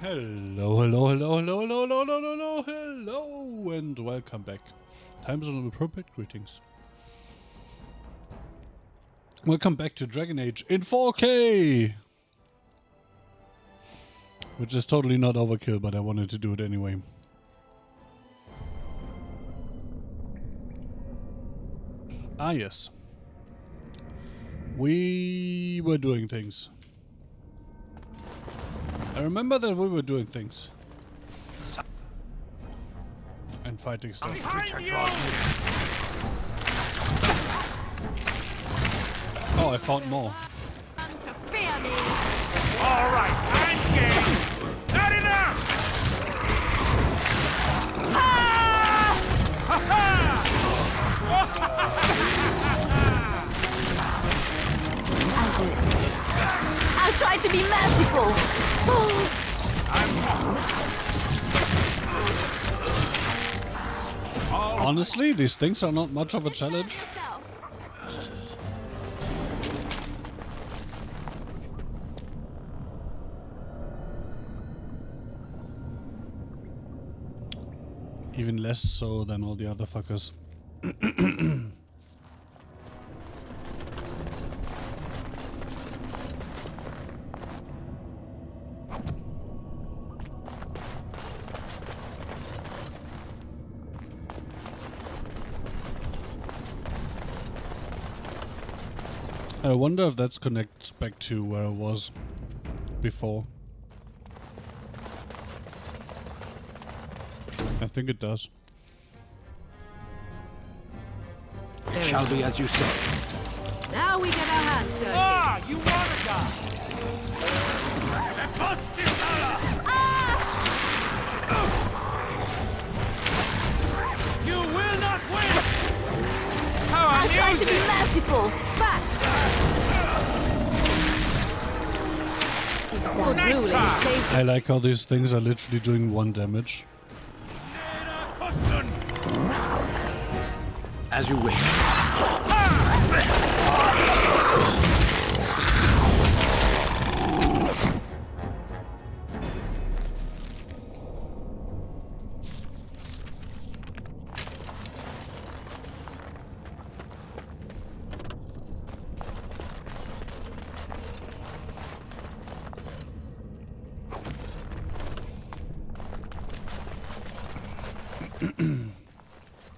Hello, hello, hello, hello, hello, hello, hello, hello, hello, and welcome back. Time zone appropriate greetings. Welcome back to Dragon Age in 4K! Which is totally not overkill, but I wanted to do it anyway. Ah, yes. We were doing things. I remember that we were doing things. And fighting stuff. Oh, I found more. Alright, I'm game! Not enough! I'll try to be merciful. Honestly, these things are not much of a challenge. Even less so than all the other fuckers. I wonder if that connects back to where I was before. I think it does. It shall be as you say. Now we get our hands dirty. Ah, you wanna die! You will not win! How I'll try to be amusing! merciful. Back. It's done Nice ruling. try. Safe. I like how these things are literally doing 1 damage. As you wish.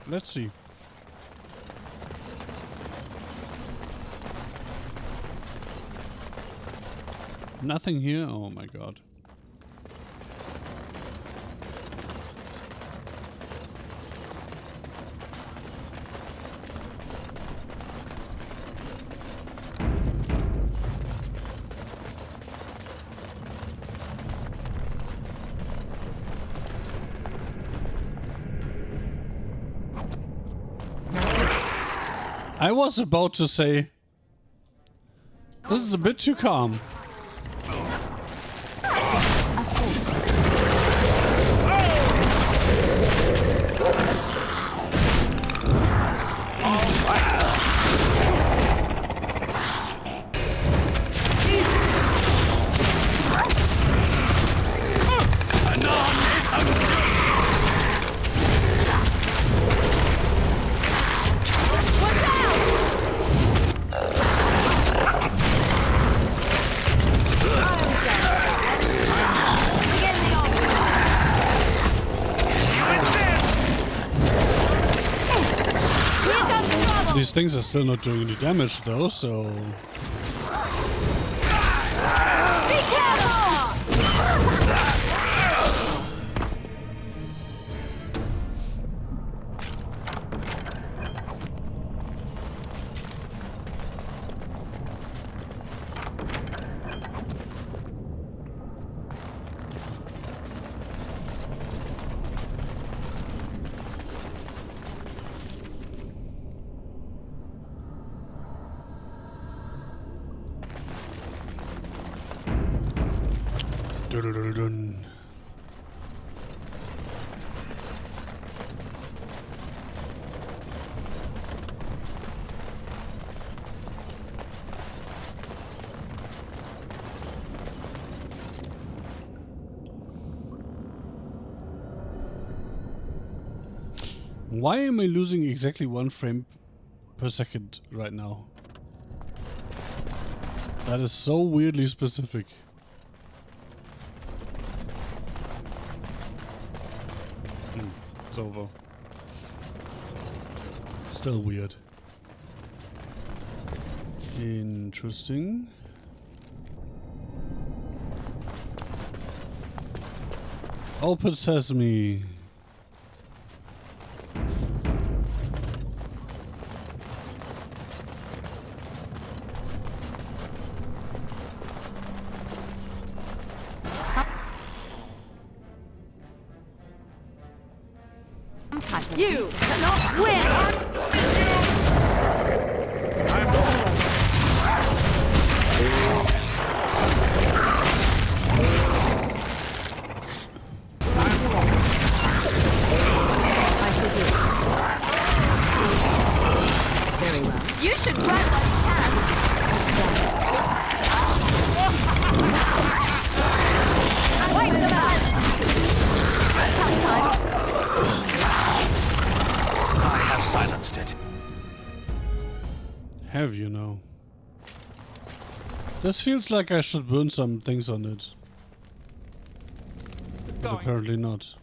Let's see. Nothing here? Oh my god. I was about to say, this is a bit too calm. These things are still not doing any damage though, so... Be careful! Dun-dun-dun-dun. Why am I losing exactly 1 frame per second right now? That is so weirdly specific. It's over. Still weird. Interesting. Open sesame. You cannot win! I shall do it. Very well. You should run while you can. Wait the man! Sometimes. I have silenced it. Have you now? This feels like I should burn some things on it. But apparently not.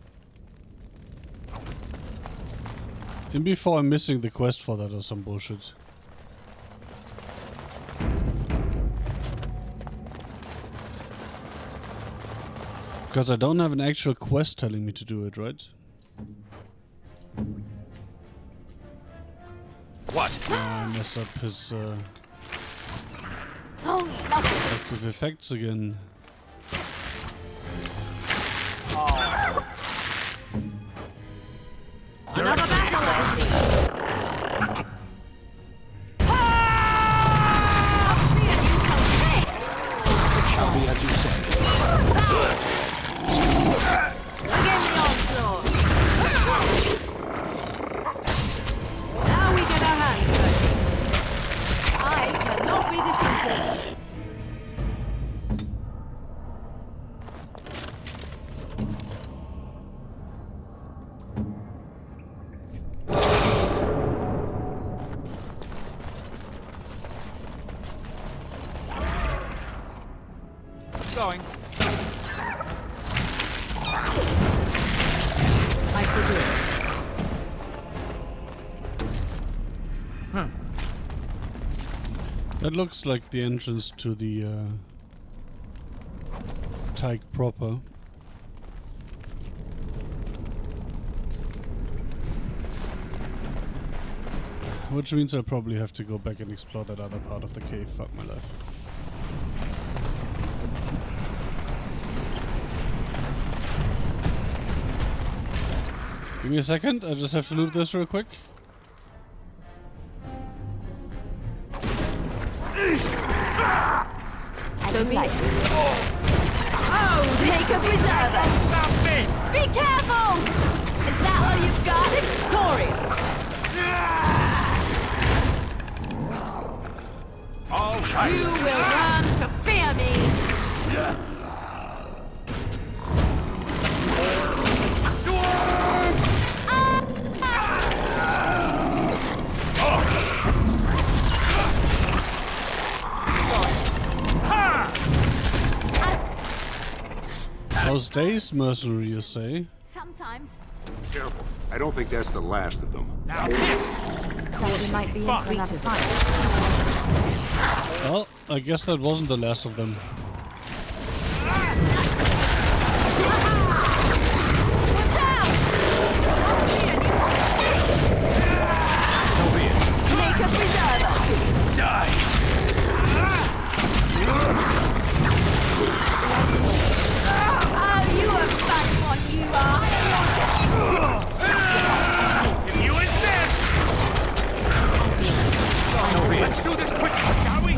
And before I'm missing the quest for that or some bullshit. Because I don't have an actual quest telling me to do it, right? What? I messed up his Oh, lovely. active effects again. Another battle, Leslie. It shall be as you say. Again the onslaught. Now we get our hands dirty. I cannot be defeated. Going. I shall do it. That looks like the entrance to the Teig proper. Which means I'll probably have to go back and explore that other part of the cave. Fuck my life. Give me a second, I just have to loot this real quick. So be it. Oh, take a preserver. Stop me! Be careful! Is that all you've got? Victorious! All right. You will run to fear me! Those days, mercenary, you say? Sometimes. Careful. I don't think that's the last of them. Now this! So we might be in for another fight. Well, I guess that wasn't the last of them. Watch out! So be it. Make a preserver! Die! Oh, you a fun one, you are! If you insist! So be Let's it. do this quickly, shall we?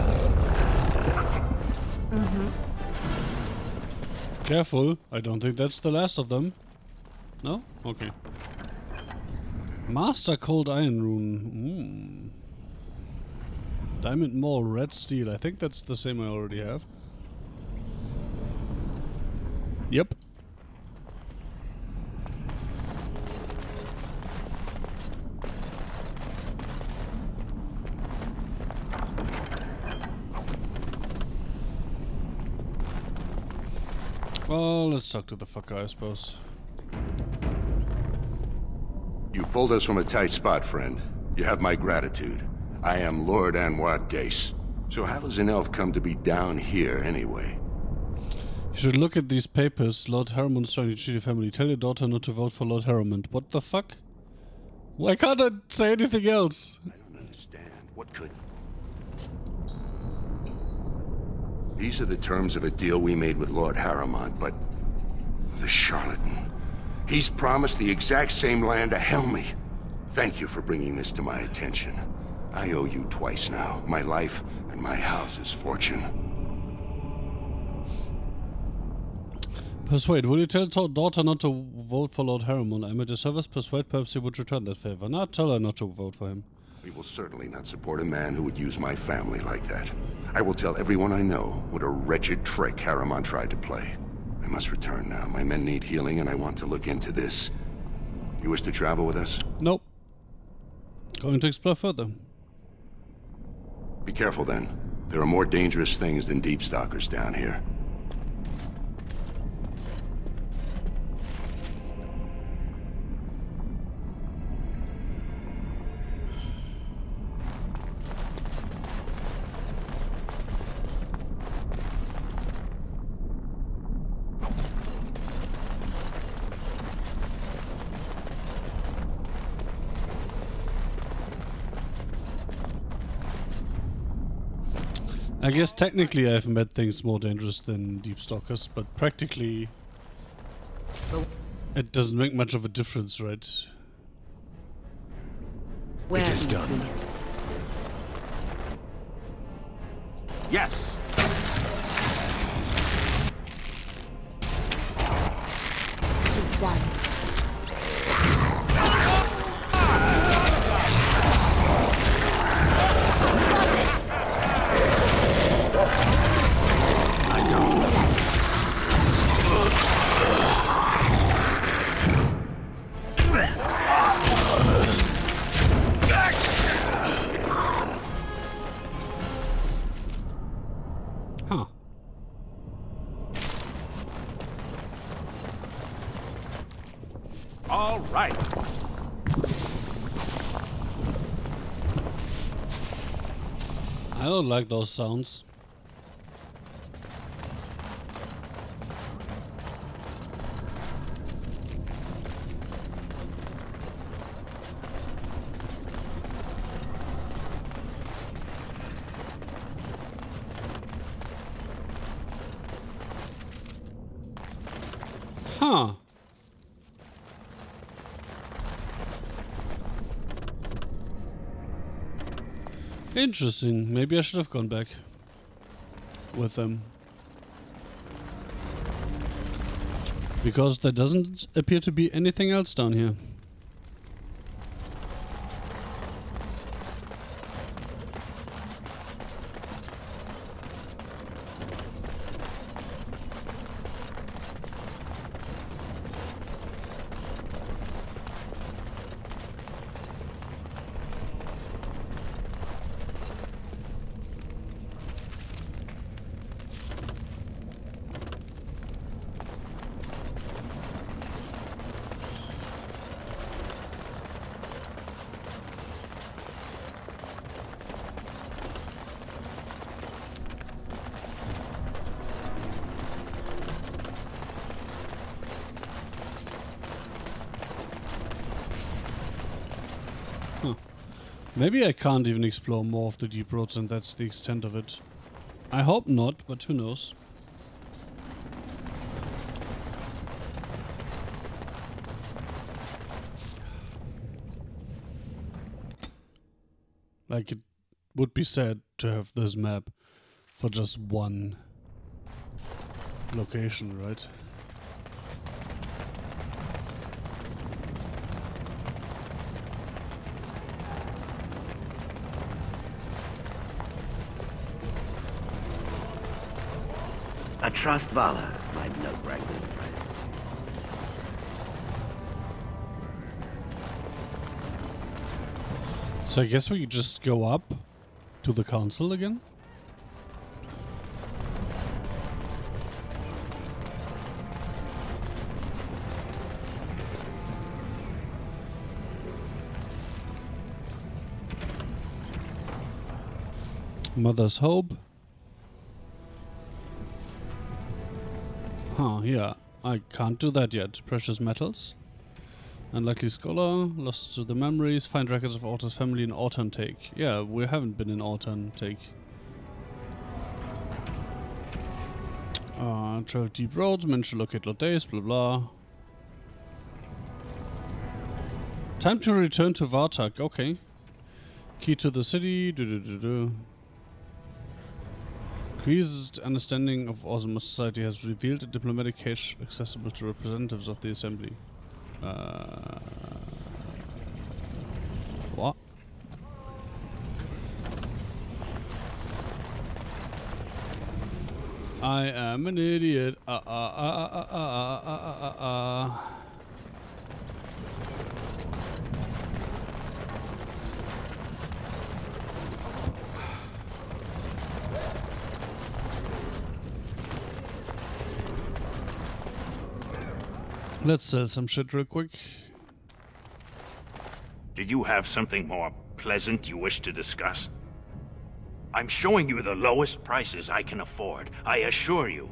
Careful, I don't think that's the last of them. No? Okay. Master Cold Iron Rune. Diamond Maul, Red Steel. I think that's the same I already have. Yep. Well, let's talk to the fucker, I suppose. You pulled us from a tight spot, friend. You have my gratitude. I am Lord Anwar Dace. So how does an elf come to be down here anyway? You should look at these papers. Lord Harriman's trying to cheat your family. Tell your daughter not to vote for Lord Harriman. What the fuck? Why can't I say anything else? I don't understand. What could... These are the terms of a deal we made with Lord Harriman, but... the charlatan. He's promised the exact same land to Helmy. Thank you for bringing this to my attention. I owe you twice now. My life and my house's fortune. Persuade. Will you tell daughter not to vote for Lord Harriman? I made a service. Persuade. Perhaps he would return that favor. Not tell her not to vote for him. We will certainly not support a man who would use my family like that. I will tell everyone I know what a wretched trick Harriman tried to play. I must return now. My men need healing and I want to look into this. You wish to travel with us? Nope. Going to explore further. Be careful then. There are more dangerous things than deep stalkers down here. I guess technically I've met things more dangerous than deep stalkers, but practically it doesn't make much of a difference, right? Where It are is these done. beasts? Yes. It's done. I don't. Huh. All right. I don't like those sounds. Huh. Interesting. Maybe I should have gone back with them. Because there doesn't appear to be anything else down here. Maybe I can't even explore more of the deep roads and that's the extent of it. I hope not, but who knows. Like, it would be sad to have this map for just one location, right? I trust Vala, my note-wrangling friend. So I guess we just go up to the council again? Mother's Hope. Huh, yeah. I can't do that yet. Precious metals. Unlucky scholar. Lost to the memories. Find records of Orta's family in Ortan Take. Yeah, we haven't been in Ortan Take. Travel deep roads. Manage to locate Lord Days. Blah blah. Time to return to Vartak. Okay. Key to the city. Increased understanding of Orgrimmar society has revealed a diplomatic cache accessible to representatives of the assembly. What? I am an idiot. Let's sell some shit real quick. Did you have something more pleasant you wish to discuss? I'm showing you the lowest prices I can afford, I assure you.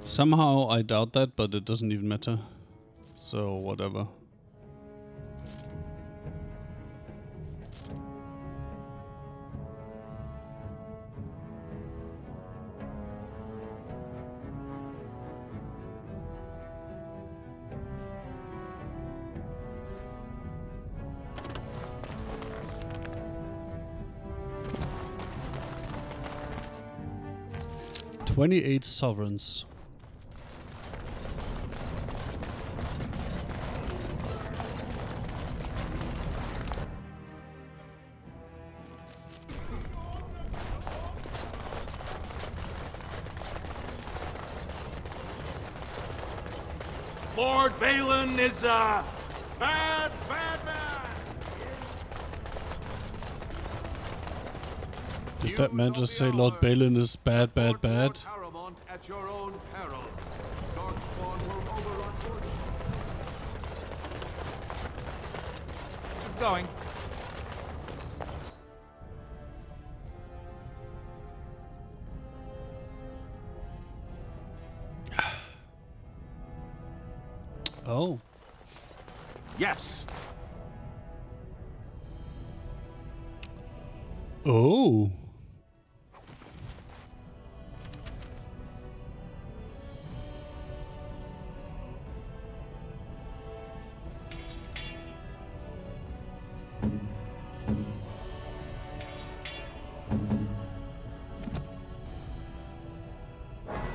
Somehow I doubt that, but it doesn't even matter. So, whatever. "28 sovereigns." Lord Balin is, bad, bad, bad! Did that man just say Lord Balin is bad, bad, bad? Paramount at your own peril. Darkspawn will overrun Orgrimmar. Going. Oh. Yes. Oh.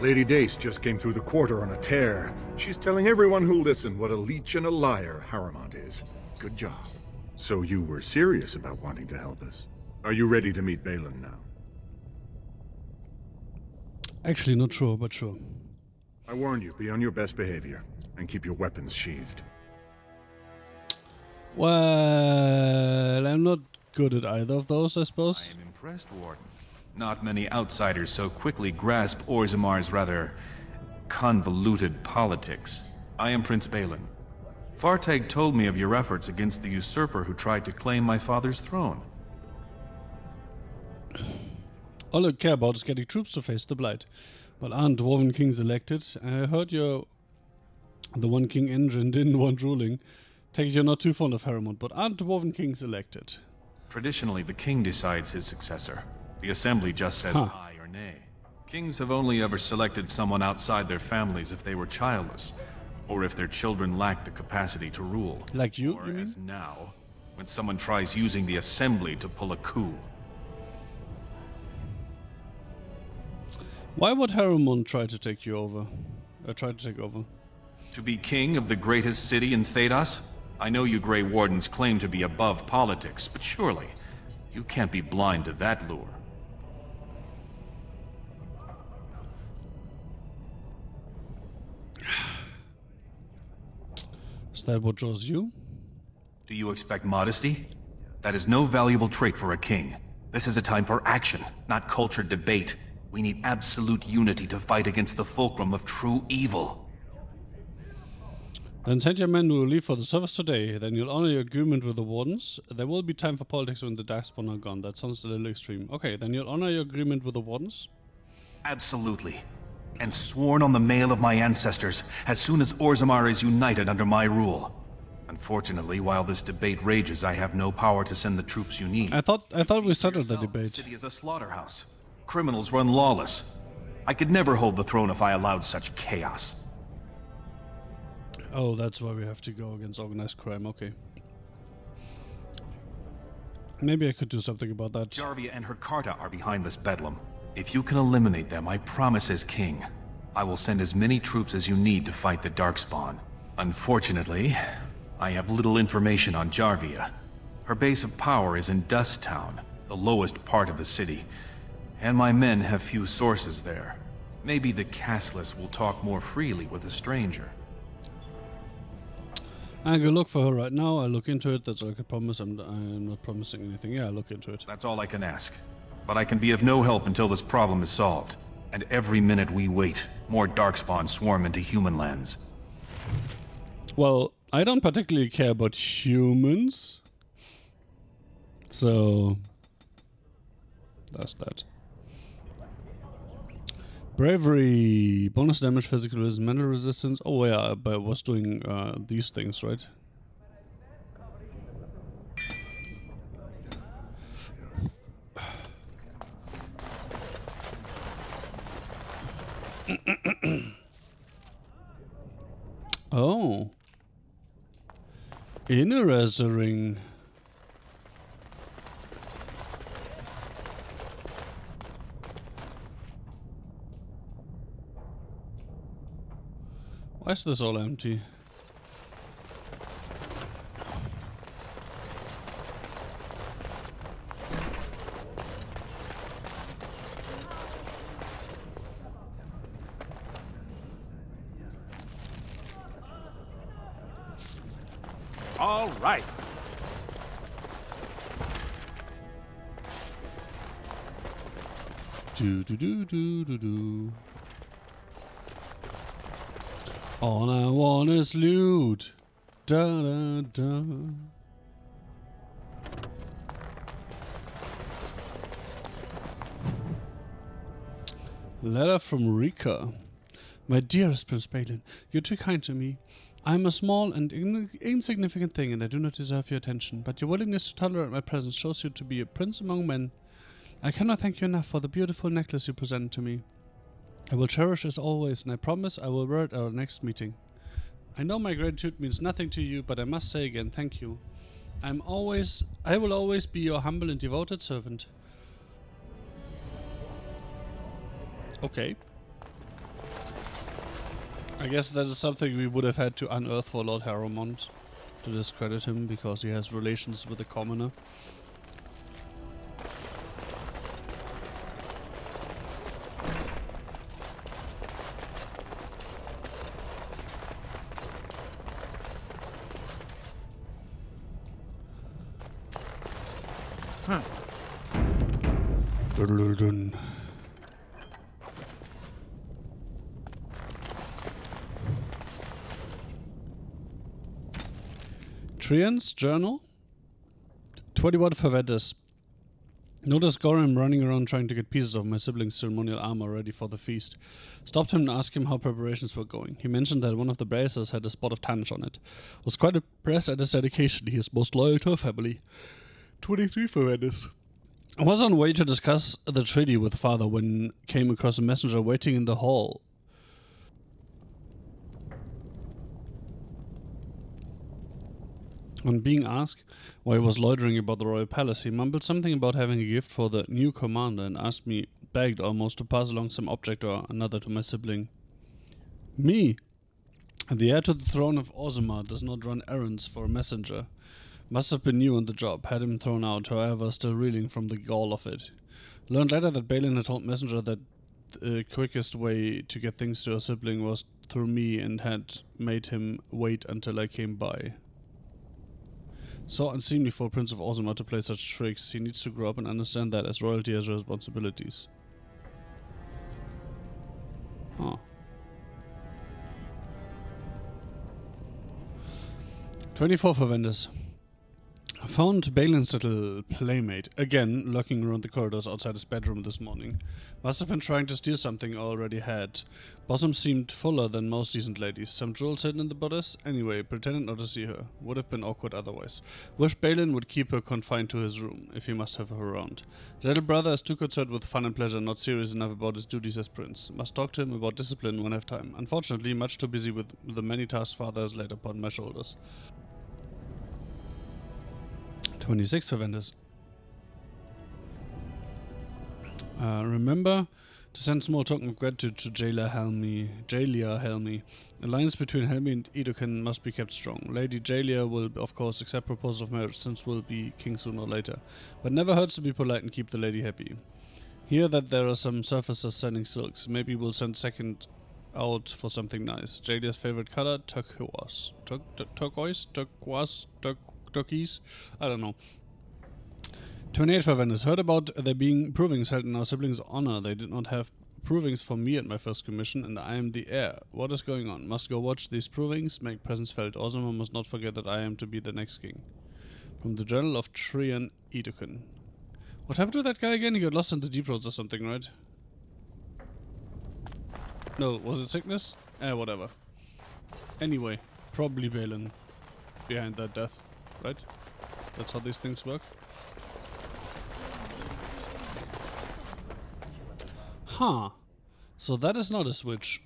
Lady Dace just came through the quarter on a tear. She's telling everyone who'll listen what a leech and a liar Harrowmont is. Good job. So you were serious about wanting to help us. Are you ready to meet Balin now? Actually, not sure, but sure. I warn you, be on your best behavior, and keep your weapons sheathed. Well, I'm not good at either of those, I suppose. I am impressed, Warden. Not many outsiders so quickly grasp Orgrimmar's rather convoluted politics. I am Prince Balin. Fartag told me of your efforts against the usurper who tried to claim my father's throne. All I care about is getting troops to face the Blight. But aren't Dwarven kings elected? I heard the One King engine didn't want ruling. Take it you're not too fond of Harrowmont, but aren't Dwarven kings elected? Traditionally, the king decides his successor. The assembly just says aye or nay. Kings have only ever selected someone outside their families if they were childless, or if their children lacked the capacity to rule. Like you, or you mean? as now, when someone tries using the assembly to pull a coup. Why would Harrowmont try to take you over? Try to take over? To be king of the greatest city in Thedas? I know you Grey Wardens claim to be above politics, but surely you can't be blind to that lure. Is that what draws you? Do you expect modesty? That is no valuable trait for a king. This is a time for action, not cultured debate. We need absolute unity to fight against the fulcrum of true evil. Then send your men to leave for the service today. Then you'll honor your agreement with the wardens. There will be time for politics when the Darkspawn are gone. That sounds a little extreme. Okay, then you'll honor your agreement with the wardens. Absolutely. And sworn on the mail of my ancestors, as soon as Orgrimmar is united under my rule. Unfortunately, while this debate rages, I have no power to send the troops you need. I thought we settled the The debate. city is a slaughterhouse. Criminals run lawless. I could never hold the throne if I allowed such chaos. Oh, that's why we have to go against organized crime. Okay. Maybe I could do something about that. Jarvia and her Carta are behind this bedlam. If you can eliminate them, I promise as king, I will send as many troops as you need to fight the Darkspawn. Unfortunately, I have little information on Jarvia. Her base of power is in Dust Town, the lowest part of the city, and my men have few sources there. Maybe the castless will talk more freely with a stranger. I go look for her right now. I'll look into it. That's all I can promise. I'm not promising anything. Yeah, I'll look into it. That's all I can ask. But I can be of no help until this problem is solved. And every minute we wait, more Darkspawn swarm into human lands. Well, I don't particularly care about humans. So that's that. Bravery, bonus damage, physical resistance, mental resistance. Oh yeah, but I was doing these things, right? Oh. Interesting. Why is this all empty? All right. Do do do do do do. All I want is loot. Da da da. Letter from Rika. My dearest Prince Balin, you're too kind to me. I am a small and insignificant thing, and I do not deserve your attention, but your willingness to tolerate my presence shows you to be a prince among men. I cannot thank you enough for the beautiful necklace you presented to me. I will cherish it always, and I promise I will wear it at our next meeting. I know my gratitude means nothing to you, but I must say again, thank you. I will always be your humble and devoted servant. Okay. I guess that is something we would have had to unearth for Lord Harrowmont to discredit him because he has relations with a commoner. Dun. Trian's journal. 21 Favetus. Noticed Gorim running around trying to get pieces of my sibling's ceremonial armor ready for the feast. Stopped him and asked him how preparations were going. He mentioned that one of the braces had a spot of tarnish on it. Was quite impressed at his dedication. He is most loyal to her family. 23 Favetus. I was on way to discuss the treaty with father when came across a messenger waiting in the hall. On being asked why he was loitering about the royal palace, he mumbled something about having a gift for the new commander and begged almost, to pass along some object or another to my sibling. Me, the heir to the throne of Orgrimmar, does not run errands for a messenger. Must have been new on the job, had him thrown out, however, still reeling from the gall of it. Learned later that Balin had told Messenger that the quickest way to get things to a sibling was through me and had made him wait until I came by. So unseemly for Prince of Orgrimmar to play such tricks. He needs to grow up and understand that as royalty has responsibilities. Huh. 24 for Ventus. Found Balin's little playmate, again, lurking around the corridors outside his bedroom this morning. Must have been trying to steal something I already had. Bosom seemed fuller than most decent ladies. Some jewels hidden in the bodice? Anyway, pretended not to see her. Would have been awkward otherwise. Wish Balin would keep her confined to his room, if he must have her around. The little brother is too concerned with fun and pleasure, not serious enough about his duties as prince. Must talk to him about discipline when I have time. Unfortunately, much too busy with the many tasks father has laid upon my shoulders. 26 for Ventus. Remember to send small token of gratitude to Jalia Helmi. Alliance between Helmi and Edokin must be kept strong. Lady Jalia will, of course, accept proposals of marriage since we'll be king sooner or later. But never hurts to be polite and keep the lady happy. Hear that there are some surfacers selling silks. Maybe we'll send second out for something nice. Jalia's favorite color? Turquoise. Turquoise? I don't know. 28 for Venice. Heard about there being provings held in our siblings' honor. They did not have provings for me at my first commission, and I am the heir. What is going on? Must go watch these provings, make presence felt. Orgrimmar must not forget that I am to be the next king. From the Journal of Trian Edokin. What happened to that guy again? He got lost in the deep roads or something, right? No, was it sickness? Whatever. Anyway, probably Balin behind that death, right? That's how these things work. Huh. So that is not a switch.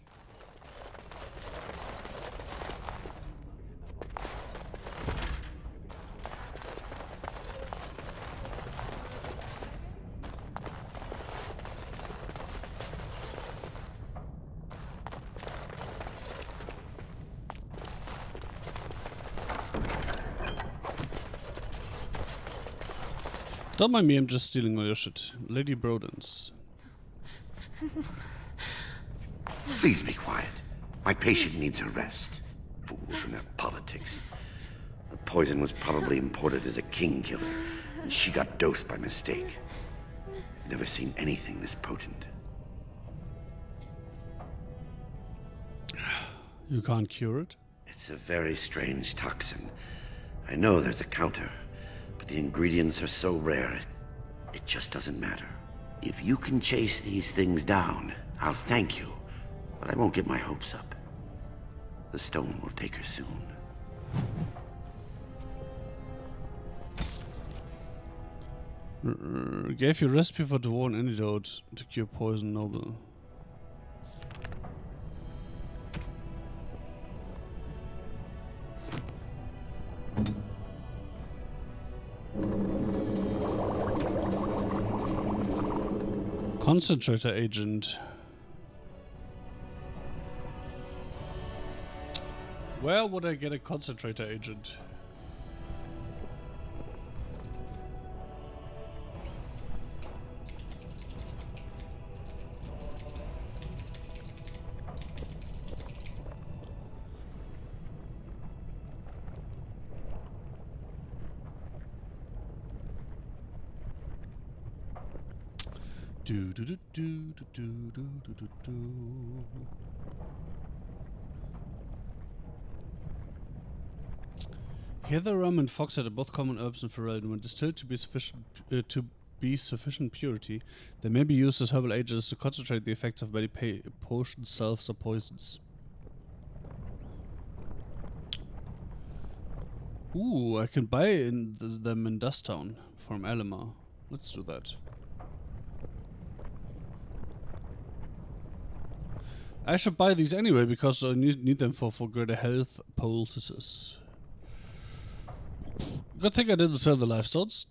Don't mind me, I'm just stealing all your shit. Lady Brodens. Please be quiet. My patient needs a rest. Fools and their politics. The poison was probably imported as a king killer, and she got dosed by mistake. Never seen anything this potent. You can't cure it? It's a very strange toxin. I know there's a counter, but the ingredients are so rare, it just doesn't matter. If you can chase these things down, I'll thank you, but I won't get my hopes up. The stone will take her soon. Gave you recipe for dwarven antidote to cure poison noble. Concentrator agent. Where would I get a concentrator agent? Do do do do do do do do do. Heather, rum, and foxhead are both common herbs in Ferelden. When distilled to be sufficient purity, they may be used as herbal agents to concentrate the effects of many potions, salves, or poisons. Ooh, I can buy them in Dusttown from Alimar. Let's do that. I should buy these anyway because I need them for greater health poultices. Good thing I didn't sell the life stones.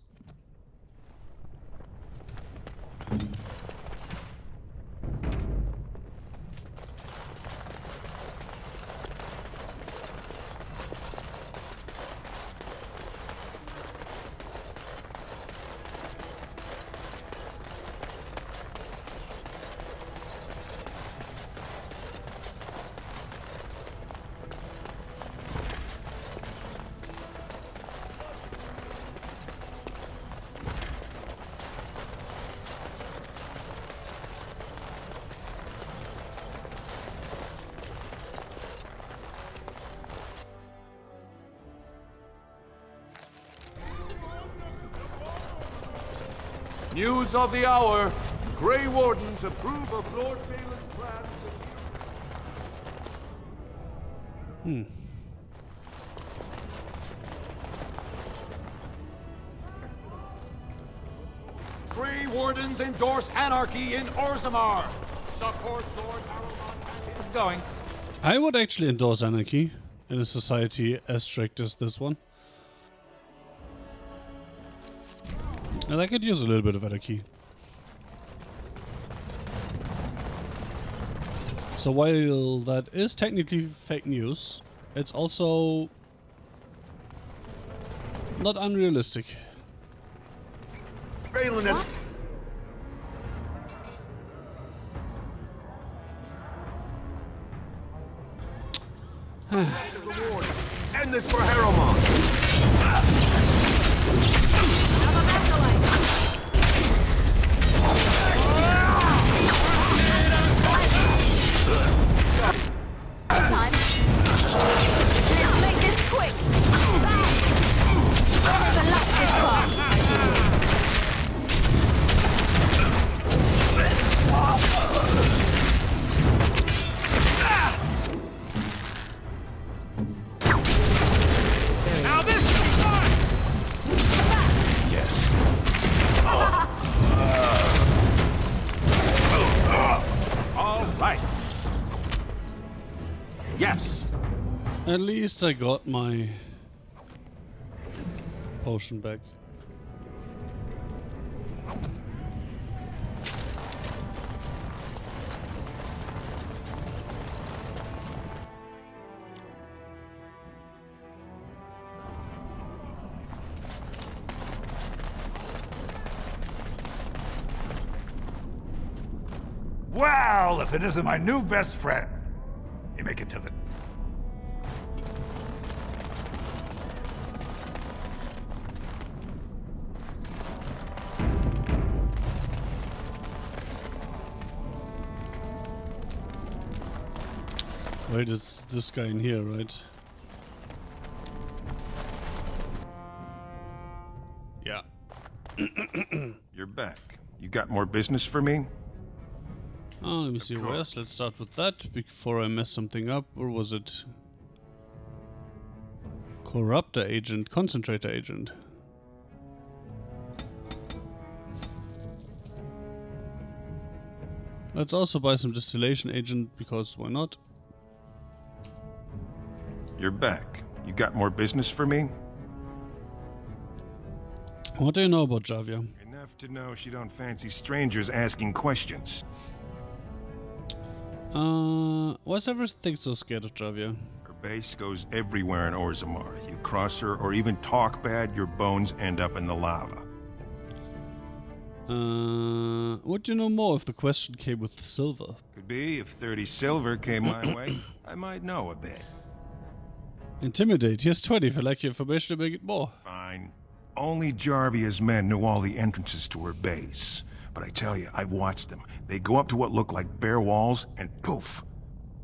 News of the hour. Grey Wardens approve of Lord Balin's plans. Grey Wardens endorse anarchy in Orgrimmar. Support Lord Harold and his going. I would actually endorse anarchy in a society as strict as this one. And I could use a little bit of anarchy. So while that is technically fake news, it's also not unrealistic. Balin is... End this for Harrowmont. Time. Let's make this quick. The luck is gone. Now this is fun! Yes. All right. Yes. At least I got my potion back. Well, if it isn't my new best friend. You make it to the... Wait, it's this guy in here, right? Yeah. You're back. You got more business for me? Oh, let me see where else. Let's start with that before I mess something up. Or was it Corruptor Agent, Concentrator Agent? Let's also buy some Distillation Agent, because why not? You're back. You got more business for me? What do you know about Javia? Enough to know she don't fancy strangers asking questions. Why's everything so scared of Javia? Her base goes everywhere in Orgrimmar. You cross her or even talk bad, your bones end up in the lava. Would you know more if the question came with silver? Could be. If 30 silver came my way, I might know a bit. Intimidate. Here's 20 if I like your information to make it more. Fine. Only Jarvia's men knew all the entrances to her base. But I tell you, I've watched them. They go up to what look like bare walls, and poof!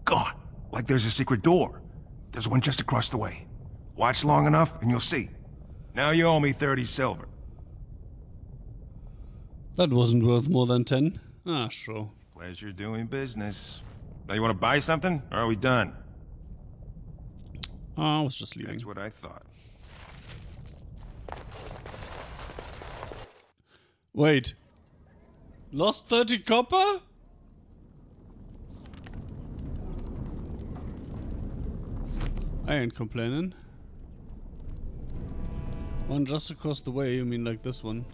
Gone! Like there's a secret door. There's one just across the way. Watch long enough, and you'll see. Now you owe me 30 silver. That wasn't worth more than 10. Ah, sure. Pleasure doing business. Now you want to buy something, or are we done? Oh, I was just leaving. That's what I thought. Wait. Lost 30 copper? I ain't complaining. One just across the way, you mean like this one?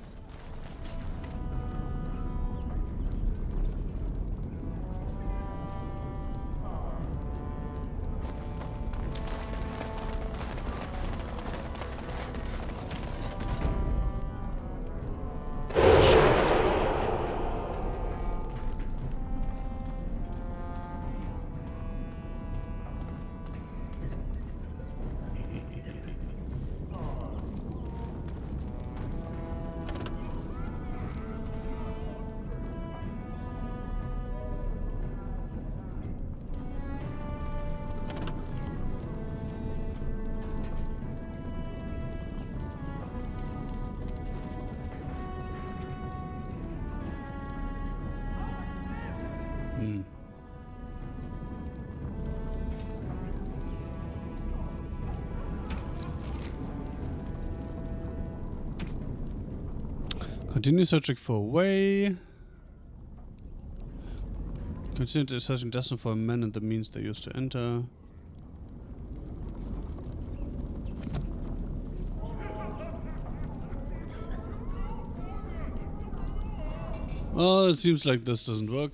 Continue searching for a way. Continue searching destined for a man and the means they used to enter. Well, it seems like this doesn't work.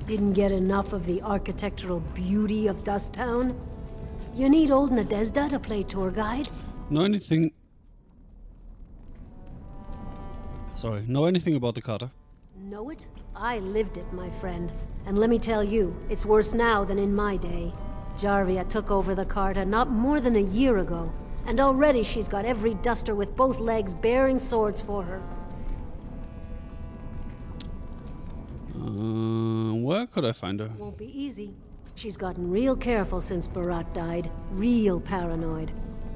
Didn't get enough of the architectural beauty of Dust Town? You need old Nadezhda to play tour guide? Know anything about the Carter? Know it? I lived it, my friend. And let me tell you, it's worse now than in my day. Jarvia took over the Carter not more than a year ago, and already she's got every duster with both legs bearing swords for her. Where could I find her? Won't be easy. She's gotten real careful since Barat died. Real paranoid.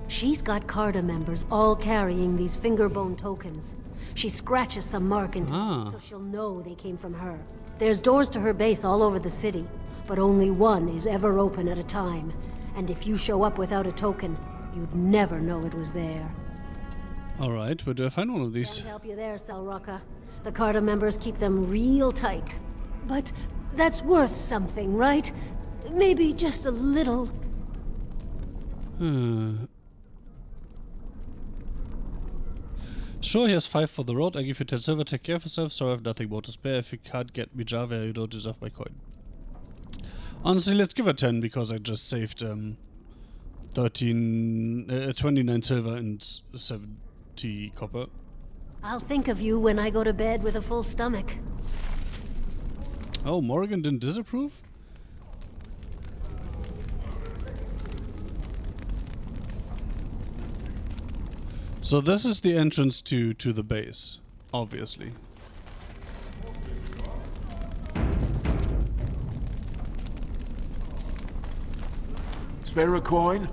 She's got Carter members all carrying these fingerbone tokens. She scratches some mark into them, so she'll know they came from her. There's doors to her base all over the city, but only one is ever open at a time. And if you show up without a token, you'd never know it was there. Alright, where do I find one of these? Can't help you there, Salraka. The Carter members keep them real tight. But that's worth something, right? Maybe just a little. Sure, here's 5 for the road. I give you 10 silver, take care of yourself, so I have nothing more to spare. If you can't get me Java, you don't deserve my coin. Honestly, let's give her 10, because I just saved 29 silver and 70 copper. I'll think of you when I go to bed with a full stomach. Oh, Morrigan didn't disapprove? So this is the entrance to the base, obviously. Spare a coin?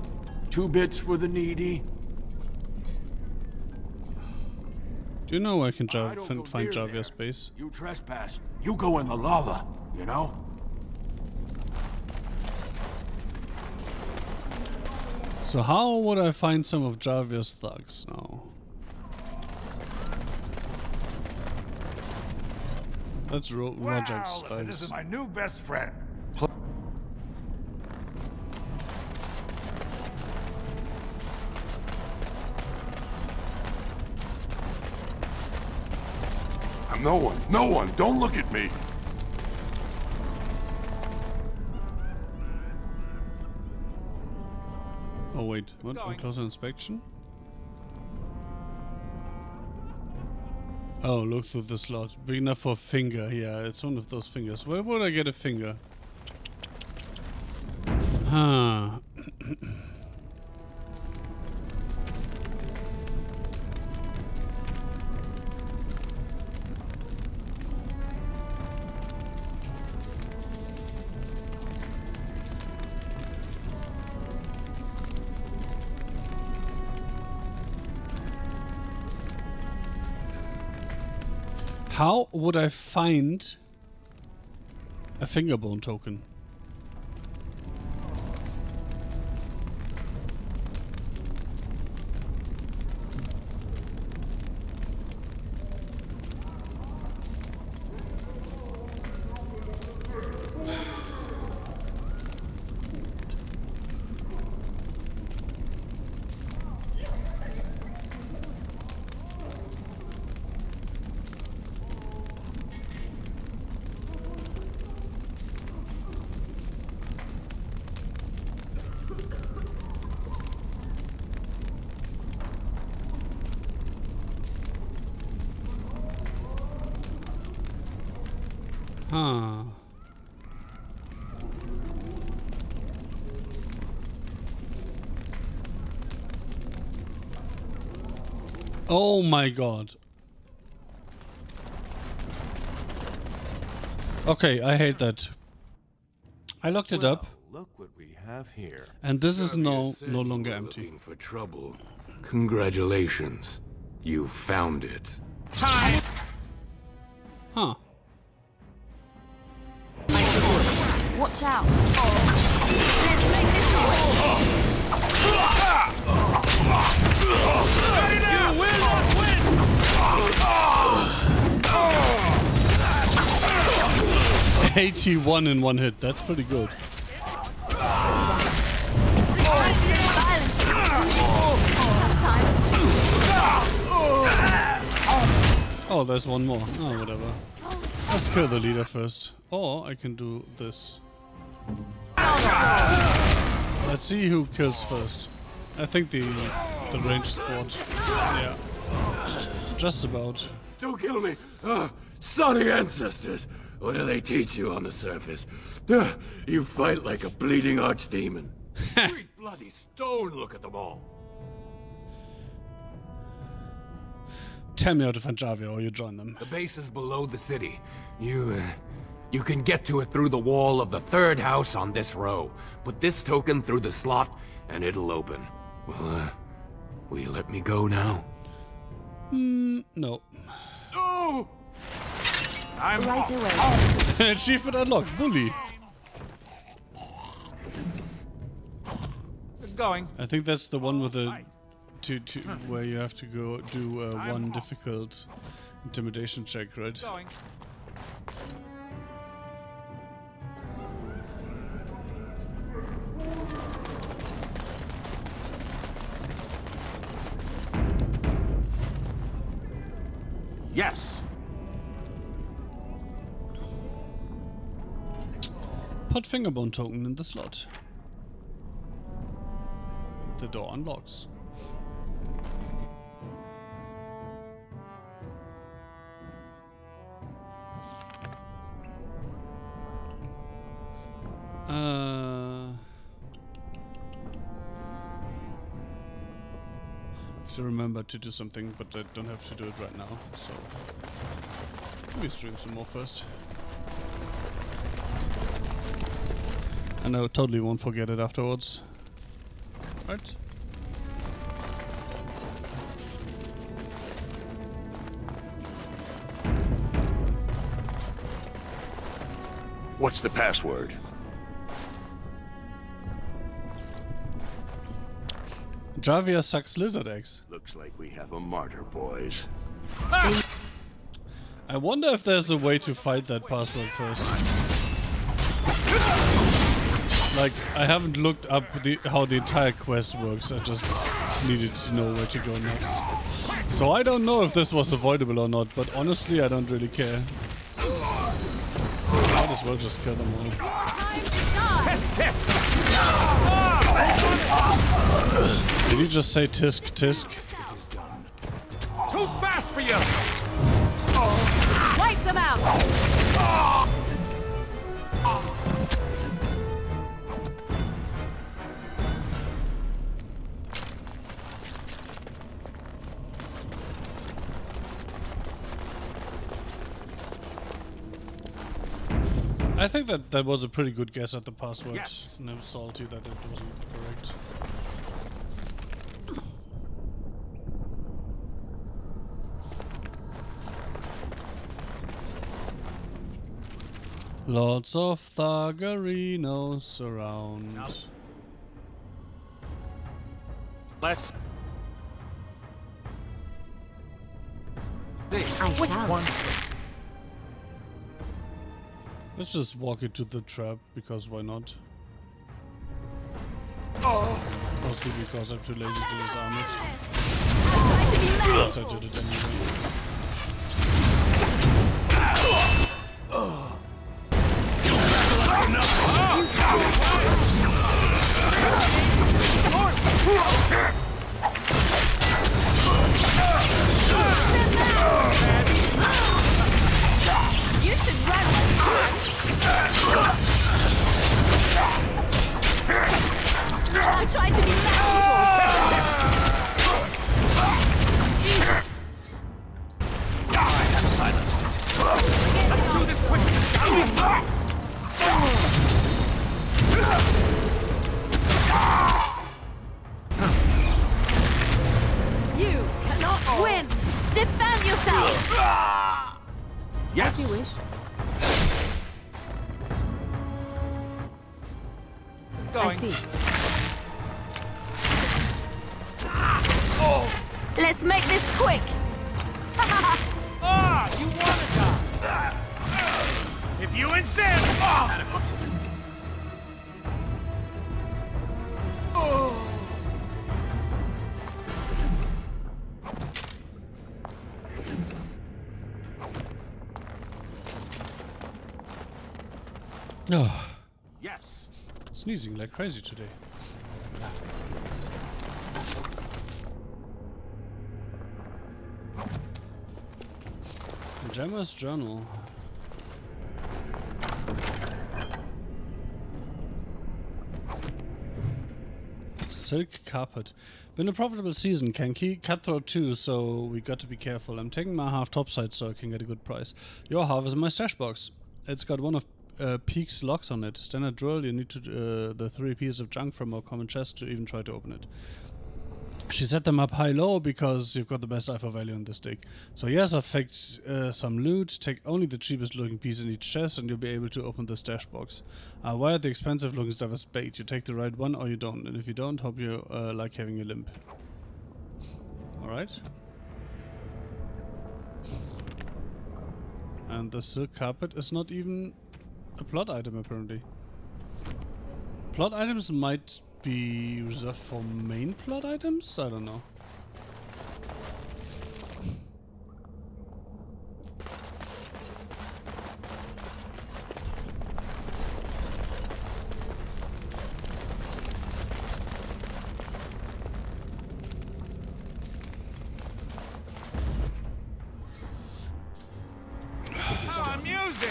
2 bits for the needy? Do you know where I can I don't go find near Javia's there. base? You trespass. You go in the lava, you know? So how would I find some of Javia's thugs now? That's Rojak's Well, if it isn't thugs. my new best friend. I'm no one, don't look at me. Oh wait, what? A closer inspection? Oh, look through the slot. Big enough for a finger. Yeah, it's one of those fingers. Where would I get a finger? Huh. How would I find a fingerbone token? Huh. Oh my god. Okay, I hate that. I locked it up. Look what we have here. And this is no Said longer you were empty. looking for trouble. Congratulations. You found it. Huh. Watch out. Let's make this You will not win! 81 in one hit. That's pretty good. Oh, there's one more. Oh, whatever. Let's kill the leader first. Or I can do this. Let's see who kills first. I think the range squad. Yeah. Just about. Don't kill me! Sorry ancestors! What do they teach you on the surface? You fight like a bleeding archdemon. Sweet bloody stone, look at them all. Tell me how to find Javier or you join them. The base is below the city. You can get to it through the wall of the third house on this row. Put this token through the slot, and it'll open. Well, will you let me go now? No. Oh! I'm right away. Achievement unlocked. Bully. going. I think that's the one with the where you have to go do one difficult intimidation check, right? Going. Yes. Put fingerbone token in the slot. The door unlocks. Have to remember to do something, but I don't have to do it right now, so let me stream some more first. And I totally won't forget it afterwards. Right? What's the password? Javier sucks lizard eggs. Looks like we have a martyr, boys. I wonder if there's a way to fight that password first. Like, I haven't looked up how the entire quest works, I just needed to know where to go next. So I don't know if this was avoidable or not, but honestly I don't really care. Might as well just kill them all. Did he just say tisk tisk? Too fast for you! Wipe them out! I think that was a pretty good guess at the password. Yes. And I'm salty that it wasn't correct. Lots of thuggerinos around. Now. Let's see. Which one? Let's just walk into the trap, because why not? Mostly because I'm too lazy to disarm it. Yes, I did it anyway. You should run. to be merciful. I have silenced it. Let's do this quickly, shall we? You cannot win. Defend yourself. Yes. As you wish. Going. I see. Let's make this quick. Ah, you want to die. If you insist. Oh, Yes. sneezing like crazy today. Gemma's journal. Silk carpet. Been a profitable season, Kenki. Cutthroat too, so we got to be careful. I'm taking my half topside so I can get a good price. Your half is in my stash box. It's got one of Peak's locks on it. Standard drill, you need to the 3 pieces of junk from our common chest to even try to open it. She set them up high-low because you've got the best eye for value on this dig. So yes, I've faked some loot, take only the cheapest looking piece in each chest and you'll be able to open the stash box. Why are the expensive looking stuff as bait? You take the right one or you don't, and if you don't, hope you like having a limp. Alright. And the silk carpet is not even a plot item apparently. Plot items might be reserved for main plot items? I don't know. Ah, music.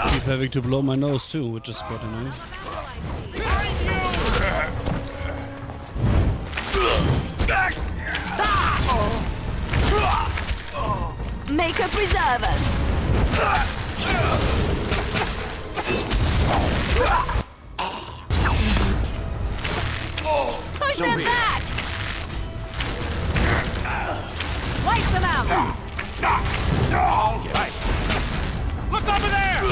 Keep having to blow my nose too, which is quite annoying. Make a preserver. Push them back. Wipe them out. All right. Look over there.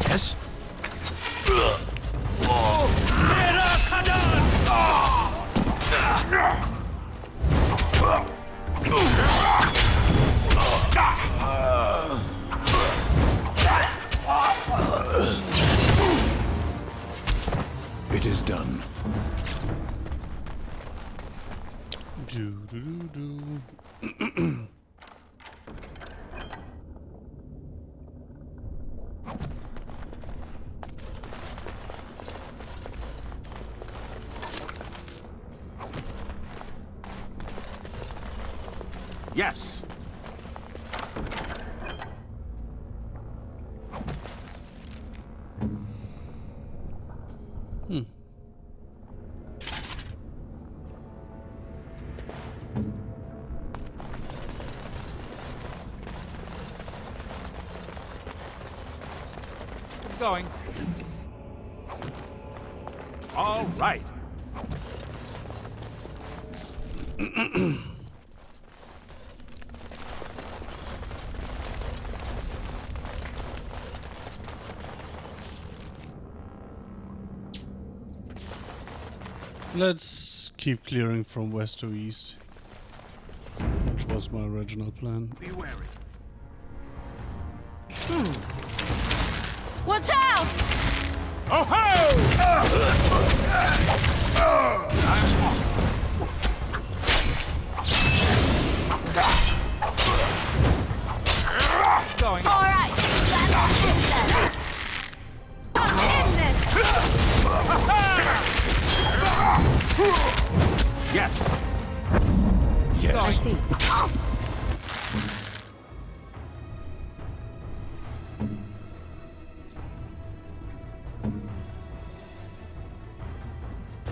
Yes? It is done. Do do do do. Yes. Going. All right. Let's keep clearing from west to east, which was my original plan. Be wary. Watch out! Oh ho! Going. All right, that's it then. see.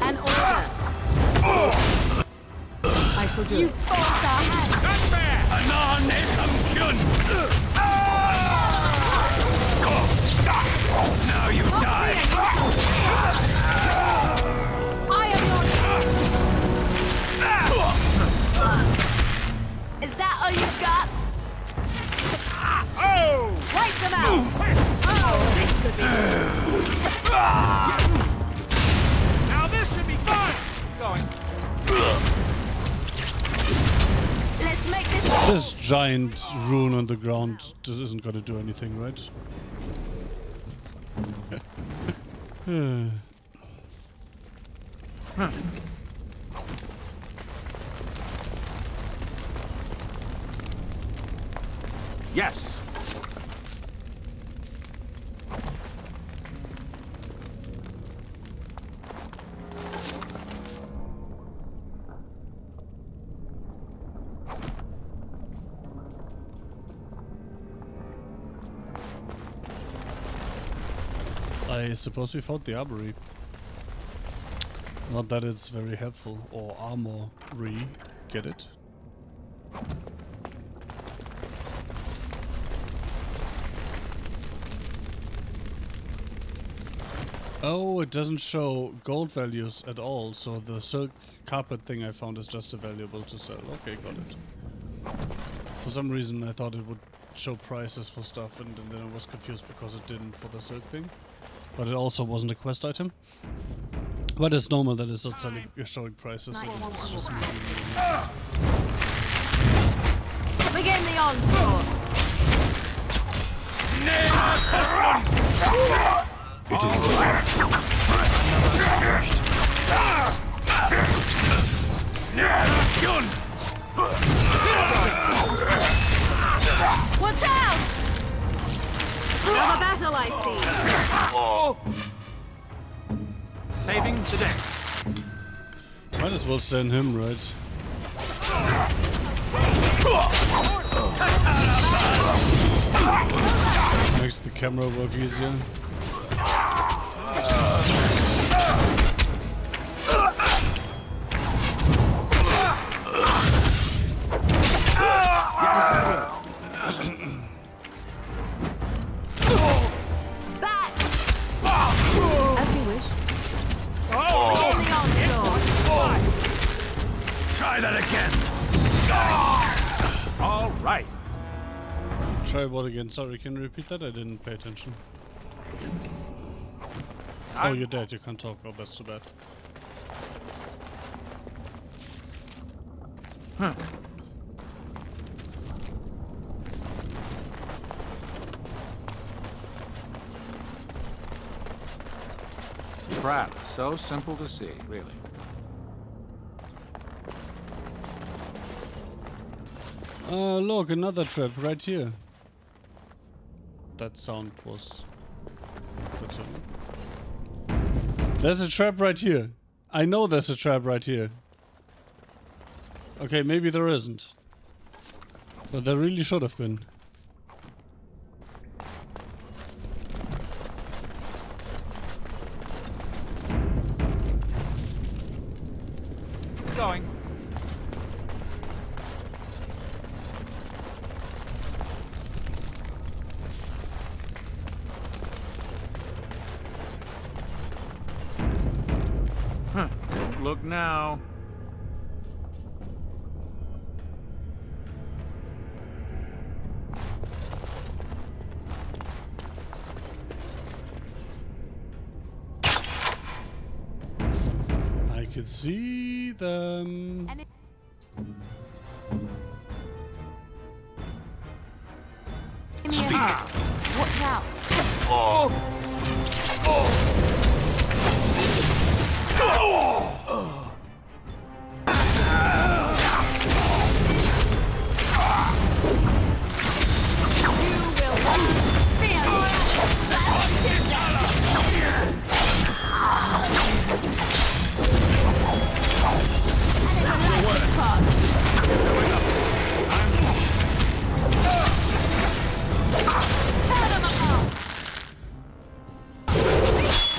An order. I shall do it. Force our hands. Now you die! I am not. Is that all you've got? Oh! Wipe them out! Oh, this could be Now this should be fun! Going. Let's make this. This giant rune on the ground just isn't gonna do anything, right? Yes. I suppose we found the armory. Not that it's very helpful, or armory, get it? Oh, it doesn't show gold values at all, so the silk carpet thing I found is just available to sell. Okay, got it. For some reason I thought it would show prices for stuff, and then I was confused because it didn't for the silk thing. But it also wasn't a quest item. But it's normal that it's not showing prices, so it's just Begin the onslaught. It is Watch out! Another battle, I see. Saving the day. might as well send him, right? Makes the camera work easier. Back! As you wish. Begin the onslaught. Try that again. All right. Try what again? Sorry, can you repeat that? I didn't pay attention. Oh, you're dead. You can't talk. Oh, that's too bad. Huh. Crap. So simple to see, really. Look, another trap right here. That sound was... There's a trap right here. I know there's a trap right here. Okay, maybe there isn't. But there really should have been. Going. Huh. Don't look now. I could see them. Speak. Watch out.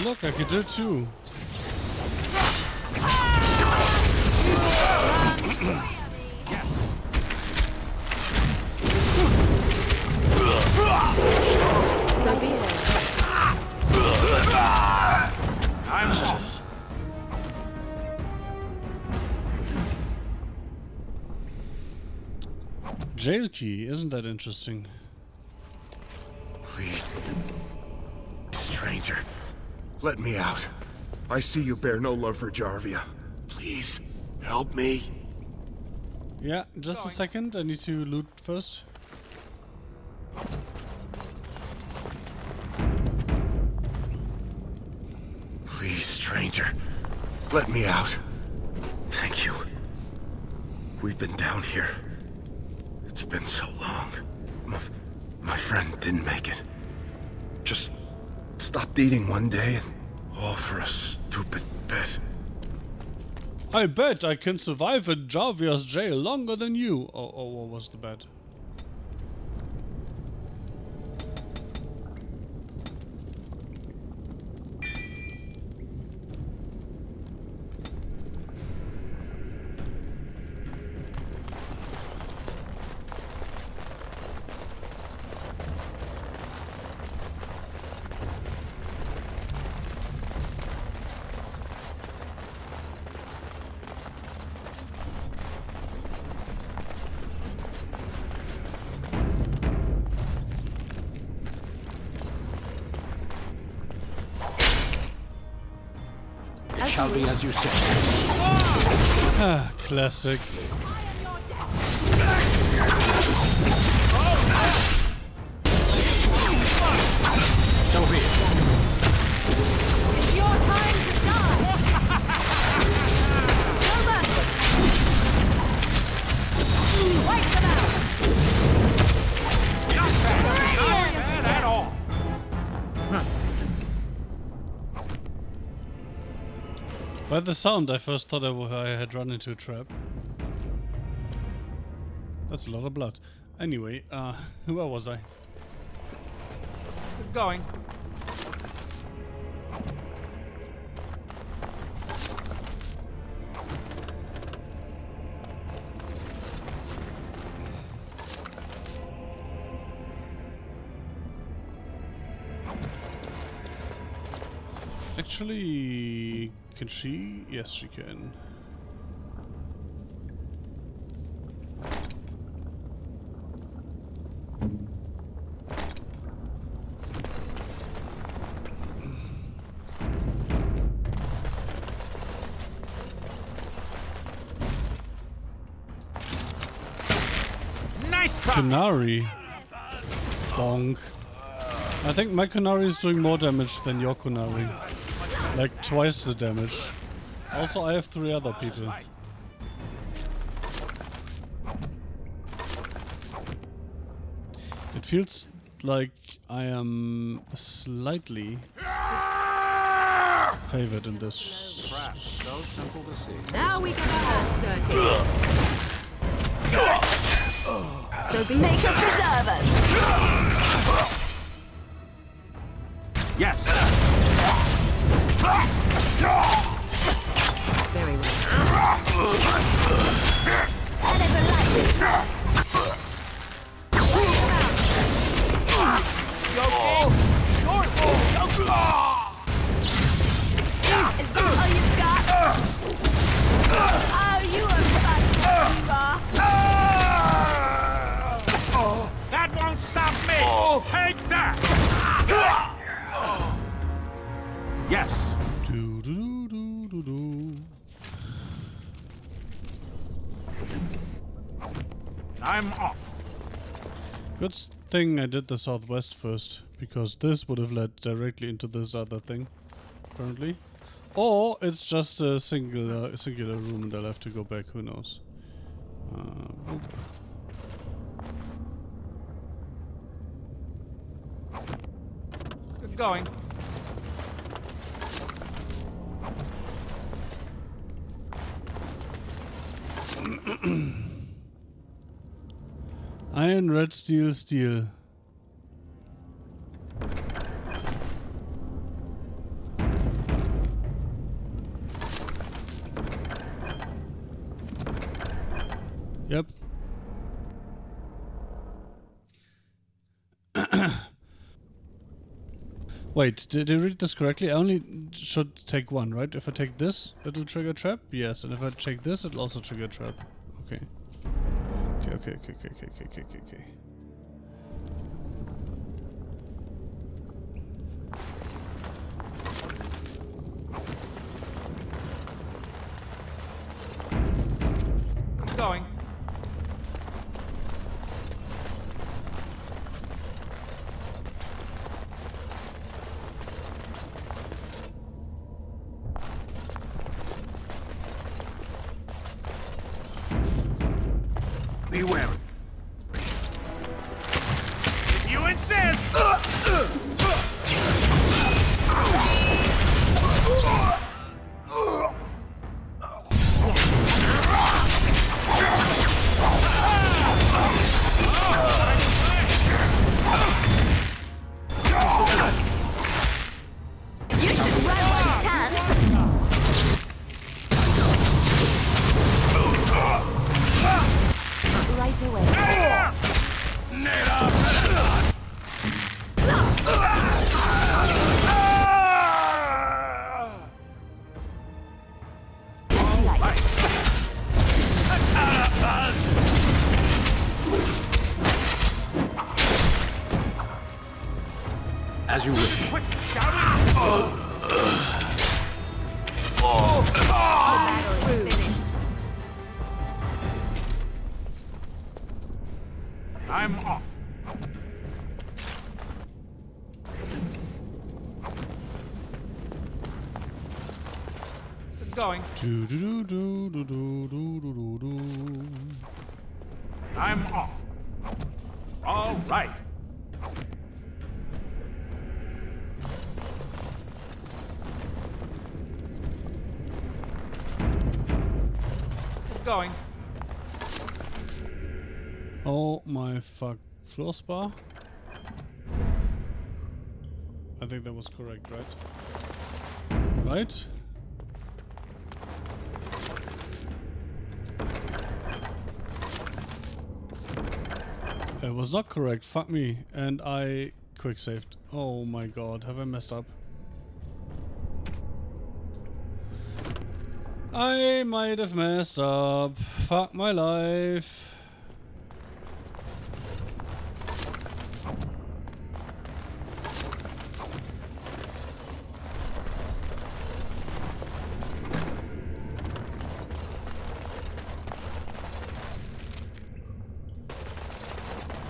Look, I could do it too. So be it. I'm off. Jail key, isn't that interesting? Please. Stranger, let me out. I see you bear no love for Jarvia. Please, help me. Yeah, just a second. I need to loot first. Please, stranger, let me out. Thank you. We've been down here. It's been so long. My friend didn't make it. Just stopped eating one day and all for a stupid bet. I bet I can survive in Jarvia's jail longer than you. Oh, what was the bet? Shall be as you say. Ah, classic. So be it. It's your time to die. No mercy. Wipe them out. Not bad at all. By the sound, I first thought I had run into a trap. That's a lot of blood. Anyway, where was I? Keep going. Actually, can she? Yes, she can. Nice try. Kunari. Bonk. I think my Kunari is doing more damage than your Kunari. Like twice the damage. Also, I have 3 other people. It feels like I am slightly favored in this. Crap, so simple to see. Now we get our hands dirty. So be make a preserve us. Yes. Very well. I never liked this part. Is this all you've got? Oh, you are fun, you are. That won't stop me. Take that. Yes. Do do do do do. I'm off. Good thing I did the southwest first, because this would have led directly into this other thing, apparently. Or it's just a singular room and I'll have to go back, who knows. Oop. Good going. Iron, red, steel, steel. Yep. Wait, did I read this correctly? I only should take one, right? If I take this, it'll trigger trap? Yes, and if I take this, it'll also trigger trap. Okay. Okay. Going. Beware. If you insist! You should run while you can. Right away. As you wish. The battle is finished. I'm off. Going. I'm off. All right. Going. Oh my fuck. Floor spa? I think that was correct, right? Right? It was not correct, fuck me. And I quick saved. Oh my god, have I messed up? I might have messed up. Fuck my life.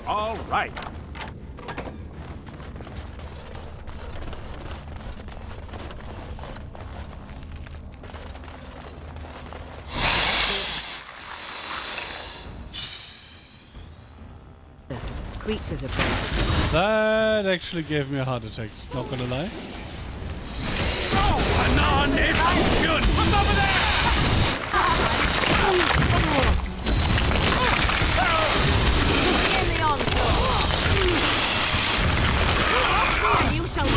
All right. Creatures approach. That actually gave me a heart attack, not gonna lie. Anon is good. Look over there. In the onslaught. And you shall.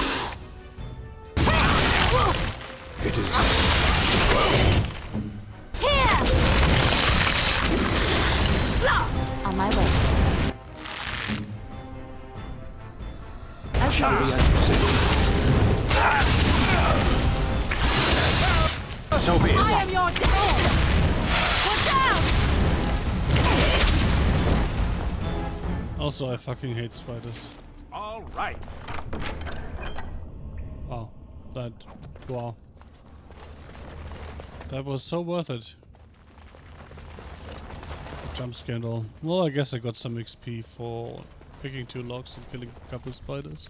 It is. Here. On my way. Shall we as you say? So be it. I am your dad. Watch out! Also, I fucking hate spiders. All right. Wow. Wow. That was so worth it. Jump scare and all. Well, I guess I got some XP for picking 2 logs and killing a couple spiders.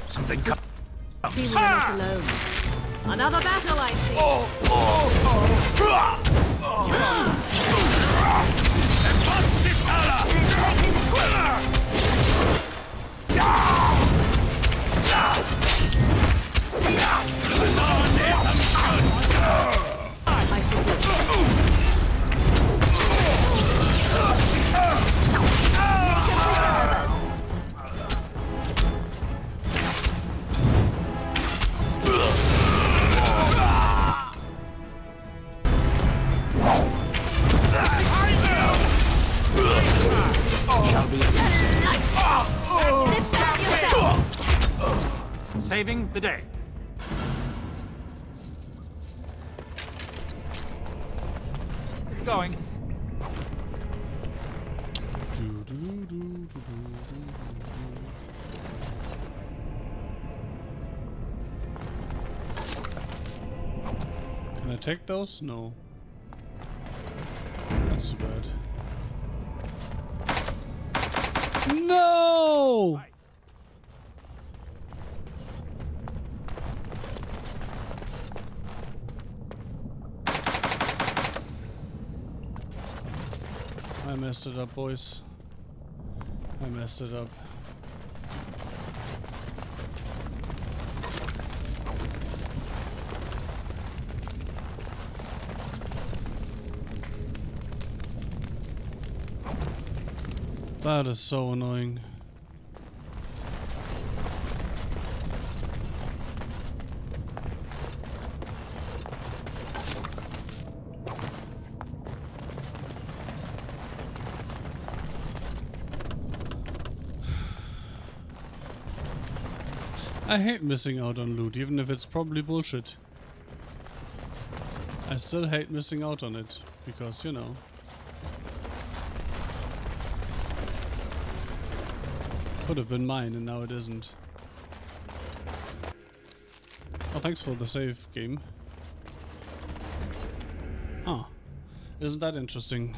Something See, we are not alone. Another battle, I see. I should do. the day. Where are you going? Can I take those? No. That's too bad. No! I messed it up, boys. I messed it up. That is so annoying. I hate missing out on loot, even if it's probably bullshit. I still hate missing out on it, because, you know. Could have been mine, and now it isn't. Oh, thanks for the save, game. Ah, isn't that interesting?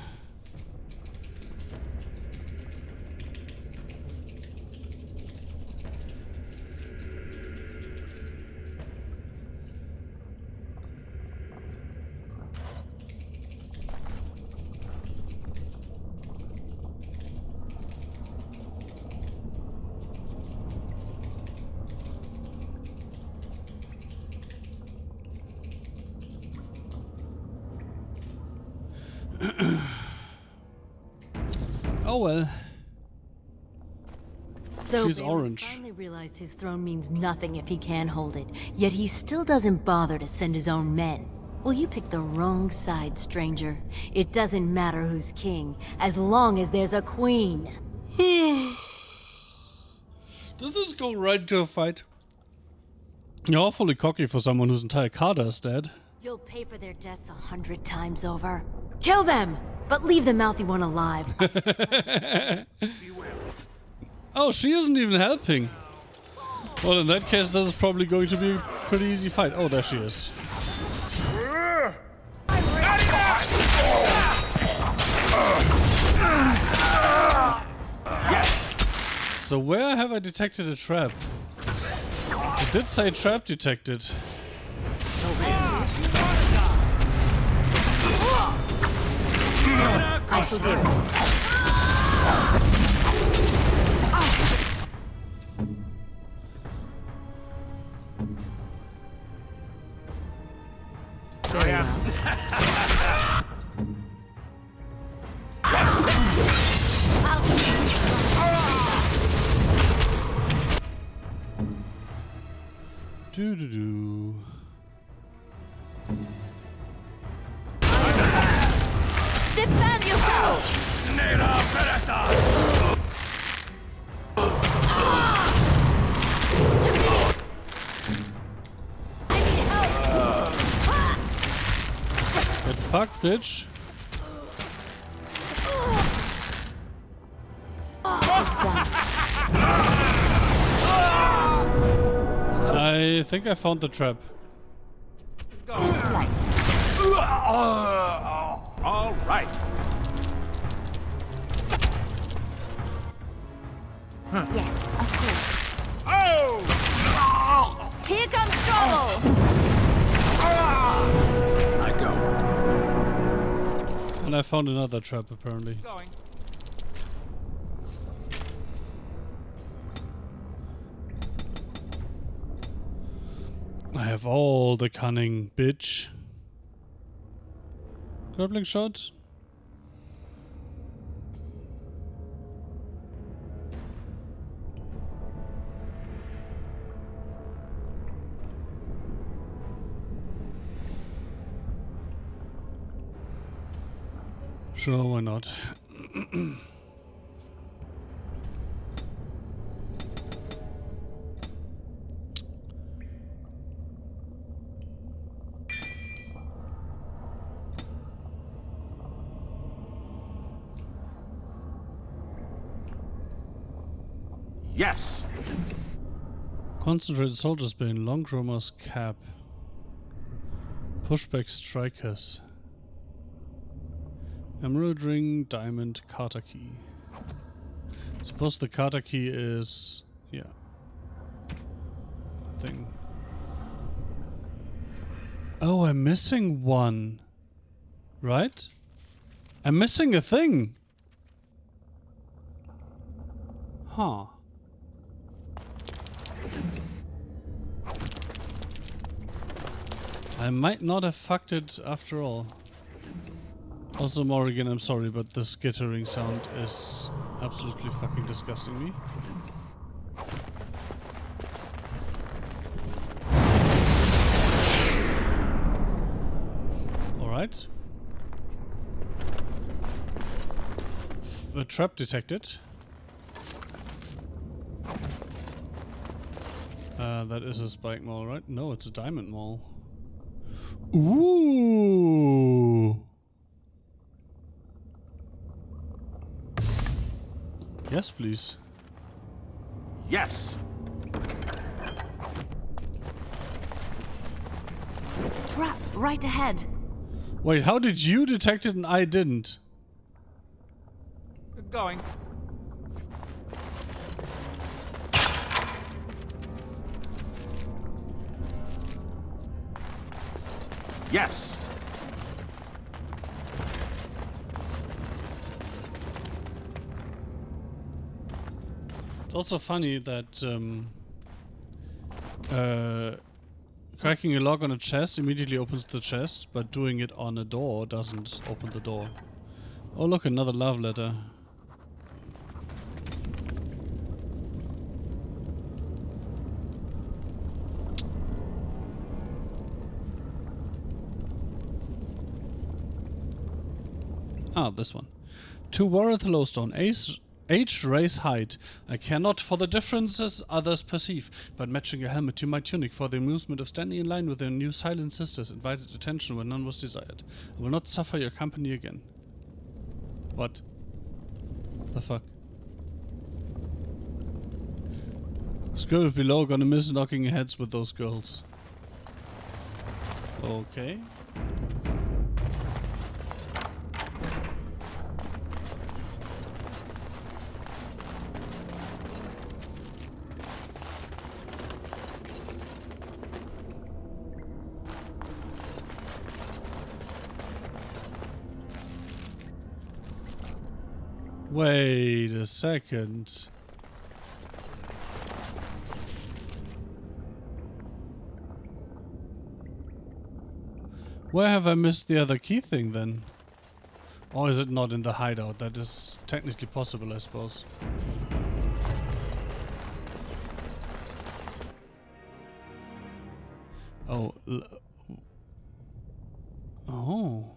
Oh well. So She's Balin orange. finally realized his throne means nothing if he can't hold it. Yet he still doesn't bother to send his own men. Well, you picked the wrong side, stranger. It doesn't matter who's king, as long as there's a queen. Does this go right into a fight? You're awfully cocky for someone whose entire cadre is dead. You'll pay for their deaths 100 times over. Kill them! But leave the mouthy one alive. Oh, she isn't even helping. Well, in that case, this is probably going to be a pretty easy fight. Oh, there she is. So where have I detected a trap? It did say trap detected. I shall do it. Very well. Do. Defend yourself! Nera Peresa! Get fucked, bitch. I think I found the trap. All right. Yes, of course. Oh! Here comes trouble! I go. And I found another trap, apparently. Going. I have all the cunning, bitch. Grappling shot. Sure, why not? Yes. Concentrated Soldier's Bane, Longrummer's Cap. Pushback Strikers. Emerald Ring, Diamond, Carter Key. Suppose the Carter Key is... yeah. Thing. Oh, I'm missing one. Right? I'm missing a thing. Huh. I might not have fucked it after all. Also, Morrigan, I'm sorry, but the skittering sound is absolutely fucking disgusting me. Alright. A trap detected. That is a spike maul, right? No, it's a diamond maul. Ooh! Yes, please. Yes. Trap right ahead. Wait, how did you detect it and I didn't? Going. Yes. It's also funny that cracking a lock on a chest immediately opens the chest, but doing it on a door doesn't open the door. Oh look, another love letter. Ah, this one. To Warreth Lowstone, aged race height. I care not for the differences others perceive, but matching a helmet to my tunic for the amusement of standing in line with their new silent sisters invited attention when none was desired. I will not suffer your company again. What? The fuck? Scribble below, gonna miss knocking heads with those girls. Okay. Wait a second. Where have I missed the other key thing then? Or is it not in the hideout? That is technically possible, I suppose. Oh. Oh.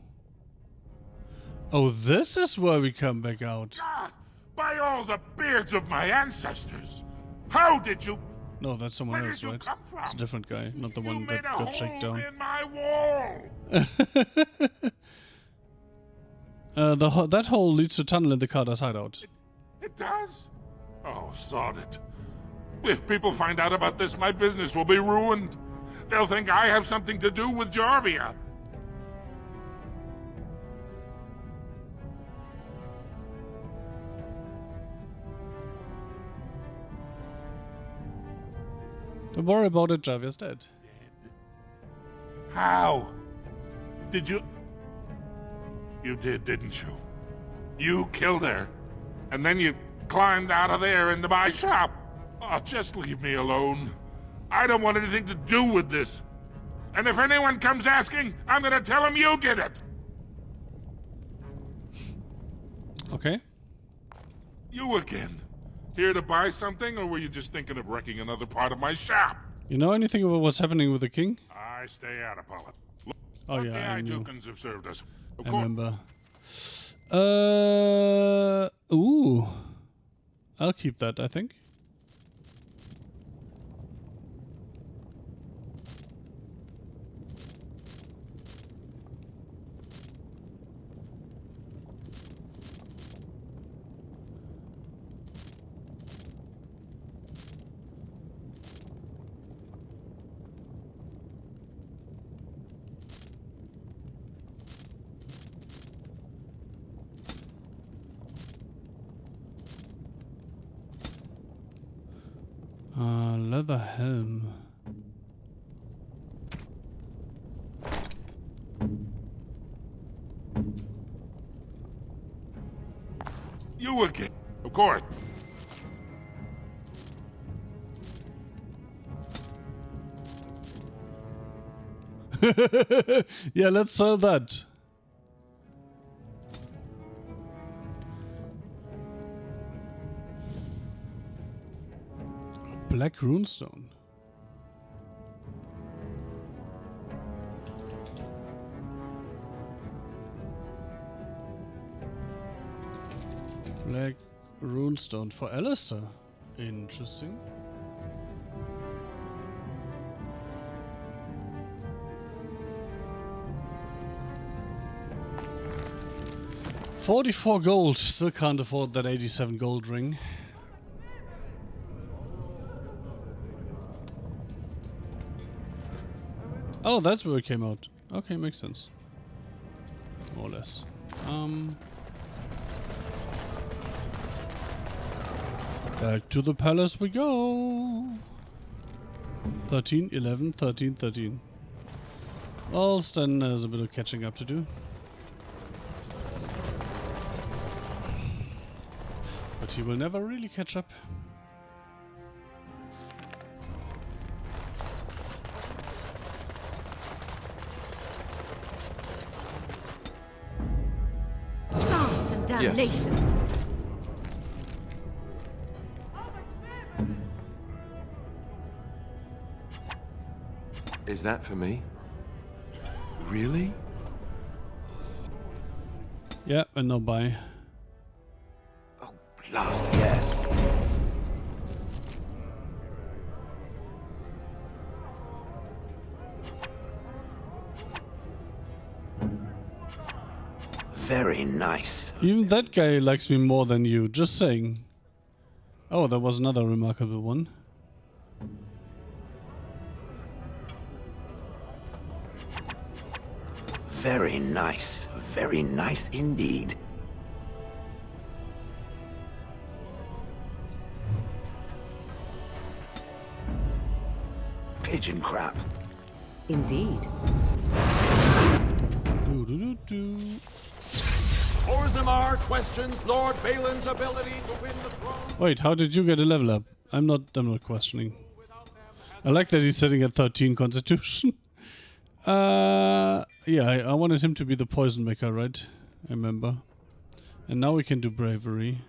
Oh, this is where we come back out. Ah, by all the beards of my ancestors! How did you... No, that's someone Where else, did you right? come from? It's a different guy, not the one You that made a got shaken hole down. in my wall! That hole leads to a tunnel in the Carter's hideout. It does? Oh, sod it. If people find out about this, my business will be ruined. They'll think I have something to do with Jarvia. Don't worry about it, Javia's dead. How? Did you... You did, didn't you? You killed her. And then you climbed out of there into my shop. Oh, just leave me alone. I don't want anything to do with this. And if anyone comes asking, I'm gonna tell them you did it. Okay. You again. Here to buy something, or were you just thinking of wrecking another part of my shop? You know anything about what's happening with the king? I stay out of politics. Oh yeah, I knew. Dukans have served us. Of I course. remember. Ooh. I'll keep that, I think. leather helm. You again, of course. Yeah, let's sell that. Black runestone. Black runestone for Alistair. Interesting. $44 gold. Still can't afford that 87 gold ring. Oh, that's where it came out. Okay, makes sense. More or less. Back to the palace we go. 13, 11, 13, 13. Well, Stan has a bit of catching up to do. But he will never really catch up. Blast and damnation! Yes. Is that for me? Really? Yeah, and no buy. Oh, blast, yes. Very nice. Even that guy likes me more than you, just saying. Oh, there was another remarkable one. Very nice. Very nice indeed. Pigeon crap. Indeed. Do. Orgrimmar questions Lord Balin's ability to win the throne. Wait, how did you get a level up? I'm not questioning. I like that he's sitting at 13 constitution. Yeah, I wanted him to be the poison maker, right? I remember. And now we can do bravery.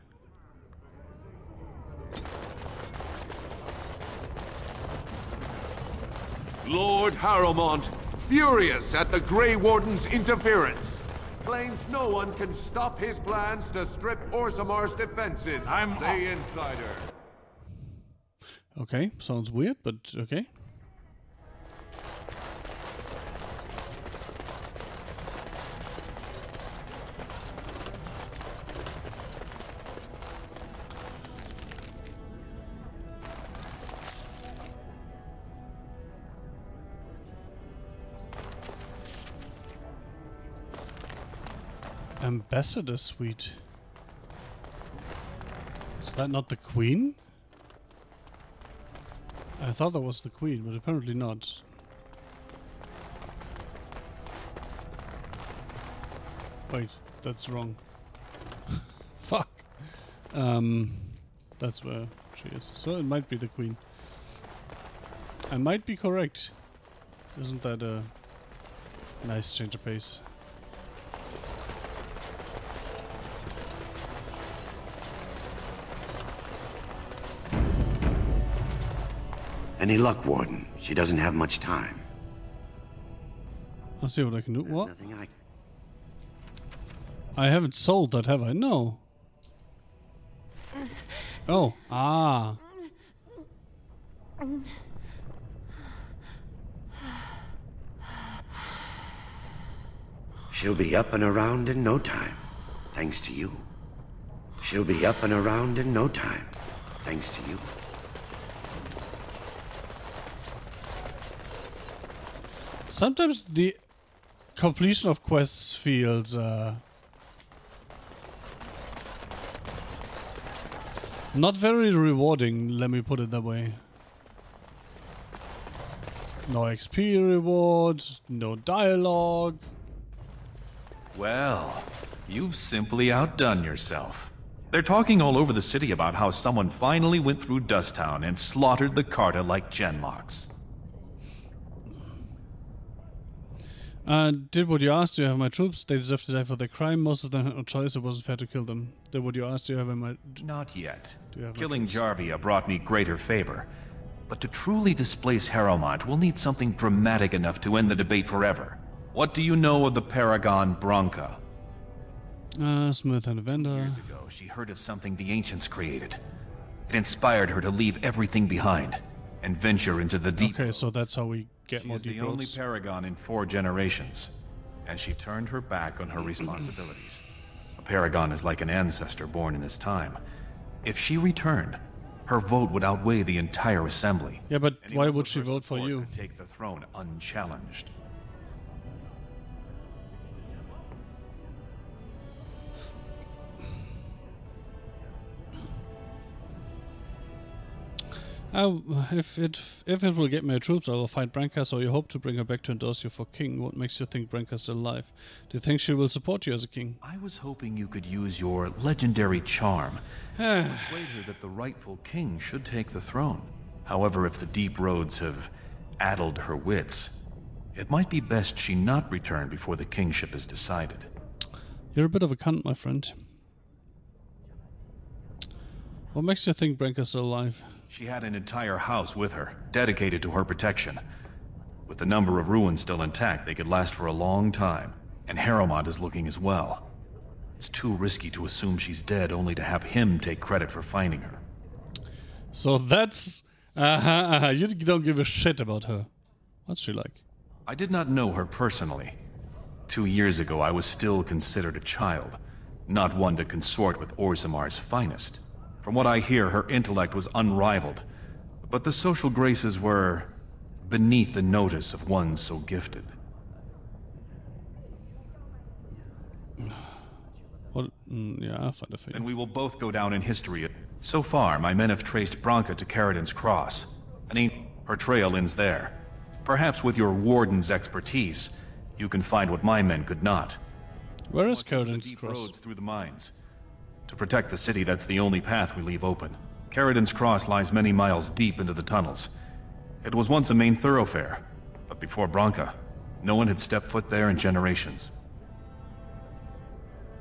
Lord Harrowmont, furious at the Grey Warden's interference, claims no one can stop his plans to strip Orgrimmar's defenses. Say insider. Okay, sounds weird, but okay. Ambassador suite. Is that not the queen? I thought that was the queen, but apparently not. Wait, that's wrong. Fuck. That's where she is. So it might be the queen. I might be correct. Isn't that a nice change of pace? Any luck, Warden? She doesn't have much time. I'll see what I can do. There's What? nothing I haven't sold that, have I? No. Oh, ah. She'll be up and around in no time, thanks to you. She'll be up and around in no time, thanks to you. Sometimes the completion of quests feels not very rewarding, let me put it that way. No XP reward, no dialogue. Well, you've simply outdone yourself. They're talking all over the city about how someone finally went through Dusttown and slaughtered the Carta like genlocks. Did what you asked. Do you have my troops? They deserve to die for their crime. Most of them had no choice. It wasn't fair to kill them. Did what you asked. Do you have my... Not yet. Do you have my Killing troops? Jarvia brought me greater favor. But to truly displace Harrowmont, we'll need something dramatic enough to end the debate forever. What do you know of the Paragon Branca? Smith and a vendor. 2 years ago, she heard of something the Ancients created. It inspired her to leave everything behind and venture into the deep. Okay, so that's how we get She more is the deep only roads. Paragon in 4 generations, and she turned her back on her responsibilities. A Paragon is like an ancestor born in this time. If she returned, her vote would outweigh the entire assembly. Yeah, but Anyone why would with she her vote for support you? could take the throne unchallenged. If it will get my troops, I will fight Branka, so you hope to bring her back to endorse you for king. What makes you think Branka's still alive? Do you think she will support you as a king? I was hoping you could use your legendary charm to persuade her that the rightful king should take the throne. However, if the deep roads have addled her wits, it might be best she not return before the kingship is decided. You're a bit of a cunt, my friend. What makes you think Branka's still alive? She had an entire house with her, dedicated to her protection. With the number of ruins still intact, they could last for a long time. And Harrowmont is looking as well. It's too risky to assume she's dead only to have him take credit for finding her. So that's... you don't give a shit about her. What's she like? I did not know her personally. 2 years ago, I was still considered a child, not one to consort with Orgrimmar's finest. From what I hear, her intellect was unrivaled, but the social graces were beneath the notice of one so gifted. What? Yeah, I'll find a for you. Then we will both go down in history. So far, my men have traced Branka to Caridin's Cross. Her trail ends there. Perhaps with your warden's expertise, you can find what my men could not. Where is Caridin's Deep Cross? roads through the mines. To protect the city, that's the only path we leave open. Caridin's Cross lies many miles deep into the tunnels. It was once a main thoroughfare, but before Branka, no one had stepped foot there in generations.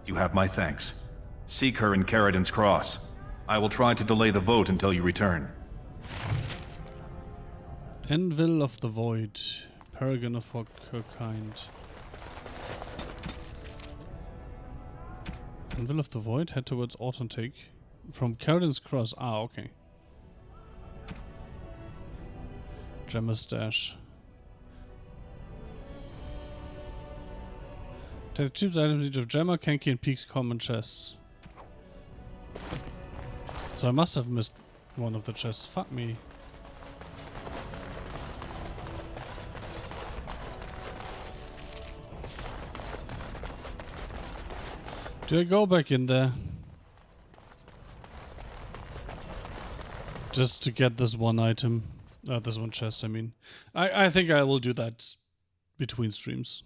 You have my thanks. Seek her in Caridin's Cross. I will try to delay the vote until you return. Anvil of the Void. Paragon of her kind. Anvil of the Void, head towards Authentic. From Caridin's Cross. Ah, okay. Gemma Stash. Take the cheapest items each of Gemma, Kenki, and Peak's common chests. So I must have missed one of the chests. Fuck me. Do I go back in there? Just to get this one item. This one chest, I mean. I think I will do that between streams.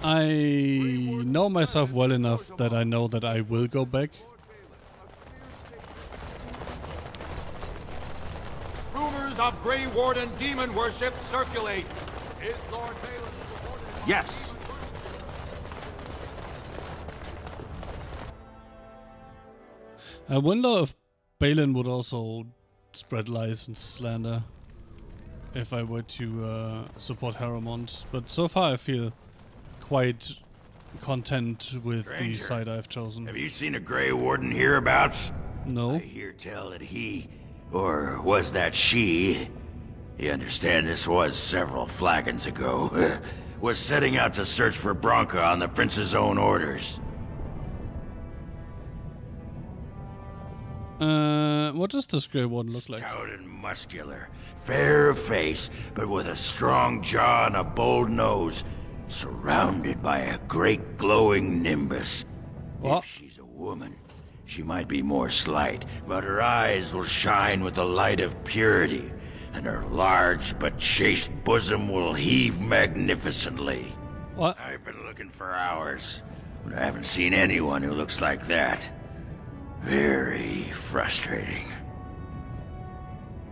I know myself well enough that I know that I will go back. Rumors of Grey Warden demon worship circulate. Is Lord Balin... Yes. I wonder if Balin would also spread lies and slander if I were to support Harrowmont. But so far I feel quite content with the side I've chosen. Have you seen a Grey Warden hereabouts? No. I hear tell that he, or was that she, you understand this was several flagons ago, was setting out to search for Branka on the Prince's own orders. What does this Grey Warden look like? Stout and muscular, fair of face, but with a strong jaw and a bold nose, surrounded by a great glowing nimbus. What? If she's a woman, She might be more slight, but her eyes will shine with the light of purity, and her large but chaste bosom will heave magnificently. What? I've been looking for hours, but I haven't seen anyone who looks like that. Very frustrating.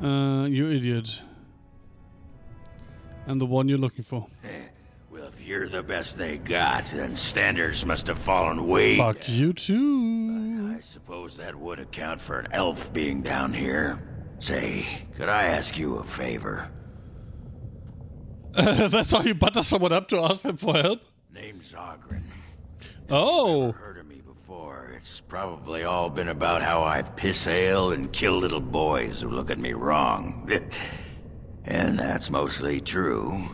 You idiot. I'm the one you're looking for. Well, if you're the best they got, then standards must have fallen way Fuck down. you too. I suppose that would account for an elf being down here. Say, could I ask you a favor? That's how you butter someone up to ask them for help? Name's Orgrimmar. Oh. Never heard of me before. It's probably all been about how I piss ale and kill little boys who look at me wrong. And that's mostly true.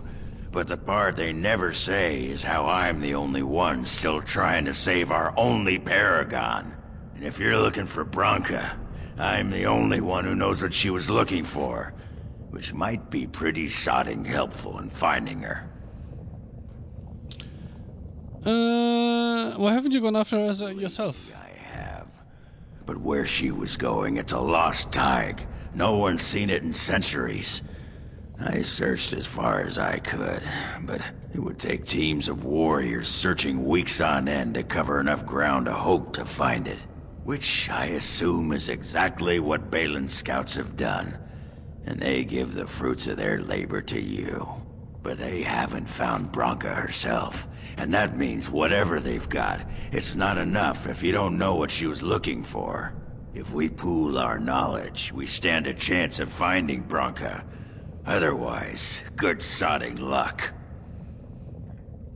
But the part they never say is how I'm the only one still trying to save our only paragon. And if you're looking for Branka, I'm the only one who knows what she was looking for, which might be pretty sodding helpful in finding her. Why haven't you gone after her yourself? I have. But where she was going, it's a lost tag. No one's seen it in centuries. I searched as far as I could, but it would take teams of warriors searching weeks on end to cover enough ground to hope to find it. Which I assume is exactly what Balin's scouts have done. And they give the fruits of their labor to you. But they haven't found Branka herself. And that means whatever they've got, it's not enough if you don't know what she was looking for. If we pool our knowledge, we stand a chance of finding Branka. Otherwise, good sodding luck.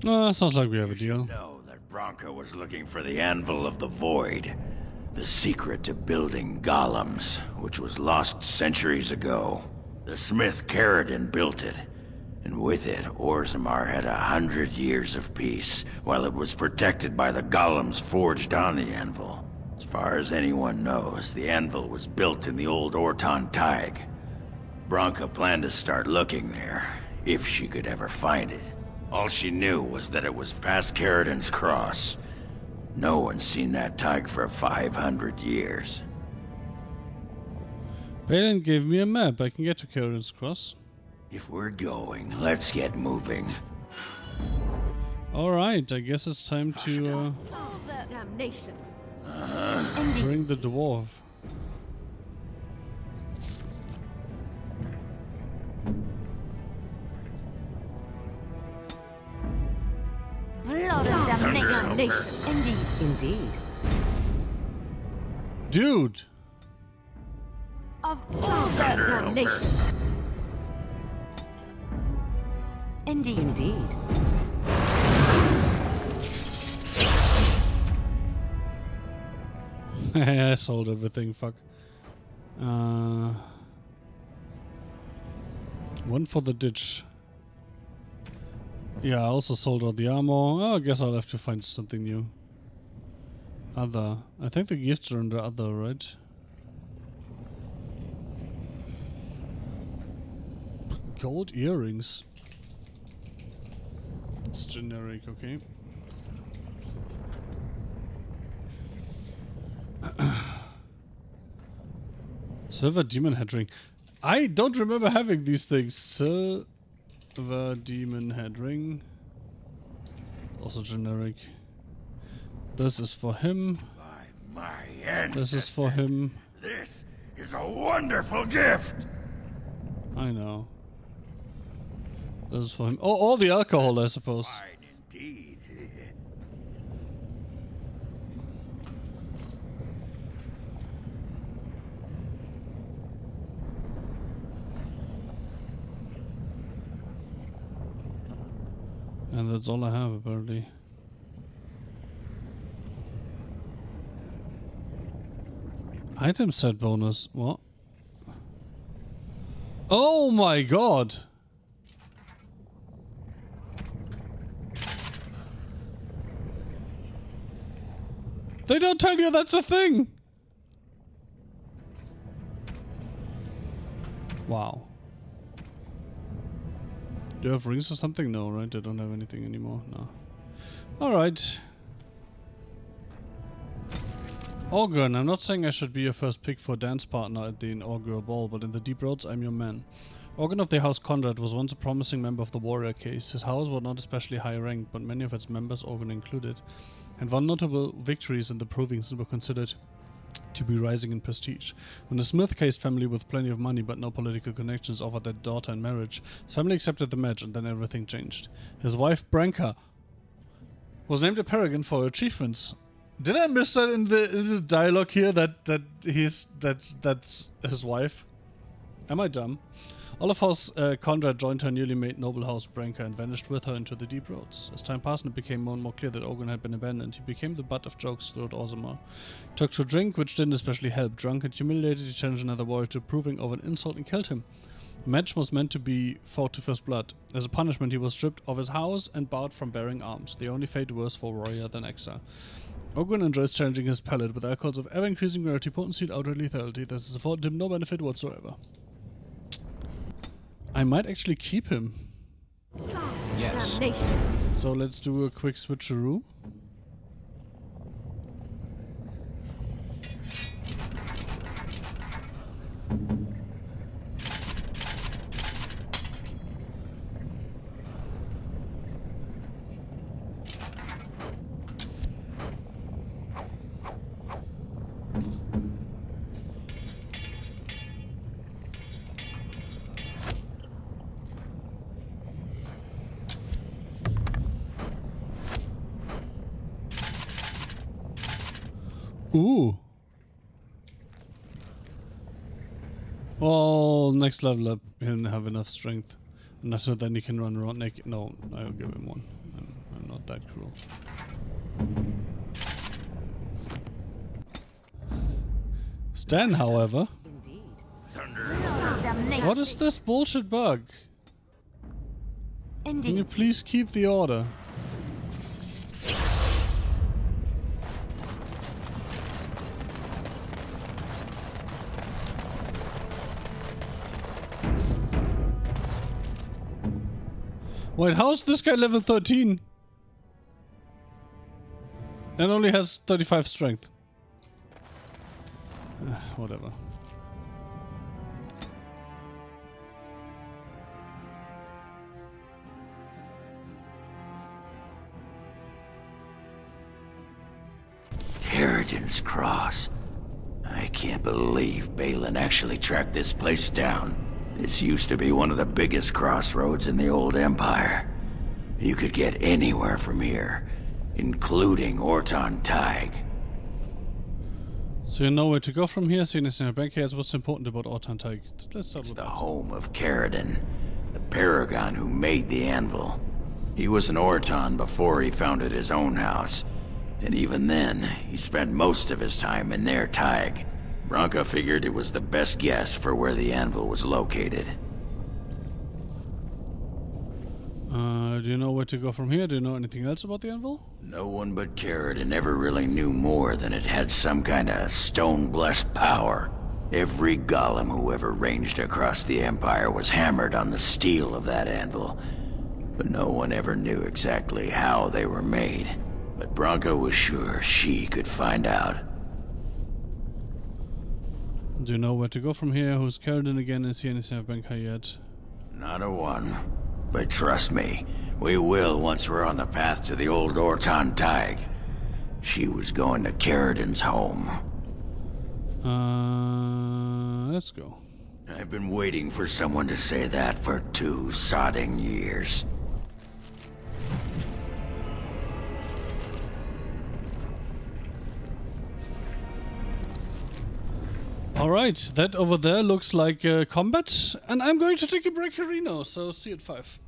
Sounds like we have a deal. Know that Branka was looking for the Anvil of the Void. The secret to building golems, which was lost centuries ago. The smith Caradon built it. And with it, Orgrimmar had 100 years of peace, while it was protected by the golems forged on the anvil. As far as anyone knows, the anvil was built in the old Orton Thaig. Branka planned to start looking there, if she could ever find it. All she knew was that it was past Caradon's cross. No one's seen that Thaig for 500 years. Balin gave me a map. I can get to Caradon's cross. If we're going, let's get moving. Alright, I guess it's time to Damnation. bring the dwarf. Blood of damnation. Indeed. Indeed. Dude! Of all that damnation. Indeed. Indeed. I sold everything, fuck. One for the ditch. Yeah, I also sold all the armor. Oh, I guess I'll have to find something new. Other. I think the gifts are under other, right? Gold earrings. It's generic, okay. Silver demon head ring. I don't remember having these things. Silver demon head ring. Also generic. This is for him. My This is for him. This is a wonderful gift. I know. This is for him. Oh, all the alcohol, I suppose. Indeed. And that's all I have, apparently. Item set bonus. What? Oh my god! They don't tell you that's a thing! Wow. Do you have rings or something? No, right? I don't have anything anymore. No. Alright. Orgrimmar, I'm not saying I should be your first pick for dance partner at the inaugural ball, but in the Deep Roads, I'm your man. Organ of the House Conrad was once a promising member of the warrior caste. His house was not especially high ranked, but many of its members, Organ included, had won notable victories in the province and were considered to be rising in prestige. When the Smith caste family with plenty of money but no political connections offered their daughter in marriage, his family accepted the match and then everything changed. His wife, Branka, was named a paragon for her achievements. Did I miss that in the dialogue here that's his wife? Am I dumb? Olaf House Conrad joined her newly made noble house Branka and vanished with her into the deep roads. As time passed and it became more and more clear that Ogun had been abandoned, he became the butt of jokes throughout Orgrimmar. He took to drink, which didn't especially help. Drunk and humiliated, he challenged another warrior to proving of an insult and killed him. The match was meant to be fought to first blood. As a punishment, he was stripped of his house and barred from bearing arms, the only fate worse for a warrior than exile. Ogun enjoys challenging his palate with alcohols of ever-increasing rarity, potency, and outright lethality. This has afforded him no benefit whatsoever. I might actually keep him. Yes. So let's do a quick switcheroo. Ooh. Oh, next level up, he'll have enough strength. And so then he can run around naked. No, I'll give him one. I'm not that cruel. Stan, however. What is this bullshit bug? Can you please keep the order? Wait, how's this guy level 13? And only has 35 strength. Whatever. Carrigan's Cross. I can't believe Balin actually tracked this place down. This used to be one of the biggest crossroads in the old Empire. You could get anywhere from here, including Orton Tig. So you know where to go from here, seeing as back here. What's important about Orton Tig? Let's start with the home of Caridin, the paragon who made the anvil. He was an Orton before he founded his own house, and even then, he spent most of his time in their Tig. Branka figured it was the best guess for where the anvil was located. Do you know where to go from here? Do you know anything else about the anvil? No one but Caridin ever really knew more than it had some kind of stone-blessed power. Every golem who ever ranged across the Empire was hammered on the steel of that anvil, but no one ever knew exactly how they were made. But Branka was sure she could find out. Do you know where to go from here? Who's Caridin again? Is he anything of Benkai yet? Not a one. But trust me, we will once we're on the path to the old Orton Tig. She was going to Caridin's home. Let's go. I've been waiting for someone to say that for 2 sodding years. Alright, that over there looks like combat, and I'm going to take a break here now, so see you at 5.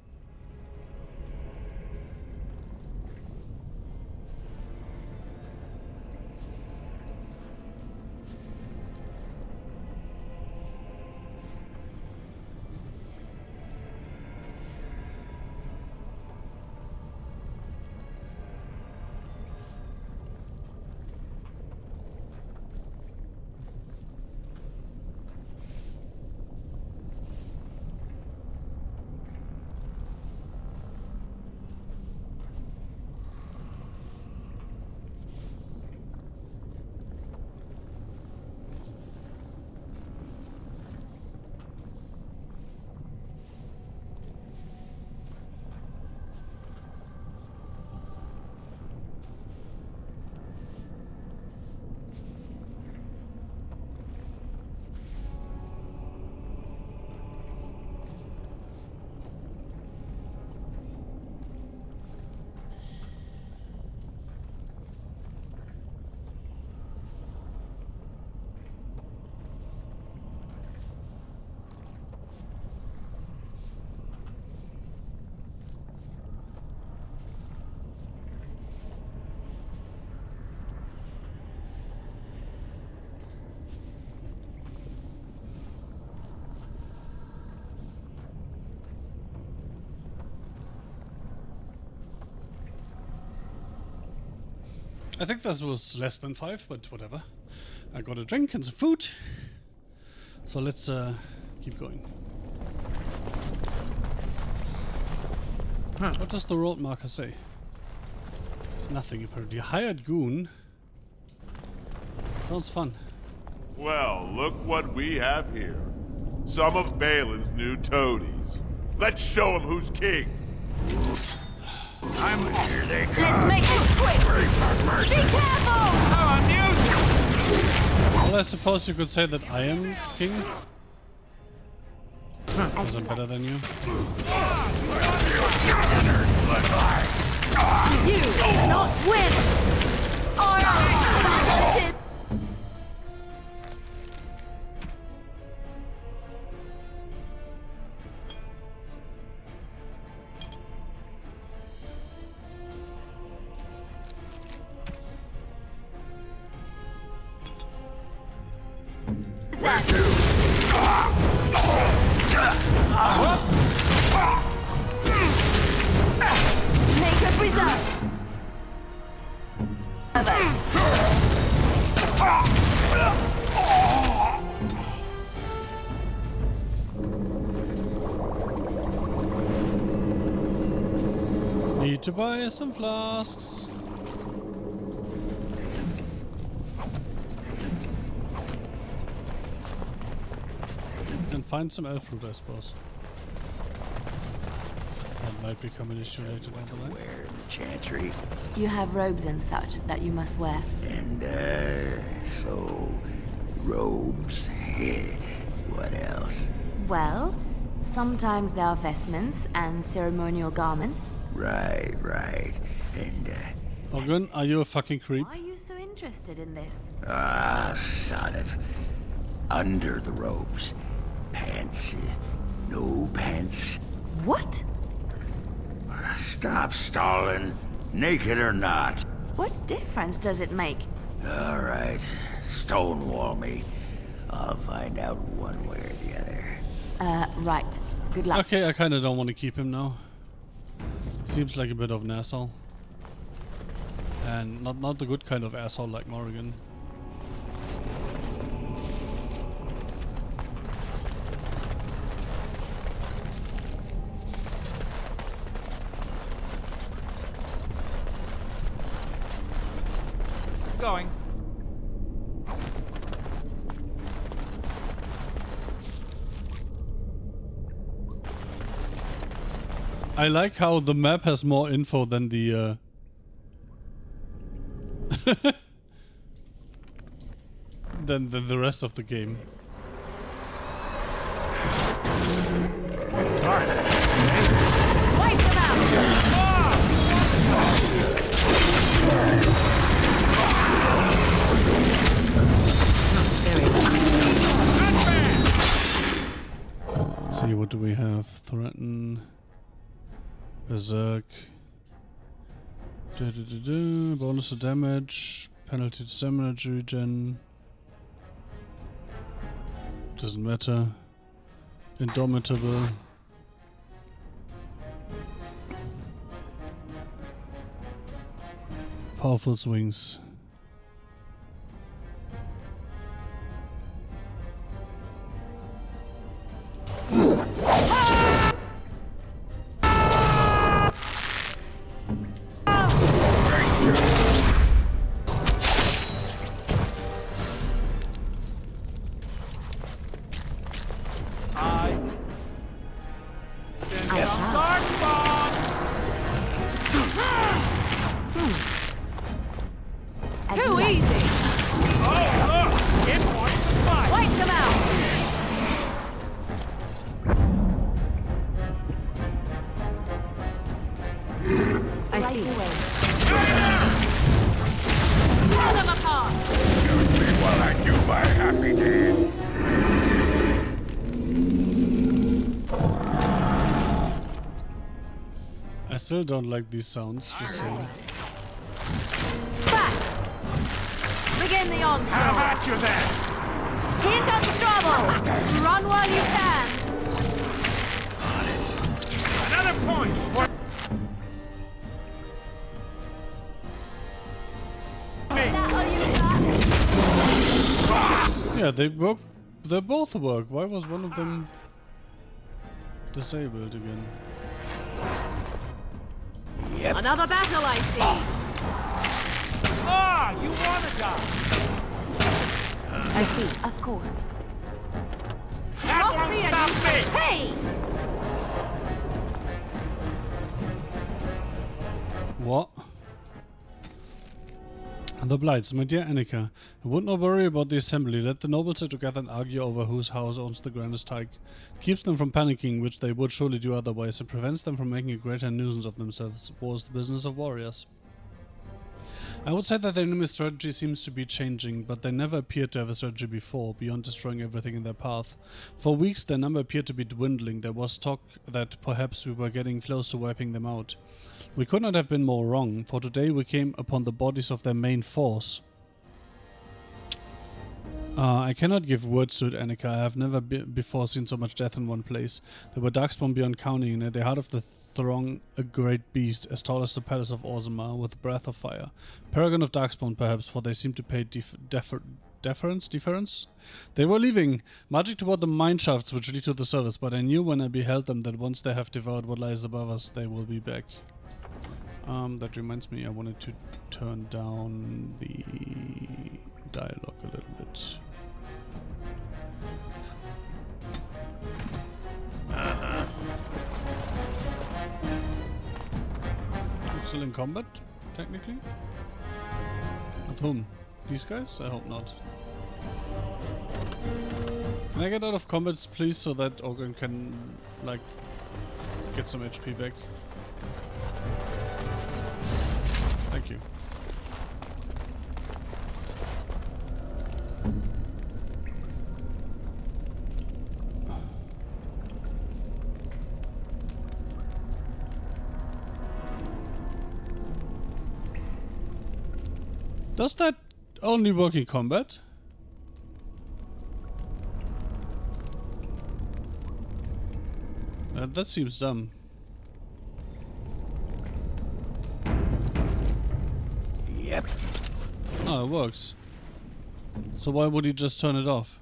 I think this was less than 5, but whatever. I got a drink and some food. So let's keep going. What does the road marker say? Nothing apparently. Hired goon. Sounds fun. Well, look what we have here. Some of Balin's new toadies. Let's show him who's king. I'm here. They come. Let's make this quick. Be careful! How amusing! Well, I suppose you could say that I am king. Because I'm better than you. You cannot win! Or talented! Make a preserve! Need to buy some flasks. And find some elf fruit, I suppose. That might become an issue later down the line. Where in the chantry? You have robes and such that you must wear. And, so... robes. What else? Well, sometimes there are vestments and ceremonial garments. Right. And, Orgrimmar, are you a fucking creep? Why are you so interested in this? sod it. Under the robes. Pants. No pants. What? Stop stalling. Naked or not. What difference does it make? All right. Stonewall me. I'll find out one way or the other. Right. Good luck. Okay, I kinda don't want to keep him now. Seems like a bit of an asshole. And not the good kind of asshole like Morrigan. Going. I like how the map has more info than the than the rest of the game. Wipe them out! Let's see, what do we have? Threaten. Berserk. Bonus to damage. Penalty to damage regen. Doesn't matter. Indomitable. Powerful swings. Too easy! Wipe them out! I see. Tear them apart! While I do my happy dance. I still don't like these sounds, just saying. Back! Begin the onslaught! How about you then? Here comes trouble! Run while you can! Another point! Yeah, they work. They both work. Why was one of them disabled again? Yep. Another battle, I see. Ah, you wanna die? I see, of course. That won't stop me! Hey! What? The Blights, my dear Annika, I would not worry about the assembly. Let the nobles sit together and argue over whose house owns the grandest tyke. Keeps them from panicking, which they would surely do otherwise, and prevents them from making a greater nuisance of themselves. War is the business of warriors. I would say that their enemy strategy seems to be changing, but they never appeared to have a strategy before, beyond destroying everything in their path. For weeks their number appeared to be dwindling. There was talk that perhaps we were getting close to wiping them out. We could not have been more wrong, for today we came upon the bodies of their main force. I cannot give words to it, Annika. I have never before seen so much death in one place. There were darkspawn beyond counting, and at the heart of the throng a great beast, as tall as the palace of Orgrimmar, with a breath of fire. Paragon of darkspawn, perhaps, for they seemed to pay deference? They were leaving, marching toward the mine shafts which lead to the surface, but I knew when I beheld them that once they have devoured what lies above us, they will be back. That reminds me, I wanted to turn down the dialogue a little bit. I'm still in combat, technically. With whom? These guys? I hope not. Can I get out of combat, please, so that Orgrimmar can, like, get some HP back? Thank you. Does that only work in combat? That seems dumb. Yep. Oh, it works. So why would he just turn it off?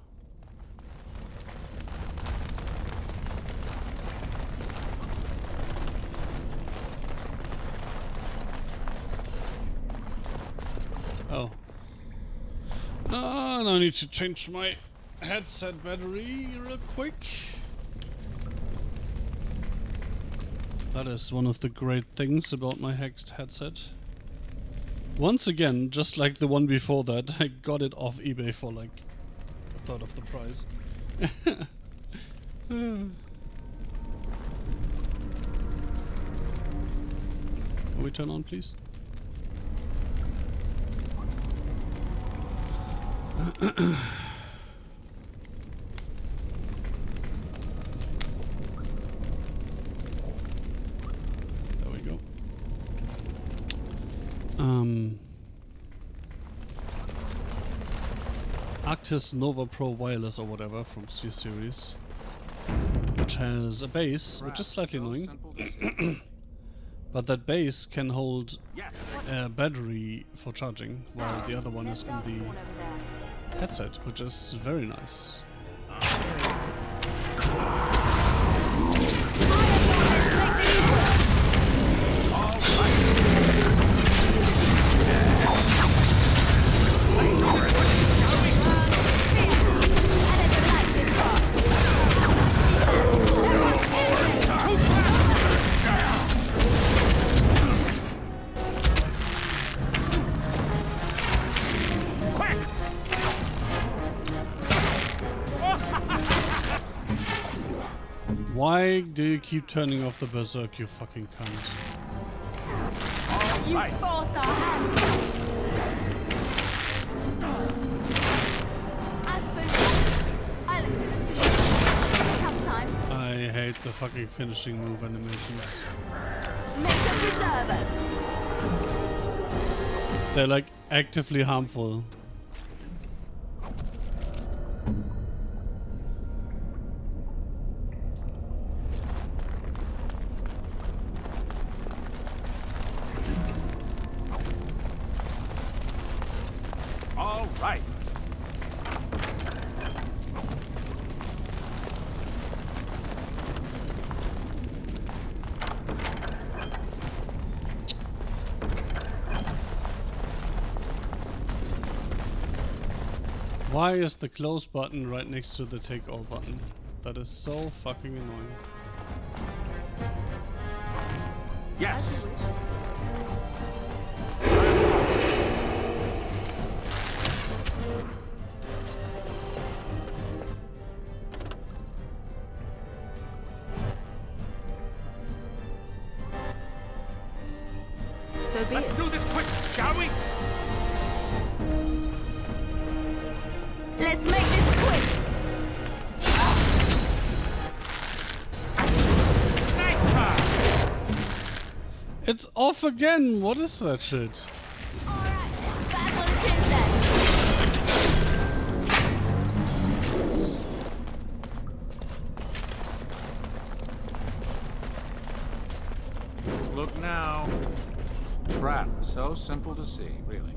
Oh. No, I need to change my headset battery real quick. That is one of the great things about my hacked headset. Once again, just like the one before that, I got it off eBay for like a third of the price. Can we turn on, please? There we go. Arctis Nova Pro Wireless or whatever from C series, which has a base, which is slightly annoying. But that base can hold a battery for charging, while the other one is in the headset, which is very nice. Why do you keep turning off the berserk, you fucking cunt? You forced our hand. I hate the fucking finishing move animations. Make them deserve us. They're like actively harmful. Why is the close button right next to the take all button? That is so fucking annoying. Yes. So be Let's it. do this quick, shall we? Let's make this quick. Nice try. It's off again! What is that shit? Alright, back on the tin then. Look now. Trap, so simple to see, really.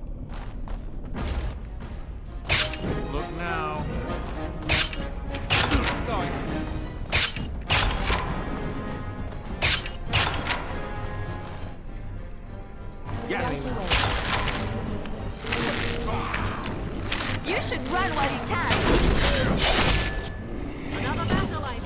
Look now. Going. Yes. You should run while you can. Another battle, I see.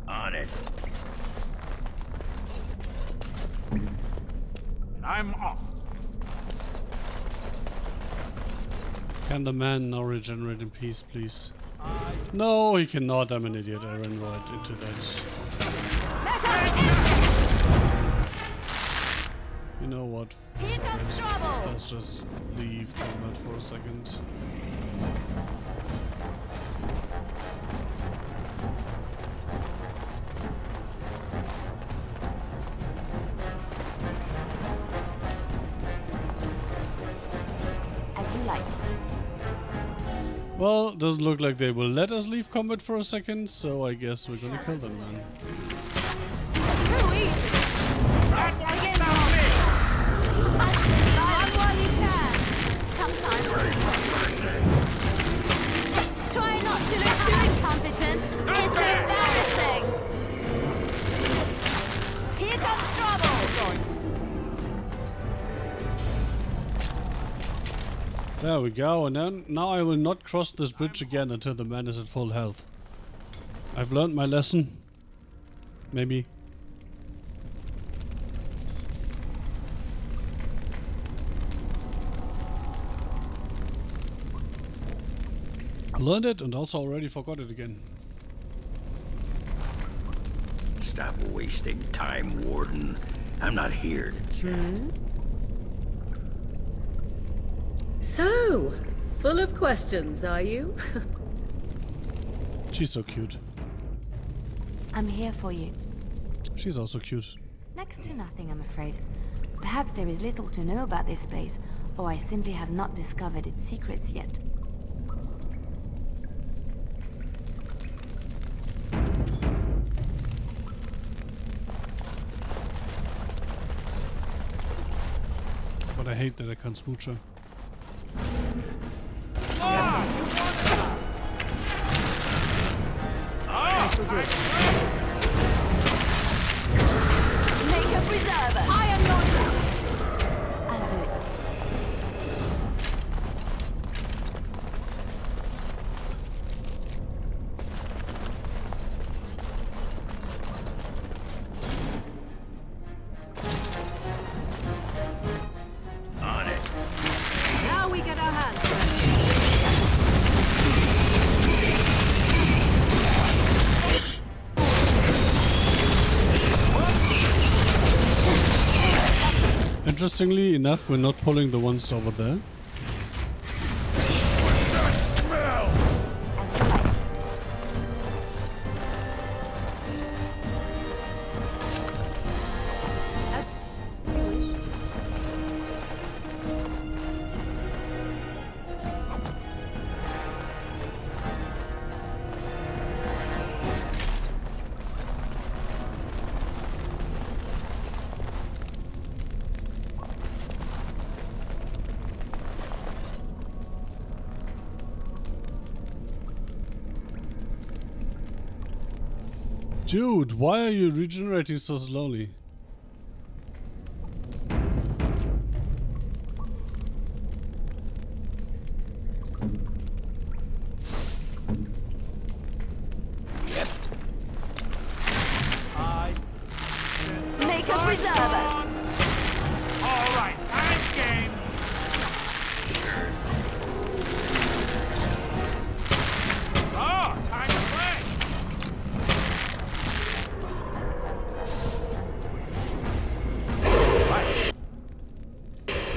On it. I'm off. Can the man now regenerate in peace, please? No, he cannot. I'm an idiot. I ran right into that. You know what? Here comes trouble. Let's just leave combat for a second. As you like. Well, doesn't look like they will let us leave combat for a second, so I guess we're gonna kill them then. Too easy. Again, run while you can. Sometimes. Try not to look too incompetent. It's embarrassing. Here comes trouble. There we go, and then now I will not cross this bridge again until the man is at full health. I've learned my lesson. Maybe. I learned it and also already forgot it again. Stop wasting time, Warden. I'm not here to chat. So, full of questions, are you? She's so cute. I'm here for you. She's also cute. Next to nothing, I'm afraid. Perhaps there is little to know about this place, or I simply have not discovered its secrets yet. But I hate that I can't smooch her. Make a preserver. I am not. I'll do it. On it. Now we get our hands dirty. Interestingly enough, we're not pulling the ones over there. Dude, why are you regenerating so slowly? Make a preserver. All right, I'm game. Oh, time to play.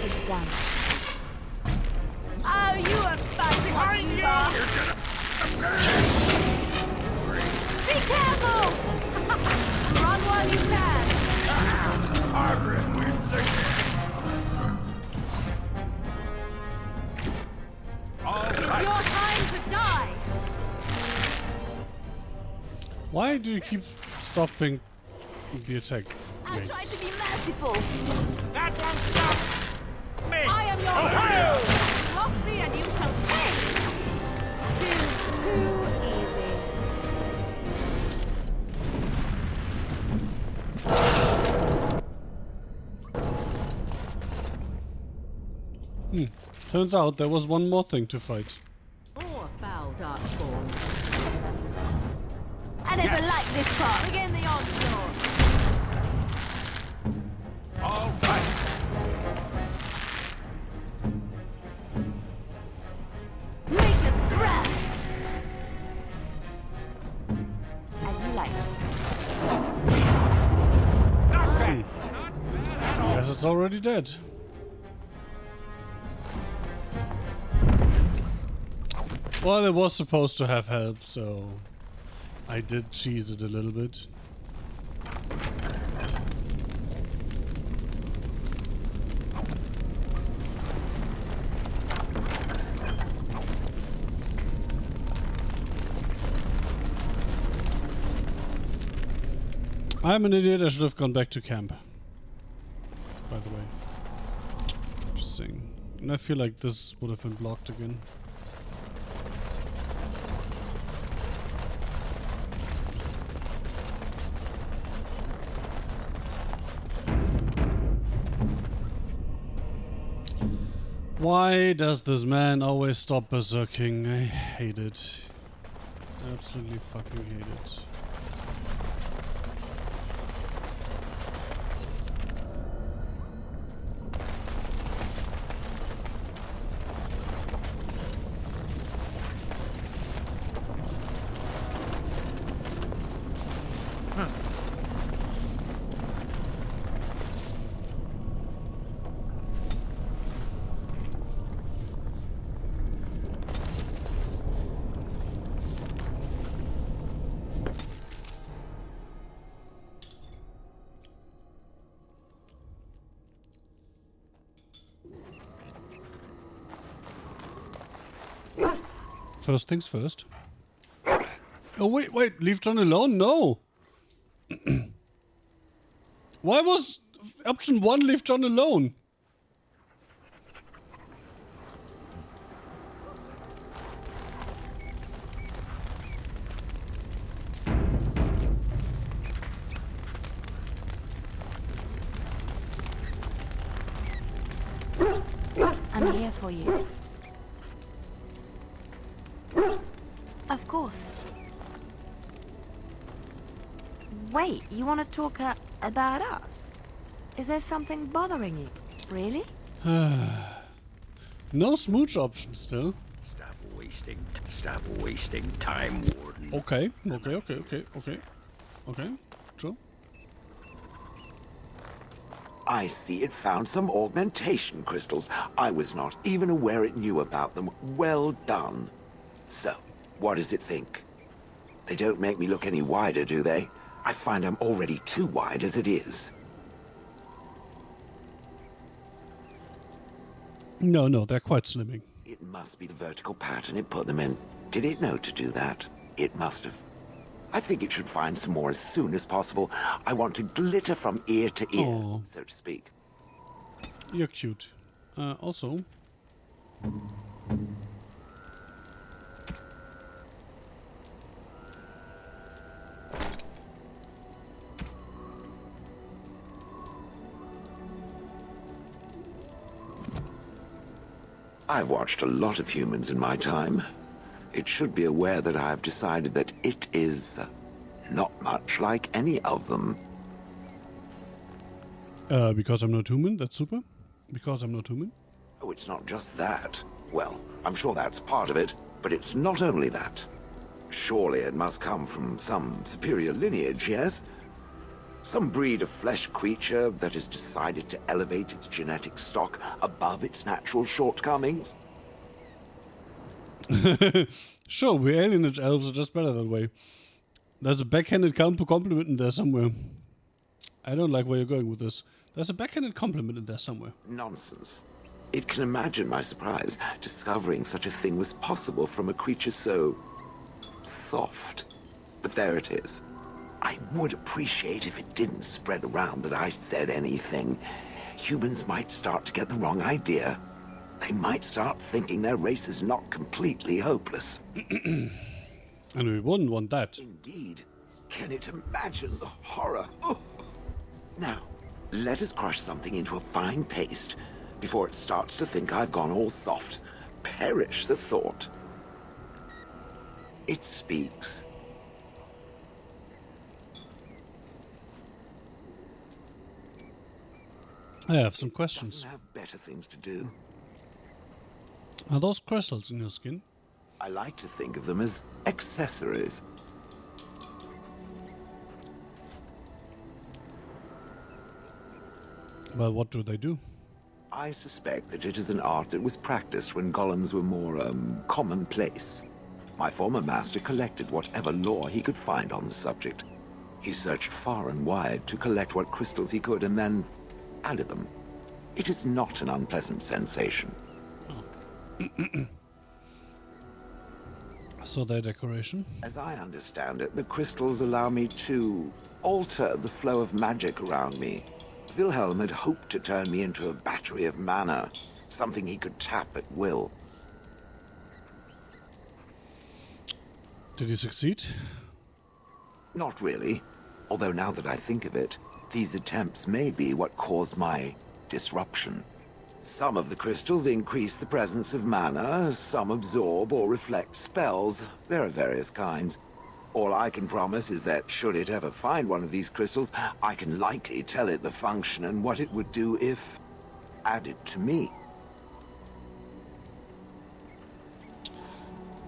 It's done. Oh, you are fun behind you. Be careful! Run while you can. Orgrimmar wins again. It's your time to die. Why do you keep stopping the attack? I'll rates? try to be merciful. That won't stop me. I am your hero. Cross me and you shall pay. Tis too easy. Turns out there was one more thing to fight. More foul darkspawn. I never liked this part. Begin the onslaught. All right. Make us breath. As you like. Not bad. Guess it's already dead. Well, it was supposed to have help, so I did cheese it a little bit. I'm an idiot, I should have gone back to camp. By the way. Just saying. And I feel like this would have been blocked again. Why does this man always stop berserking? I hate it. Absolutely fucking hate it. First things first. Oh wait, leave John alone? No! Why was option 1 leave John alone? I'm here for you. Of course. Wait, you want to talk about us? Is there something bothering you? Really? No smooch option still. Stop wasting time, Warden. Okay. Sure. I see it found some augmentation crystals. I was not even aware it knew about them. Well done. So, what does it think? They don't make me look any wider, do they? I find I'm already too wide as it is. No, they're quite slimming. It must be the vertical pattern it put them in. Did it know to do that? It must have. I think it should find some more as soon as possible. I want to glitter from ear to ear, Aww. so to speak. You're cute. Also... I've watched a lot of humans in my time. It should be aware that I've decided that it is not much like any of them. Because I'm not human, that's super. Because I'm not human. Oh, it's not just that. Well, I'm sure that's part of it, but it's not only that. Surely it must come from some superior lineage, yes? Some breed of flesh creature that has decided to elevate its genetic stock above its natural shortcomings? Sure, we alienage elves are just better that way. There's a backhanded compliment in there somewhere. I don't like where you're going with this. There's a backhanded compliment in there somewhere. Nonsense. It can imagine my surprise discovering such a thing was possible from a creature so soft. But there it is. I would appreciate if it didn't spread around that I said anything. Humans might start to get the wrong idea. They might start thinking their race is not completely hopeless. And we wouldn't want that. Indeed. Can it imagine the horror? Oh. Now, let us crush something into a fine paste before it starts to think I've gone all soft. Perish the thought. It speaks. I have some questions. Doesn't have better things to do. Are those crystals in your skin? I like to think of them as accessories. Well, what do they do? I suspect that it is an art that was practiced when golems were more, commonplace. My former master collected whatever lore he could find on the subject. He searched far and wide to collect what crystals he could and then added them. It is not an unpleasant sensation. So their decoration? As I understand it, the crystals allow me to alter the flow of magic around me. Wilhelm had hoped to turn me into a battery of mana, something he could tap at will. Did he succeed? Not really. Although now that I think of it, these attempts may be what caused my disruption. Some of the crystals increase the presence of mana, some absorb or reflect spells. There are various kinds. All I can promise is that should it ever find one of these crystals, I can likely tell it the function and what it would do if added to me.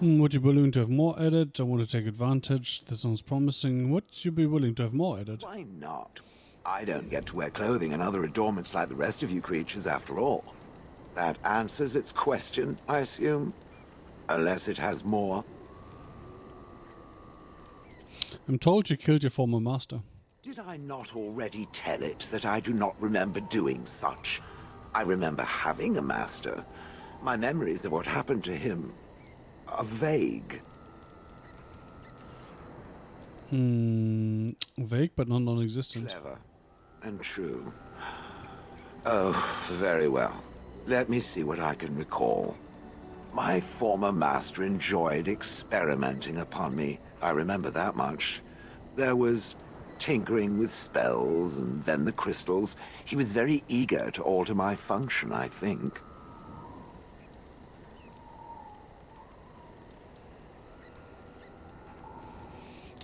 Would you be willing to have more added? I want to take advantage. This sounds promising. Would you be willing to have more added? Why not? I don't get to wear clothing and other adornments like the rest of you creatures after all. That answers its question, I assume? Unless it has more. I'm told you killed your former master. Did I not already tell it that I do not remember doing such? I remember having a master. My memories of what happened to him are vague. Vague, but not non-existent. Clever and true. Oh, very well. Let me see what I can recall. My former master enjoyed experimenting upon me. I remember that much. There was tinkering with spells, and then the crystals. He was very eager to alter my function, I think.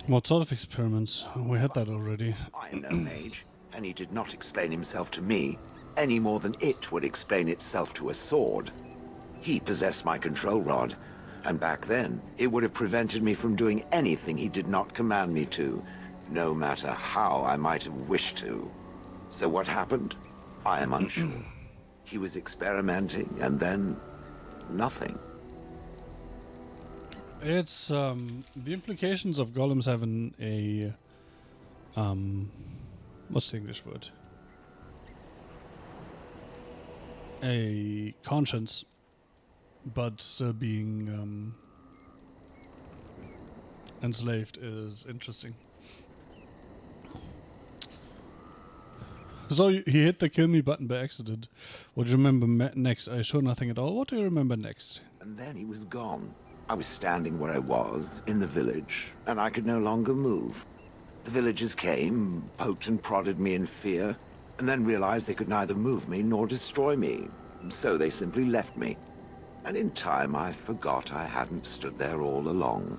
What sort of experiments? We had that already. I am no mage, and he did not explain himself to me, any more than it would explain itself to a sword. He possessed my control rod, and back then, it would have prevented me from doing anything he did not command me to, no matter how I might have wished to. So what happened? I am unsure. He was experimenting, and then nothing. It's, the implications of golems having a, what's the English word? A conscience, but still being, enslaved is interesting. So he hit the kill me button by accident. What do you remember next? I show nothing at all. What do you remember next? And then he was gone. I was standing where I was, in the village, and I could no longer move. The villagers came, poked and prodded me in fear, and then realized they could neither move me nor destroy me. So they simply left me. And in time, I forgot I hadn't stood there all along.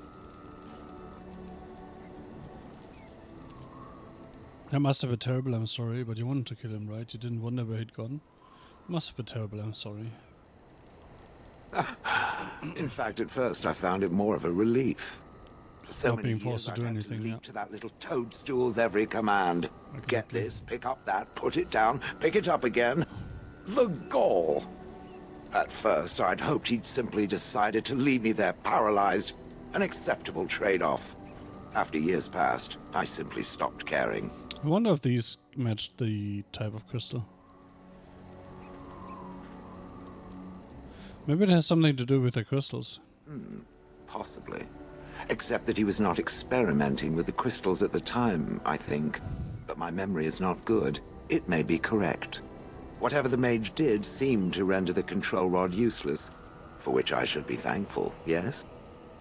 That must have been terrible, I'm sorry, but you wanted to kill him, right? You didn't wonder where he'd gone? Must have been terrible, I'm sorry. In fact, at first I found it more of a relief. For so Not many being years, forced to I'd do had anything, leap yeah. to that little toadstool's every command. Get this, pick up that, put it down, pick it up again. The gall! At first, I'd hoped he'd simply decided to leave me there paralyzed. An acceptable trade-off. After years passed, I simply stopped caring. I wonder if these matched the type of crystal. Maybe it has something to do with the crystals. Possibly. Except that he was not experimenting with the crystals at the time, I think. But my memory is not good. It may be correct. Whatever the mage did seemed to render the control rod useless, for which I should be thankful, yes?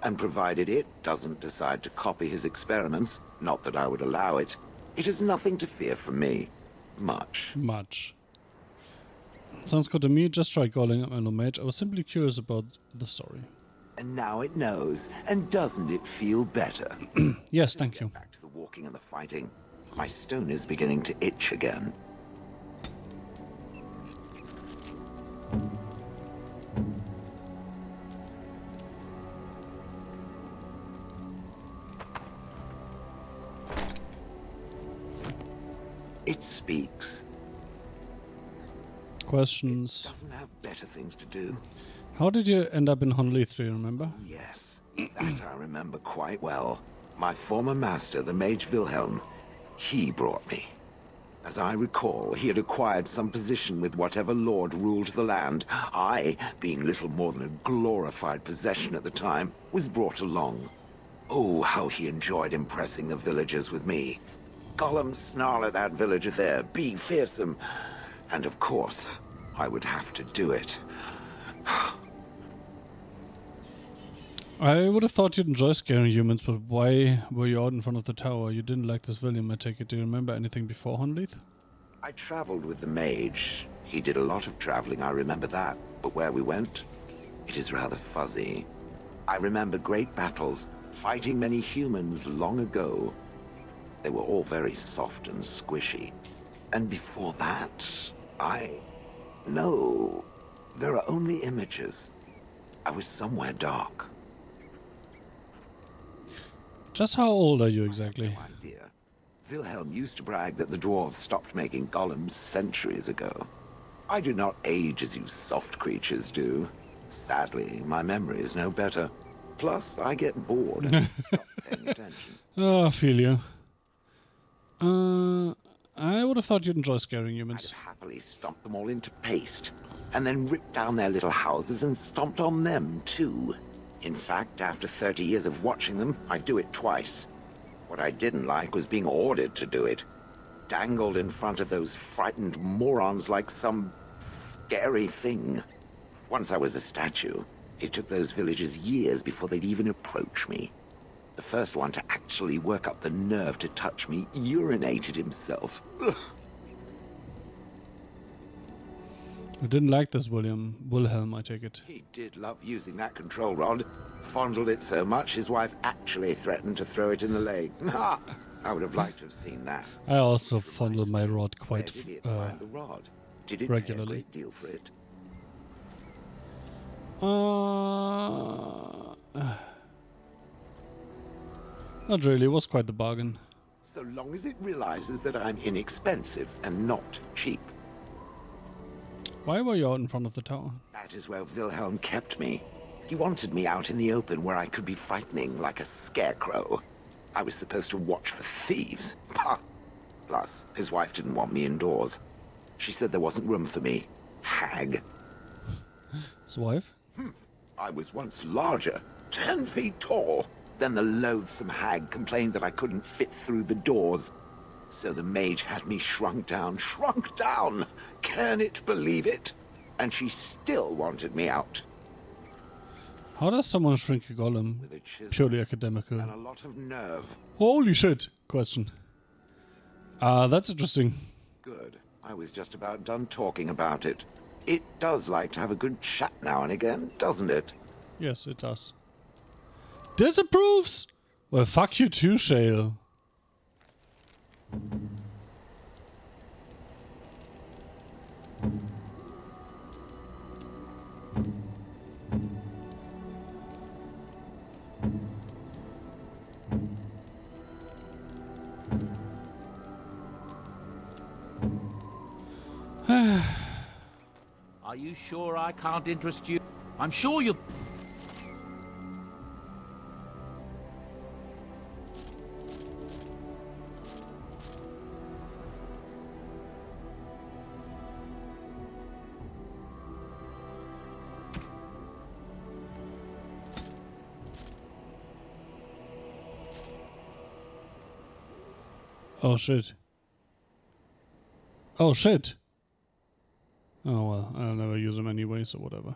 And provided it doesn't decide to copy his experiments, not that I would allow it, it is nothing to fear from me. Much. Sounds good to me. Just try calling up my mage. I was simply curious about the story. And now it knows, and doesn't it feel better? Yes, thank you. Back to the walking and the fighting. My stone is beginning to itch again. It speaks. Questions? It doesn't have better things to do. How did you end up in Honleith, do you remember? Yes, that I remember quite well. My former master, the Mage Wilhelm, he brought me. As I recall, he had acquired some position with whatever lord ruled the land. I, being little more than a glorified possession at the time, was brought along. Oh, how he enjoyed impressing the villagers with me. Gollum snarl at that villager there, be fearsome. And of course, I would have to do it. I would have thought you'd enjoy scaring humans, but why were you out in front of the tower? You didn't like this William, I take it. Do you remember anything before Honleith? I traveled with the mage. He did a lot of traveling, I remember that. But where we went, it is rather fuzzy. I remember great battles, fighting many humans long ago. They were all very soft and squishy. And before that, No. There are only images. I was somewhere dark. Just how old are you exactly? No idea. Wilhelm used to brag that the dwarves stopped making golems centuries ago. I do not age as you soft creatures do. Sadly, my memory is no better. Plus, I get bored and stop paying attention. Oh, I feel you. I would have thought you'd enjoy scaring humans. I'd happily stomp them all into paste, and then ripped down their little houses and stomped on them, too. In fact, after 30 years of watching them, I'd do it twice. What I didn't like was being ordered to do it. Dangled in front of those frightened morons like some scary thing. Once I was a statue, it took those villagers years before they'd even approach me. The first one to actually work up the nerve to touch me urinated himself. Ugh. You didn't like this Wilhelm, I take it. He did love using that control rod. Fondled it so much, his wife actually threatened to throw it in the lake. Ha! I would have liked to have seen that. I also fondle my rod quite Where did it find the rod? Did it regularly. pay a great deal for it? Not really, it was quite the bargain. So long as it realizes that I'm inexpensive and not cheap. Why were you out in front of the tower? That is where Wilhelm kept me. He wanted me out in the open where I could be frightening like a scarecrow. I was supposed to watch for thieves. Pah! Plus, his wife didn't want me indoors. She said there wasn't room for me. Hag. His wife? I was once larger, 10 feet tall. Then the loathsome hag complained that I couldn't fit through the doors. So the mage had me shrunk down. Can it believe it? And she still wanted me out. How does someone shrink a golem? With a chisel Purely academical. and a lot of nerve. Holy shit! Question. That's interesting. Good. I was just about done talking about it. It does like to have a good chat now and again, doesn't it? Yes, it does. Disapproves? Well, fuck you too, Shale. Are you sure I can't interest you? I'm sure you... Oh shit. Oh shit. Oh well, I'll never use them anyway, so whatever.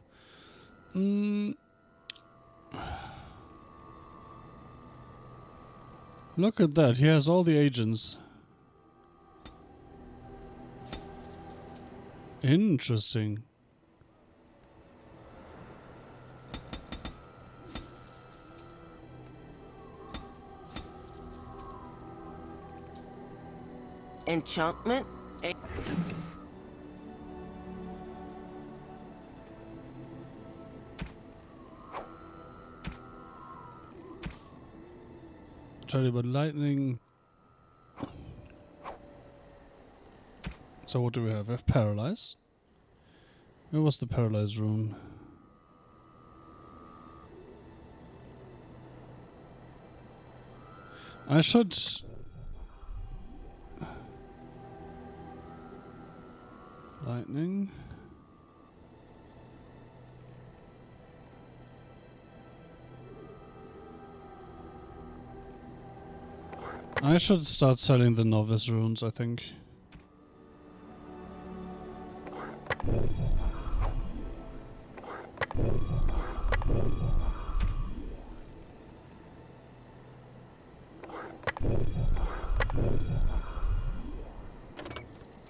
Look at that, he has all the agents. Interesting. Enchantment? Charlie, but lightning. So what do we have? We have paralyze. Where was the paralyzed rune? I should. Lightning. I should start selling the novice runes, I think.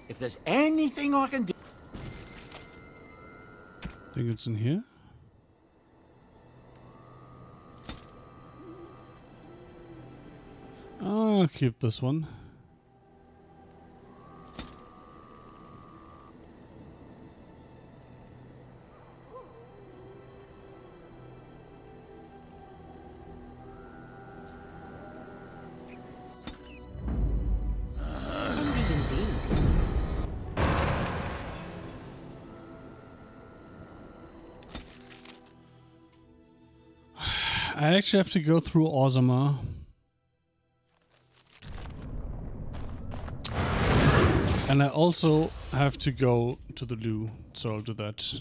If there's anything I can do... Think it's in here? I'll keep this one. I actually have to go through Orgrimmar. And I also have to go to the loo, so I'll do that.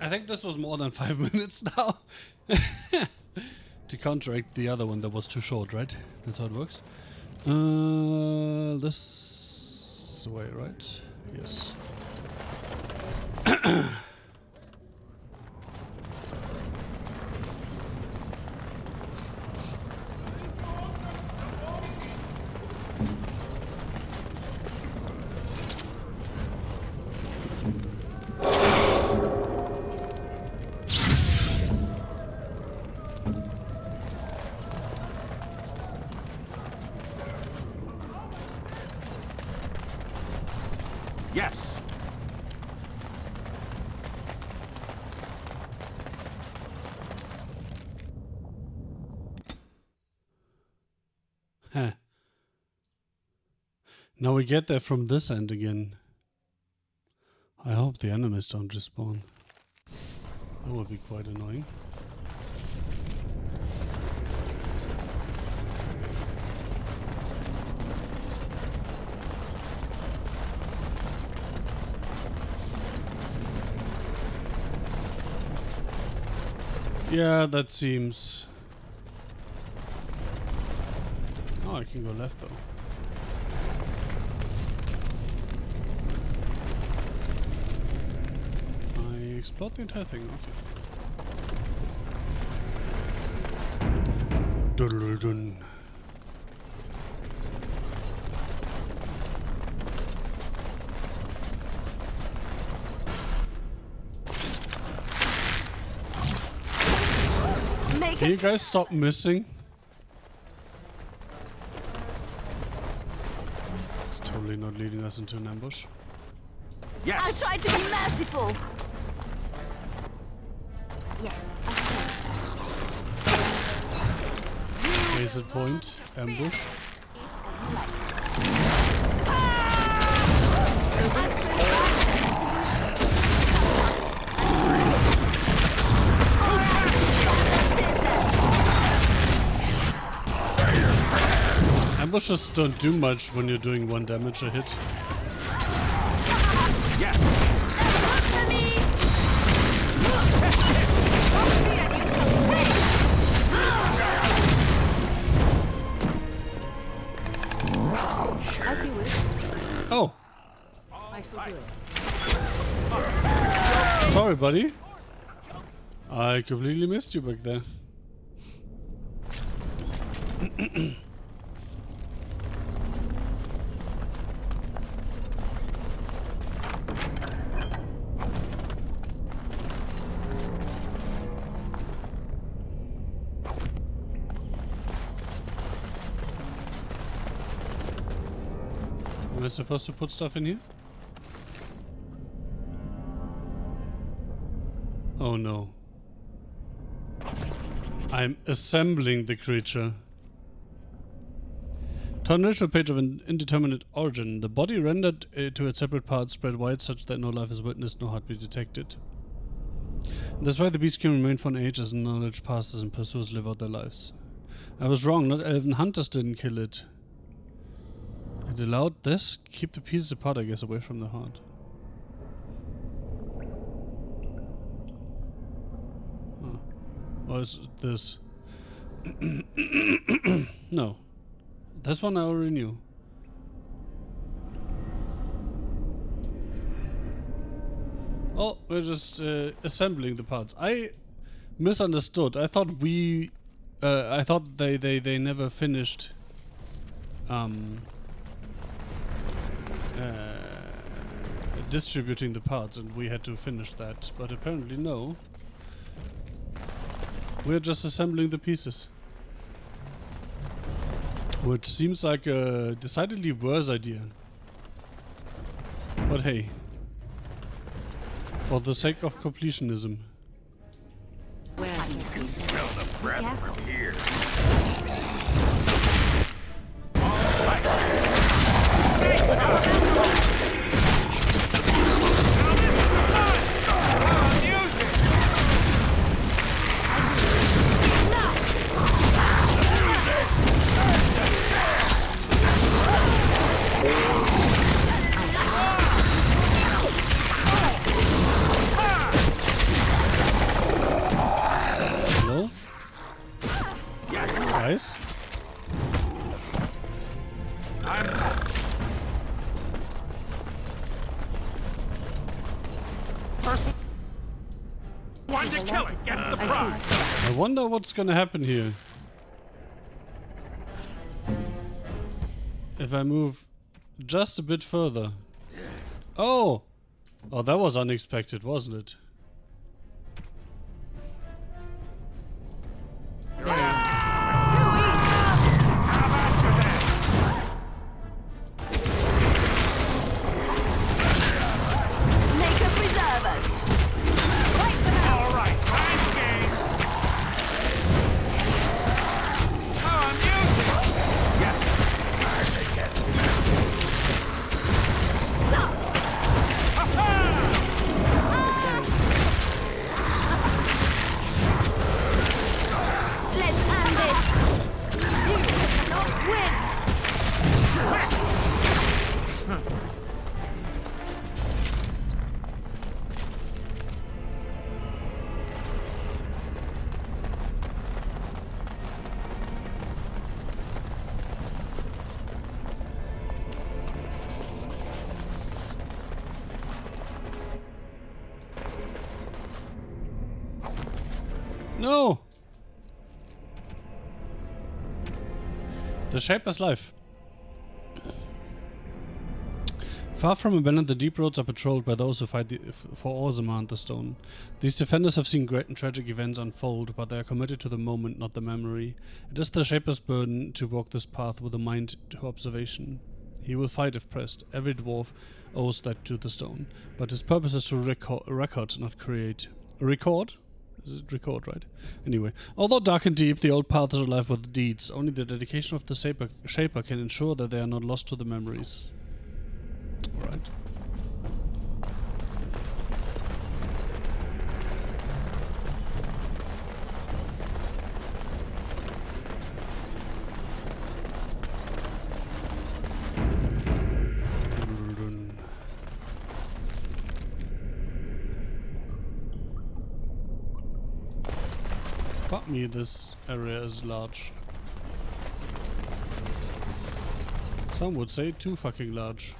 I think this was more than 5 minutes now. To counteract the other one that was too short, right? That's how it works. This way, right? Yes. Yes. Huh. Now we get there from this end again. I hope the enemies don't respawn. That would be quite annoying. Yeah, that seems... Oh, I can go left though. I explored the entire thing, okay. Doodle-dun. Can you guys stop missing? It's totally not leading us into an ambush. Yes. I'll try to be merciful. Exit point, ambush. Ambushes don't do much when you're doing 1 damage a hit. Yes. As you wish. Oh. I shall do it. Sorry, buddy. I completely missed you back there. Am I supposed to put stuff in here? Oh no. I'm assembling the creature. To an initial page of an indeterminate origin, the body rendered to its separate parts spread wide such that no life is witnessed, no heartbeat detected. That's why the beast can remain for an age as knowledge passes and pursuers live out their lives. I was wrong, not elven hunters didn't kill it. It allowed this? Keep the pieces apart, I guess, away from the heart. Huh. Or is this... No. This one I already knew. Oh, we're just assembling the parts. I misunderstood. I thought we... I thought they never finished... distributing the parts and we had to finish that, but apparently no. We're just assembling the pieces. Which seems like a decidedly worse idea. But hey. For the sake of completionism. Where do you think? Smell the breath from here. Hello? Guys? One to kill it gets the prize. I wonder what's gonna happen here. If I move just a bit further. Oh! Oh, that was unexpected, wasn't it? No! The Shaper's life. Far from abandoned, the deep roads are patrolled by those who fight for Orgrimmar and the stone. These defenders have seen great and tragic events unfold, but they are committed to the moment, not the memory. It is the Shaper's burden to walk this path with a mind to observation. He will fight if pressed. Every dwarf owes that to the stone. But his purpose is to record, not create. Record? Is it record, right? Anyway, although dark and deep, the old path is alive with deeds. Only the dedication of the Shaper can ensure that they are not lost to the memories. Alright. Fuck me, this area is large. Some would say too fucking large.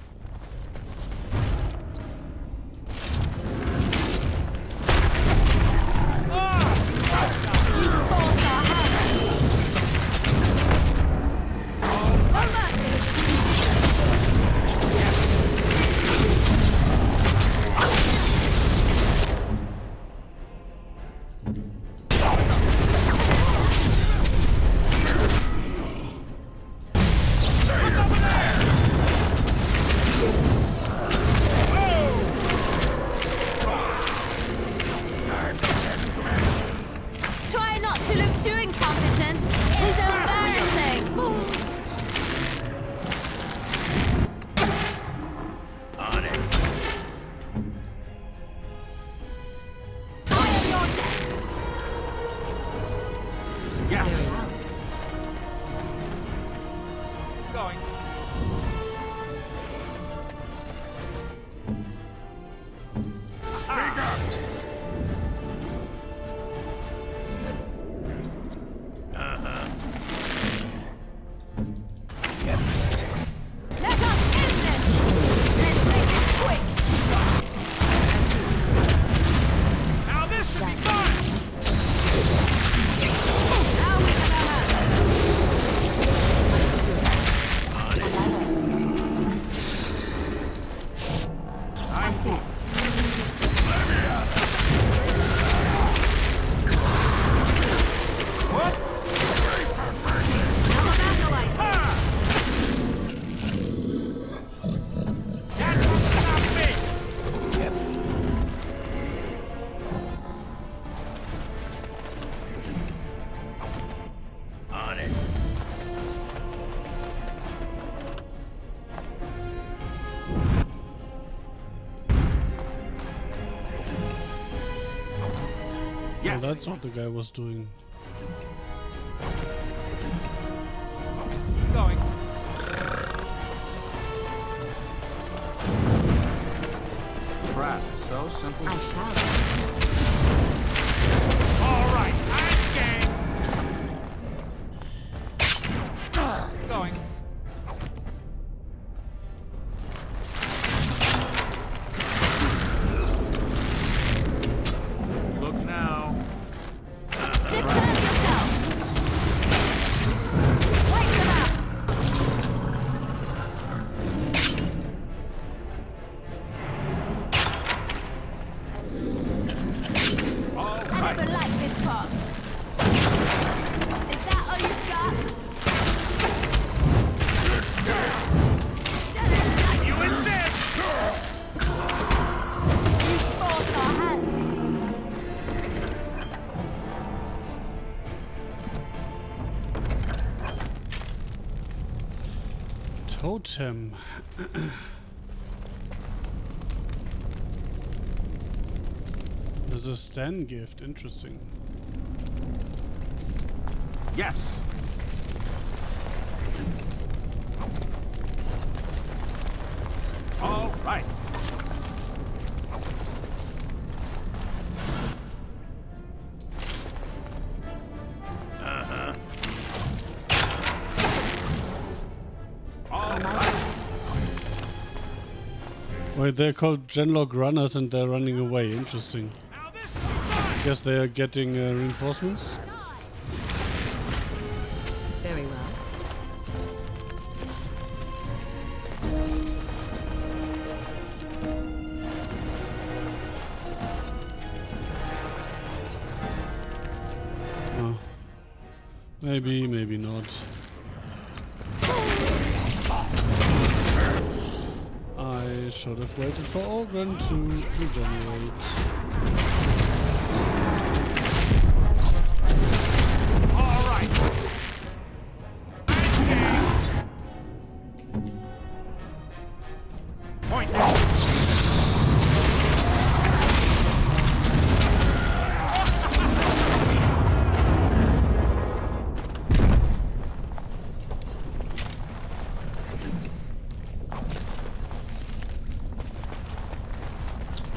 Well, that's what the guy was doing. Going. Crap, so simple. I shall. All right, I'm game. Totem. There's a Stan gift. Interesting. Yes. All right. Wait, they're called Genlock runners and they're running away. Interesting. Guess they are getting reinforcements. Very well. Oh. Maybe, maybe not. I should have waited for Orgrimmar to regenerate.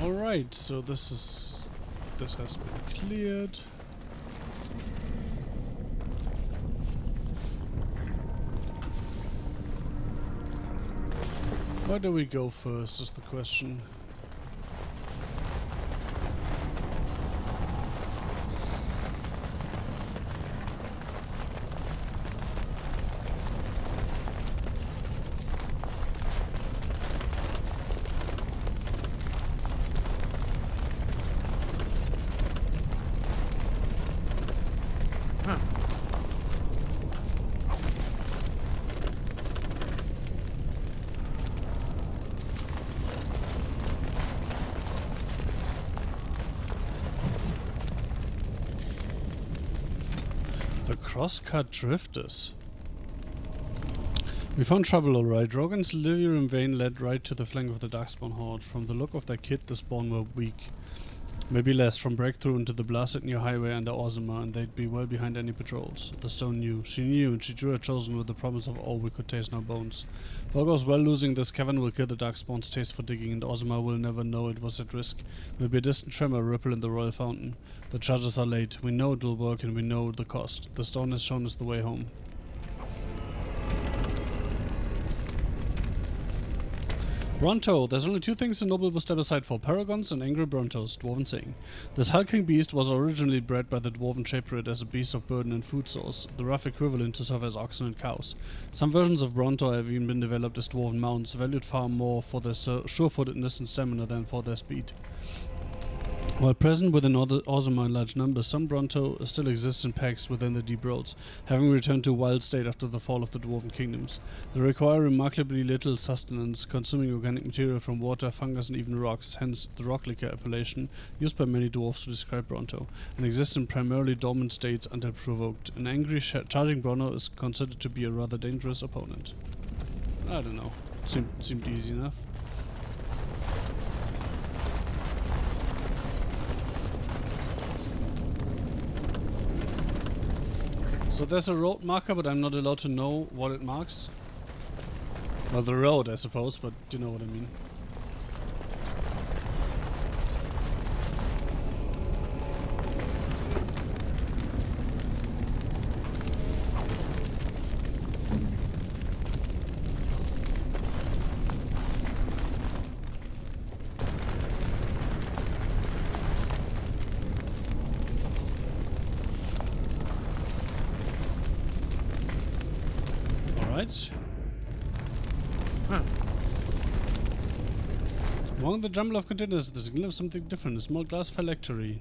Alright, so this has been cleared. Where do we go first is the question. The crosscut drifters. We found trouble alright. Rogan's delirium vein led right to the flank of the Darkspawn horde. From the look of their kit, the spawn were weak. Maybe less from breakthrough into the blasted new highway under Orgrimmar, and they'd be well behind any patrols. The stone knew. She knew, and she drew her chosen with the promise of all we could taste in our bones. If all goes well, losing this cavern will kill the Darkspawn's taste for digging, and Orgrimmar will never know it was at risk. Maybe a distant tremor ripple in the royal fountain. The charges are late. We know it will work, and we know the cost. The stone has shown us the way home. Bronto. There's only two things a noble will step aside for: paragons and angry Brontos, dwarven saying. This hulking beast was originally bred by the dwarven shapered as a beast of burden and food source, the rough equivalent to serve as oxen and cows. Some versions of Bronto have even been developed as dwarven mounts, valued far more for their sure-footedness and stamina than for their speed. While present within Orgrimmar in large numbers, some Bronto still exist in packs within the deep roads, having returned to wild state after the fall of the dwarven kingdoms. They require remarkably little sustenance, consuming organic material from water, fungus, and even rocks, hence the rock liquor appellation used by many dwarves to describe Bronto, and exist in primarily dormant states until provoked. An angry charging Bronto is considered to be a rather dangerous opponent. I don't know. Seemed easy enough. So there's a road marker, but I'm not allowed to know what it marks. Well, the road, I suppose, but you know what I mean. Among the jumble of containers, the signal of something different. A small glass phylactery.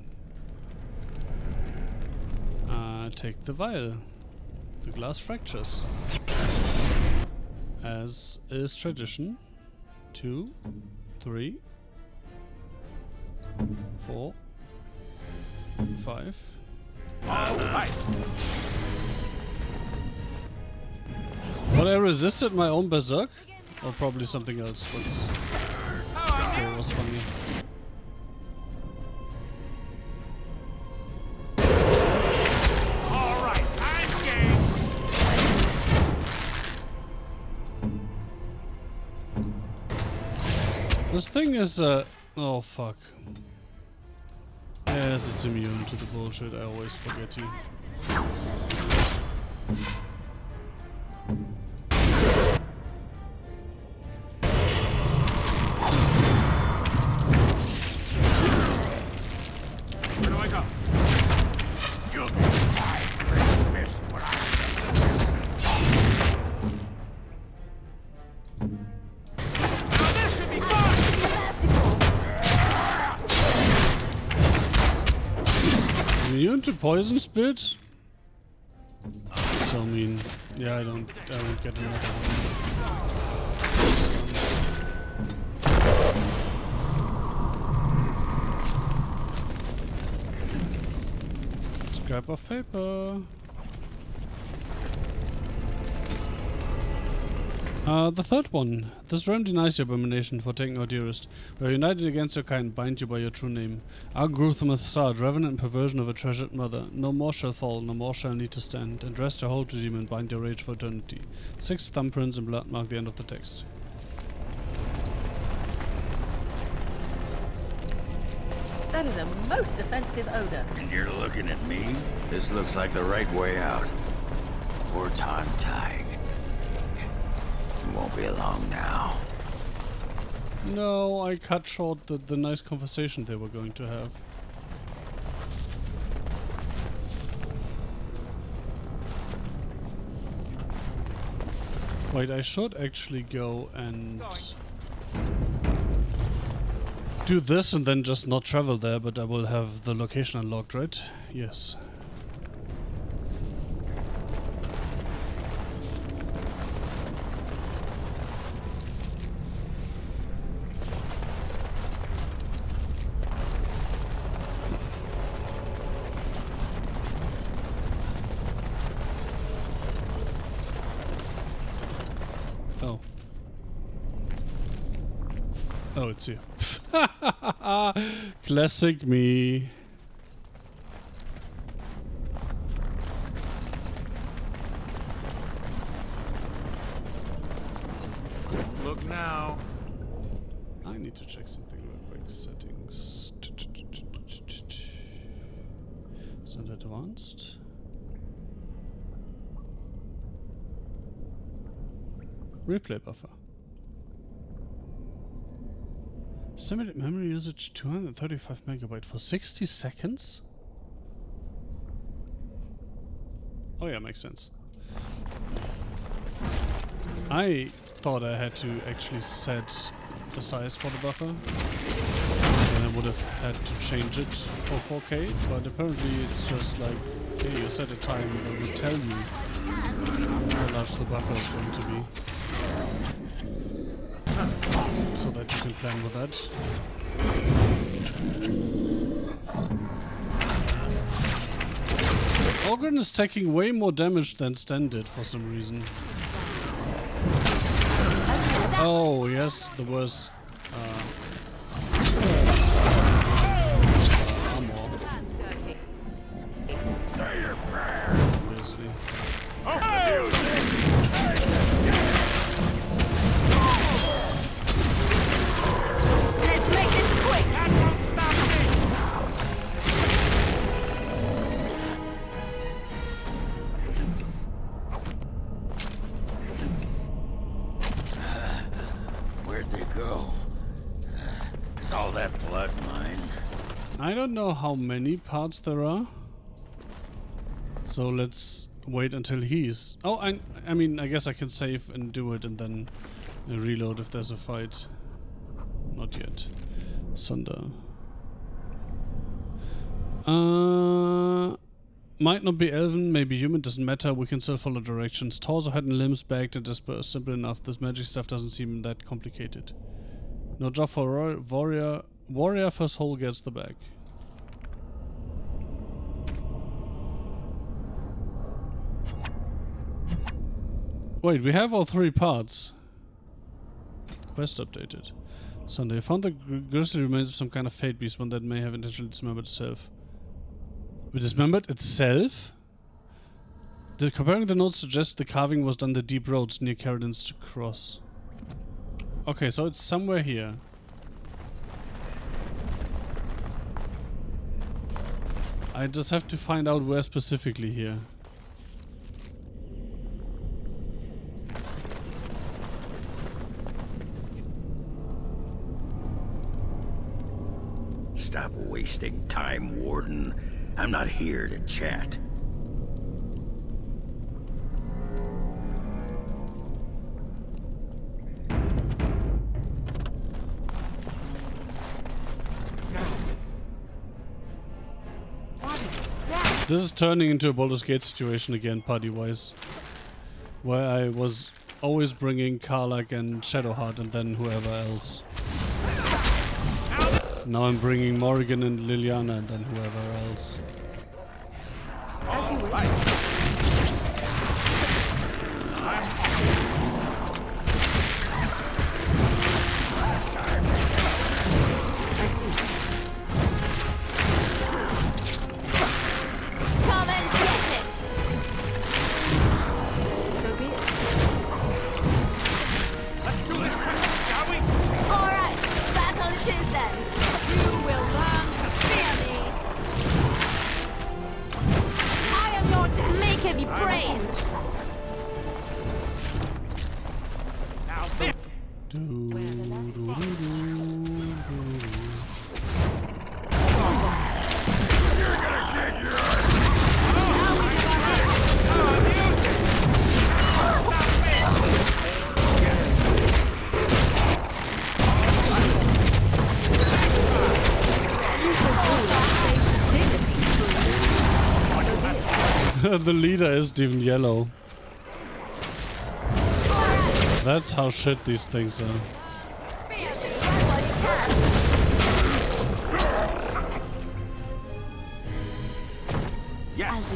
Take the vial. The glass fractures. As is tradition. 2, 3, 4, 5. All right. But I resisted my own berserk? Or probably something else, but still was funny. Alright, I'm game! This thing is, oh fuck. Yes, it's immune to the bullshit, I always forget you. Where do I go? Immune to poison spit? So mean. Yeah, I won't get another one. Scrap of paper. The third one. This realm denies you abomination for taking our dearest. We are united against your kind, bind you by your true name. Orgrimmar Sard, revenant and perversion of a treasured mother. No more shall fall, no more shall need to stand. And rest your hold redeem and bind your rage for eternity. 6 thumbprints in blood mark the end of the text. That is a most offensive odor. And you're looking at me? This looks like the right way out. Poor time tying. It won't be long now. No, I cut short the nice conversation they were going to have. Wait, I should actually go and do this and then just not travel there, but I will have the location unlocked, right? Yes. Oh. Oh, it's you. Classic me. Look now. I need to check something real quick. Settings. Isn't that advanced? Replay buffer. Estimated memory usage 235 megabyte for 60 seconds? Oh yeah, makes sense. I thought I had to actually set the size for the buffer. Then I would have had to change it for 4K, but apparently it's just like, hey, you set a time that will tell you how large the buffer is going to be. So that you can plan with that. Orgrimmar is taking way more damage than Sten did for some reason. Oh yes, there was obviously. Let's make this quick! That won't stop Where'd they go? Is all that blood mine? I don't know how many parts there are. So let's wait until he's... Oh, I mean, I guess I can save and do it and then reload if there's a fight. Not yet. Sunder. Might not be elven, maybe human, doesn't matter. We can still follow directions. Torso, head and limbs bagged and dispersed. Simple enough. This magic stuff doesn't seem that complicated. No job for warrior. Warrior first hole gets the bag. Wait, we have all 3 parts. Quest updated. Sunday. I found the grisly remains of some kind of fate beast, one that may have intentionally dismembered itself. We dismembered itself? Comparing the notes suggests the carving was done the deep roads near Carradin's Cross. Okay, so it's somewhere here. I just have to find out where specifically here. Stop wasting time, Warden. I'm not here to chat. This is turning into a Baldur's Gate situation again, party-wise. Where I was always bringing Karlach and Shadowheart and then whoever else. Now I'm bringing Morrigan and Liliana and then whoever else. Come and get it! So be it. Let's do this quickly, shall we? Alright, battle it is then. You will learn to fear me. I am your death. Make him be praised. Now this. The leader is even yellow. That's how shit these things are. Yes.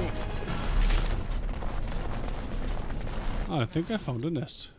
Oh, I think I found a nest.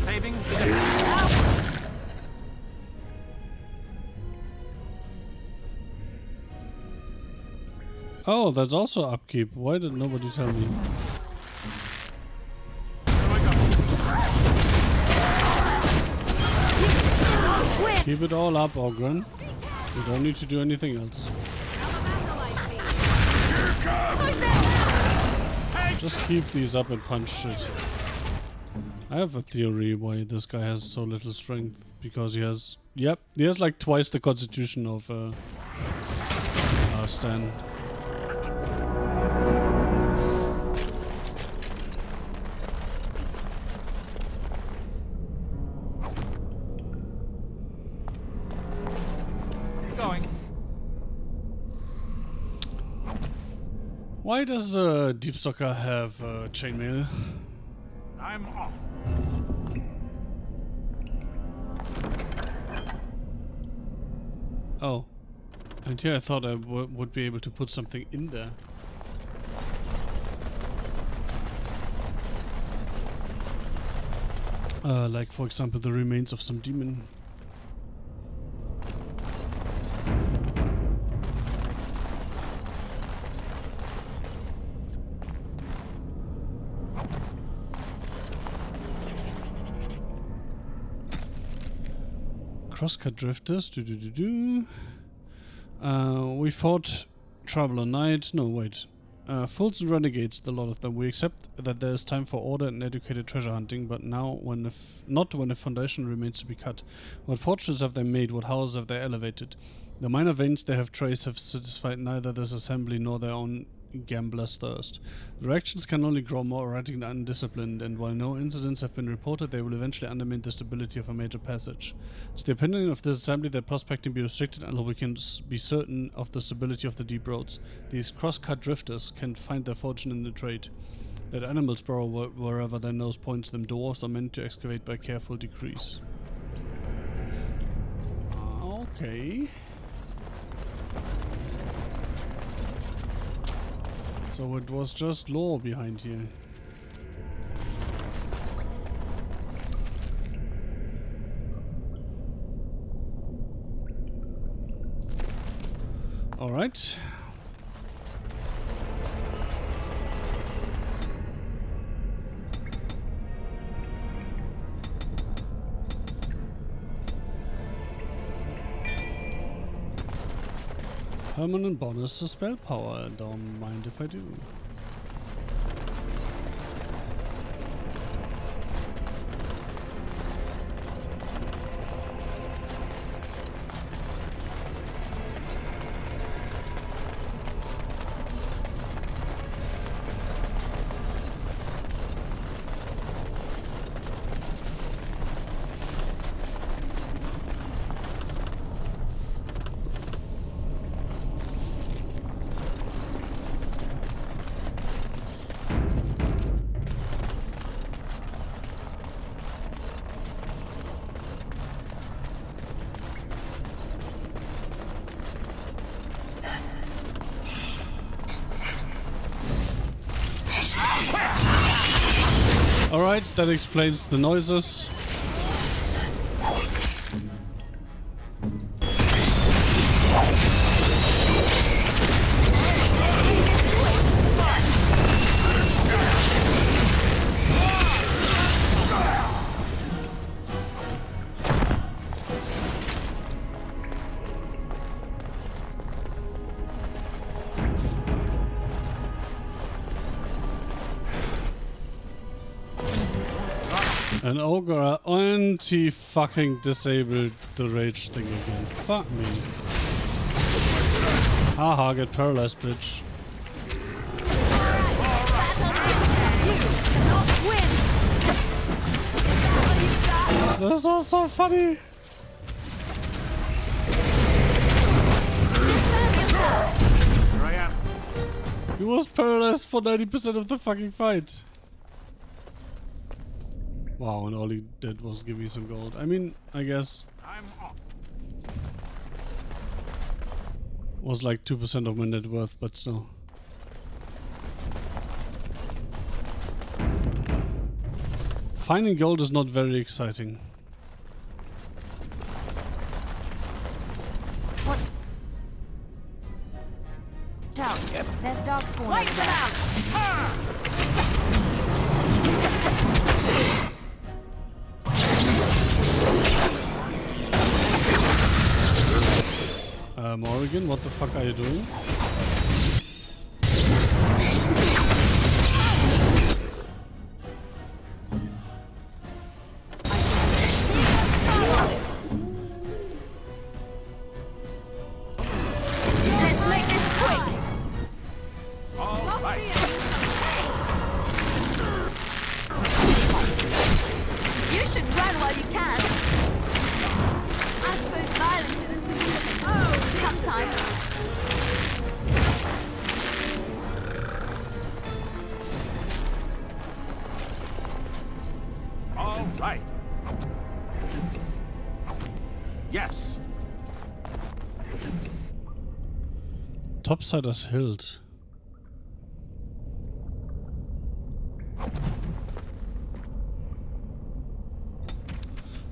Saving the day. Oh, that's also upkeep. Why did nobody tell me? Keep it all up, Orgrimmar. You don't need to do anything else. Just keep these up and punch shit. I have a theory why this guy has so little strength. Because he has... Yep, he has like twice the constitution of Stan. Going. Why does Deepstalker have chainmail? I'm off. Oh. And here I thought I would be able to put something in there. Like for example the remains of some demon. Crosscut drifters. We fought Traveler Knight. No, wait. Fools and renegades, the lot of them. We accept that there is time for order and educated treasure hunting, but now not when a foundation remains to be cut. What fortunes have they made? What houses have they elevated? The minor veins they have traced have satisfied neither this assembly nor their own gambler's thirst. The reactions can only grow more erratic and undisciplined, and while no incidents have been reported, they will eventually undermine the stability of a major passage. It's the opinion of this assembly that prospecting be restricted until we can be certain of the stability of the deep roads. These cross-cut drifters can find their fortune in the trade. Let animals burrow wherever their nose points them. Dwarves are meant to excavate by careful decrees. Okay. So it was just lore behind here. All right. Permanent bonus to spell power. Don't mind if I do. Alright, that explains the noises. An ogre anti-fucking disabled the rage thing again. Fuck me. Haha, get paralyzed, bitch. This was so funny. Here I am. He was paralyzed for 90% of the fucking fight. Wow, and all he did was give me some gold. I mean, I guess I'm off. was like 2% of my net worth, but still. Finding gold is not very exciting. What? Out. Yep. There's dogs spawning. Wait them out! Morrigan, what the fuck are you doing? Let's make this quick! All right. You should run while you can. I suppose violence is a solution. Oh, sometimes. All right. Yes. Topsider's Hilt.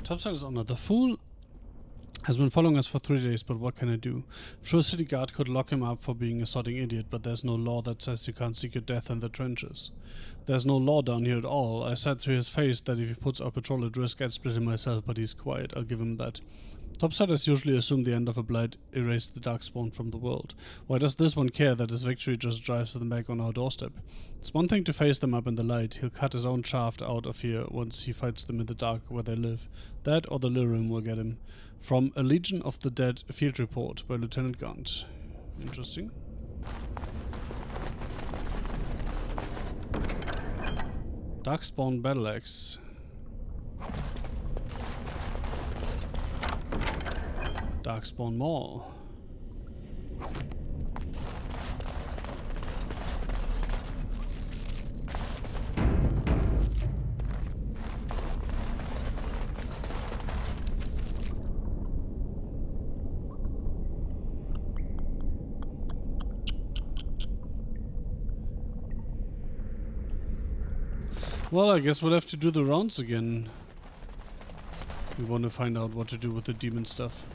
Topsider's Honor. The Fool has been following us for 3 days, but what can I do? I'm sure a city guard could lock him up for being a sodding idiot, but there's no law that says you can't seek your death in the trenches. There's no law down here at all. I said to his face that if he puts our patrol at risk, I'd split him myself, but he's quiet. I'll give him that. Topsiders usually assume the end of a blight erased the darkspawn from the world. Why does this one care that his victory just drives them back on our doorstep? It's one thing to face them up in the light. He'll cut his own shaft out of here once he fights them in the dark where they live. That or the lyrium will get him. From A Legion of the Dead Field Report by Lieutenant Gaunt. Interesting. Darkspawn Battle Axe. Darkspawn Maul. Well, I guess we'll have to do the rounds again. We want to find out what to do with the demon stuff.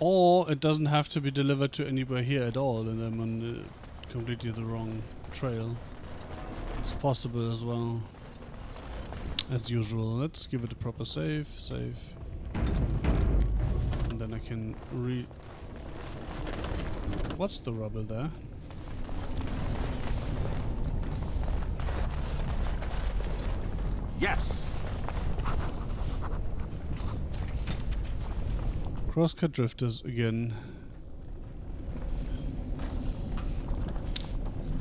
Or it doesn't have to be delivered to anywhere here at all, and I'm on completely the wrong trail. It's possible as well. As usual, let's give it a proper save. Save. And then I can What's the rubble there? Yes. Crosscut drifters again.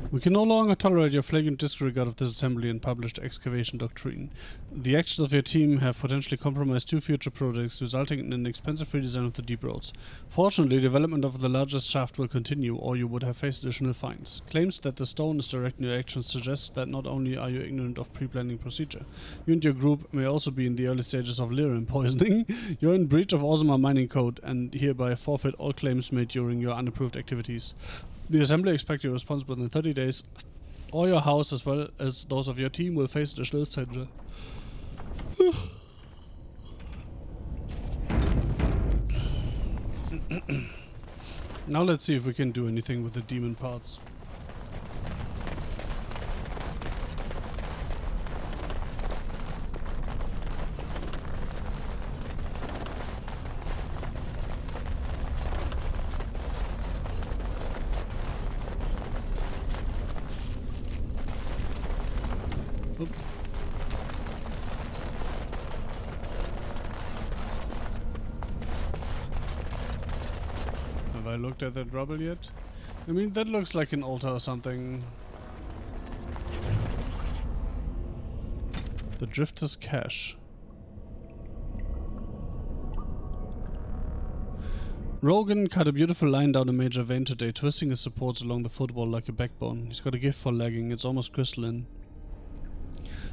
We can no longer tolerate your flagrant disregard of this assembly and published excavation doctrine. The actions of your team have potentially compromised 2 future projects, resulting in an expensive redesign of the deep roads. Fortunately, development of the largest shaft will continue, or you would have faced additional fines. Claims that the stone is directing your actions suggest that not only are you ignorant of pre-planning procedure, you and your group may also be in the early stages of lyrium poisoning. You're in breach of Orgrimmar mining code and hereby forfeit all claims made during your unapproved activities. The assembly expects you responsible within 30 days, or your house as well as those of your team will face additional censure. Now let's see if we can do anything with the demon parts. Oops. Have I looked at that rubble yet? I mean, that looks like an altar or something. The Drifter's Cache. Rogan cut a beautiful line down a major vein today, twisting his supports along the footwall like a backbone. He's got a gift for lagging, it's almost crystalline.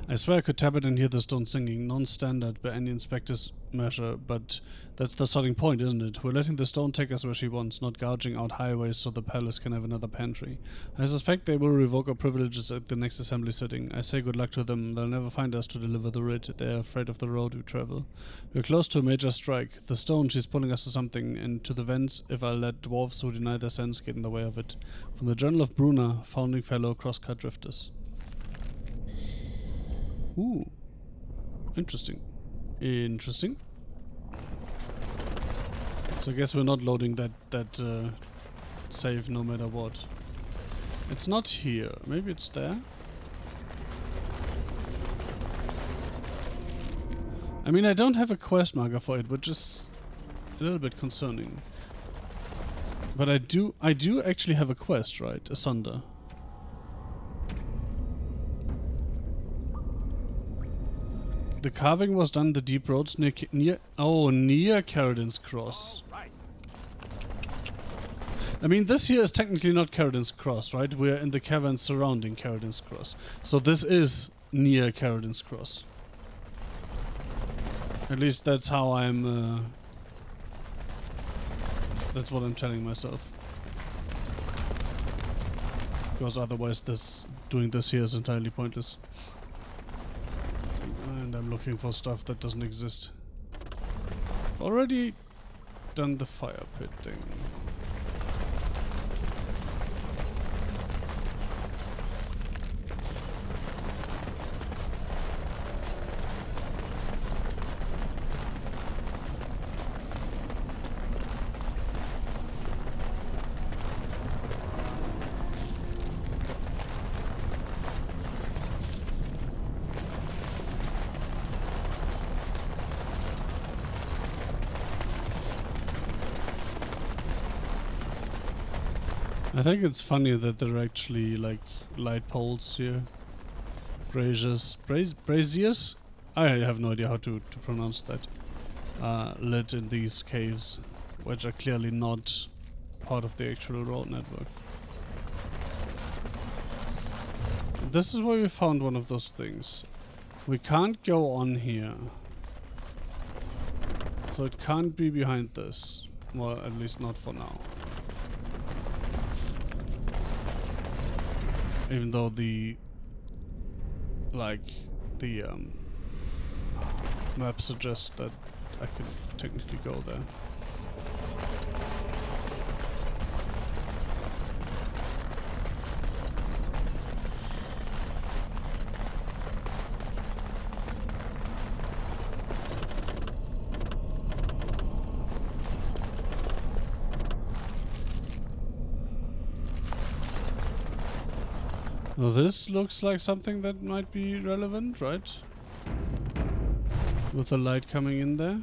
I swear I could tap it and hear the stone singing, non-standard by any inspector's measure, but that's the starting point, isn't it? We're letting the stone take us where she wants, not gouging out highways so the palace can have another pantry. I suspect they will revoke our privileges at the next assembly sitting. I say good luck to them. They'll never find us to deliver the writ. They're afraid of the road we travel. We're close to a major strike. The stone, she's pulling us to something, and to the vents if I'll let dwarves who deny their sense get in the way of it. From the Journal of Bruna, founding fellow crosscut drifters. Ooh. Interesting. Interesting. So I guess we're not loading that save no matter what. It's not here. Maybe it's there? I mean, I don't have a quest marker for it, which is a little bit concerning. But I do actually have a quest, right? Asunder. The carving was done in the deep roads near Caradin's Cross. I mean, this here is technically not Caradin's Cross, right? We're in the caverns surrounding Caradin's Cross. So this is near Caradin's Cross. At least that's how I'm... that's what I'm telling myself. Because otherwise doing this here is entirely pointless. And I'm looking for stuff that doesn't exist. Already done the fire pit thing. I think it's funny that there are actually like light poles here. Braziers? I have no idea how to pronounce that. Lit in these caves, which are clearly not part of the actual road network. This is where we found one of those things. We can't go on here. So it can't be behind this. Well, at least not for now. Even though the map suggests that I can technically go there. Well, this looks like something that might be relevant, right? With the light coming in there.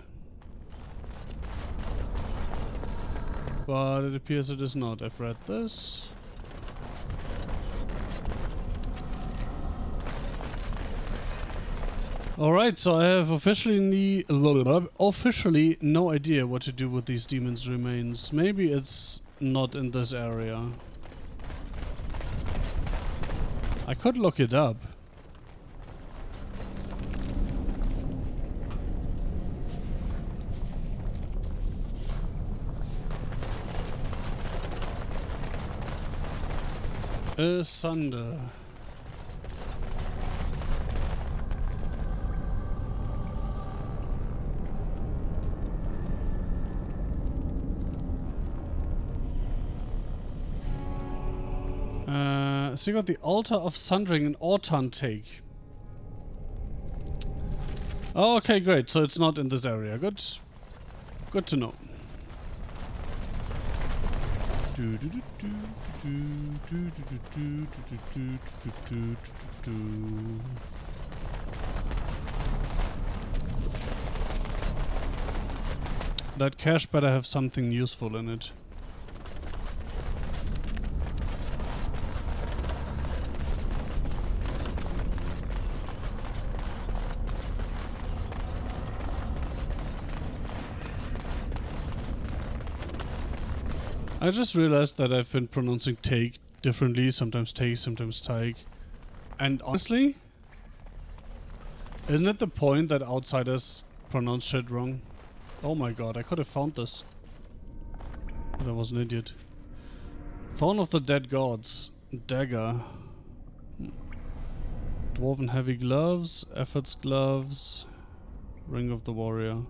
But it appears it is not. I've read this. Alright, so I have officially no idea what to do with these demons' remains. Maybe it's not in this area. I could look it up. Asunder. So you got the Altar of Sundering and Ortan take. Oh, okay, great. So it's not in this area. Good. Good to know. That cache better have something useful in it. I just realized that I've been pronouncing take differently, sometimes take, sometimes take. And honestly, isn't it the point that outsiders pronounce shit wrong? Oh my god, I could have found this. But I was an idiot. Thorn of the Dead Gods. Dagger. Dwarven Heavy Gloves. Efforts Gloves. Ring of the Warrior.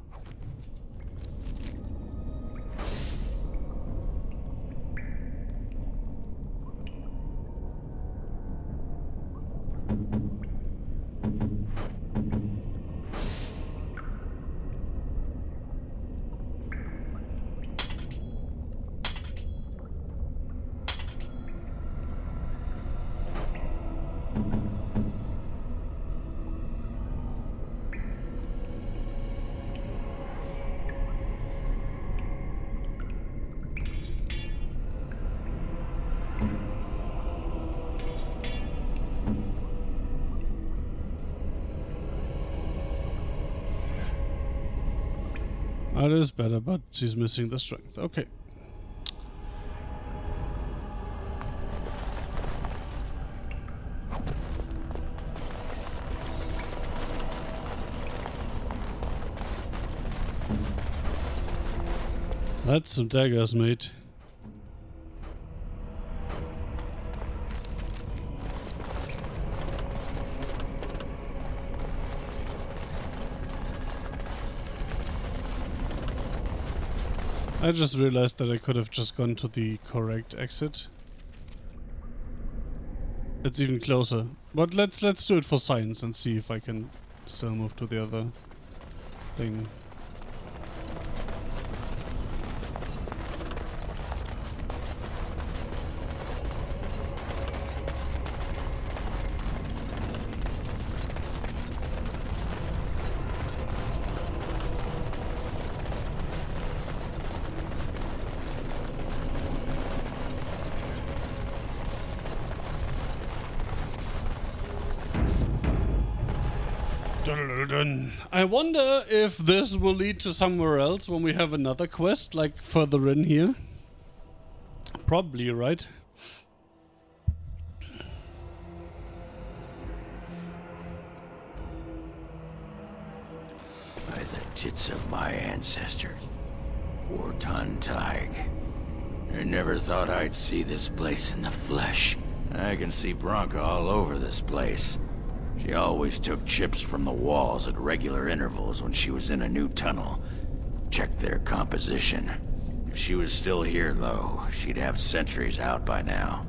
That is better, but she's missing the strength. Okay. That's some daggers, mate. I just realized that I could have just gone to the correct exit. It's even closer. But let's do it for science and see if I can still move to the other thing. Skeleton. I wonder if this will lead to somewhere else when we have another quest, like further in here. Probably, right? By the tits of my ancestors, Orton Tig. I never thought I'd see this place in the flesh. I can see Bronca all over this place. She always took chips from the walls at regular intervals when she was in a new tunnel. Checked their composition. If she was still here, though, she'd have sentries out by now.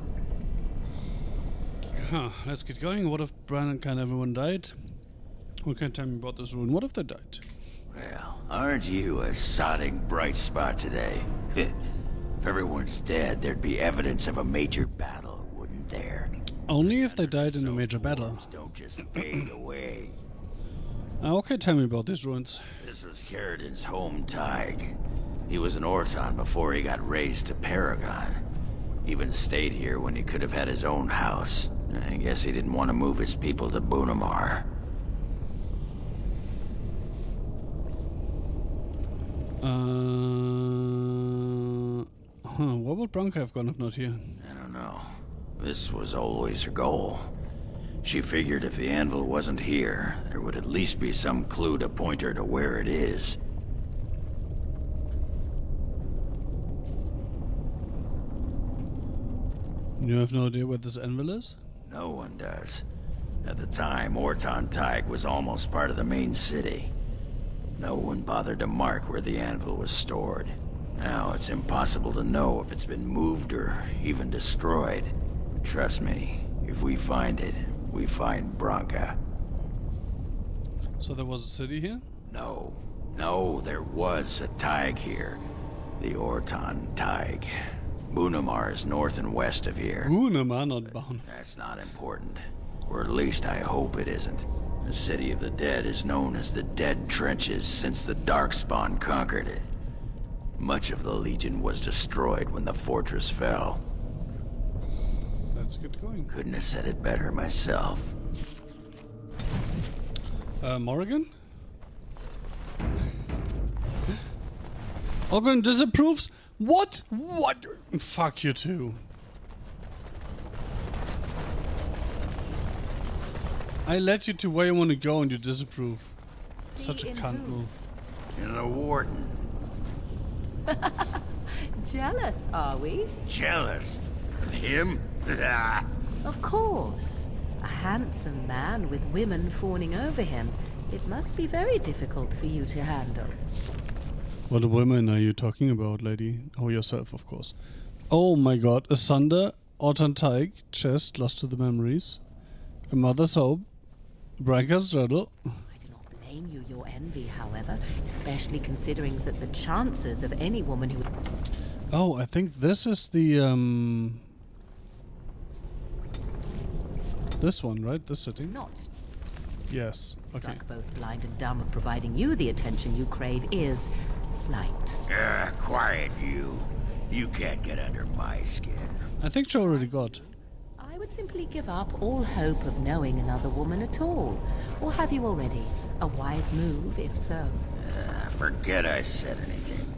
Huh, let's get going. What if Bran and kind everyone died? Who can tell me about this ruin? What if they died? Well, aren't you a sodding bright spot today? If everyone's dead, there'd be evidence of a major battle, wouldn't there? Only if they died in a major battle. Don't just fade away. Okay, tell me about these ruins. This was Carradin's home, Tig. He was an Orton before he got raised to Paragon. Even stayed here when he could have had his own house. I guess he didn't want to move his people to Bunamar. Where would Bronca have gone if not here? I don't know. This was always her goal. She figured if the anvil wasn't here, there would at least be some clue to point her to where it is. You have no idea where this anvil is? No one does. At the time, Orton Tig was almost part of the main city. No one bothered to mark where the anvil was stored. Now it's impossible to know if it's been moved or even destroyed. But trust me, if we find it, we find Bronca. So there was a city here? No. No, there was a Tig here. The Orton Tig. Bunamar is north and west of here. Bunamar, not Baun. That's not important. Or at least I hope it isn't. The City of the Dead is known as the Dead Trenches since the Darkspawn conquered it. Much of the Legion was destroyed when the fortress fell. Let's get going. Couldn't have said it better myself. Morrigan? Orgrimmar disapproves? What? What? Fuck you too. I led you to where you want to go and you disapprove. Such a cunt move. In the Warden. Jealous, are we? Jealous? Of him? Of course. A handsome man with women fawning over him. It must be very difficult for you to handle. What women are you talking about, lady? Oh, yourself, of course. Oh my god. Asunder, Orton Tig, chest, lost to the memories. A mother's hope. Branca's rattle. I do not blame you your envy, however, especially considering that the chances of any woman who... Oh, I think this is the, this one, right? This city? Not yes. Okay. struck both blind and dumb of providing you the attention you crave is slight. Quiet you. You can't get under my skin. I think she already got. I would simply give up all hope of knowing another woman at all. Or have you already? A wise move, if so. Forget I said anything.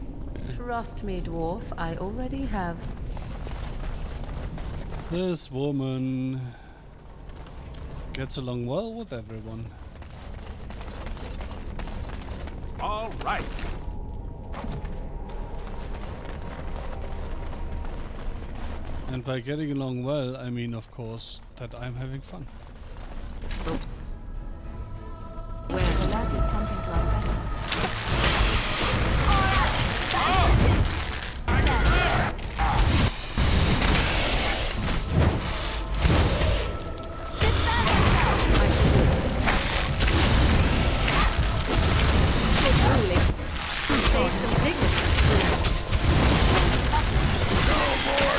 Trust me, dwarf, I already have. This woman gets along well with everyone. All right. And by getting along well, I mean, of course, that I'm having fun. Where the lad did something to our better.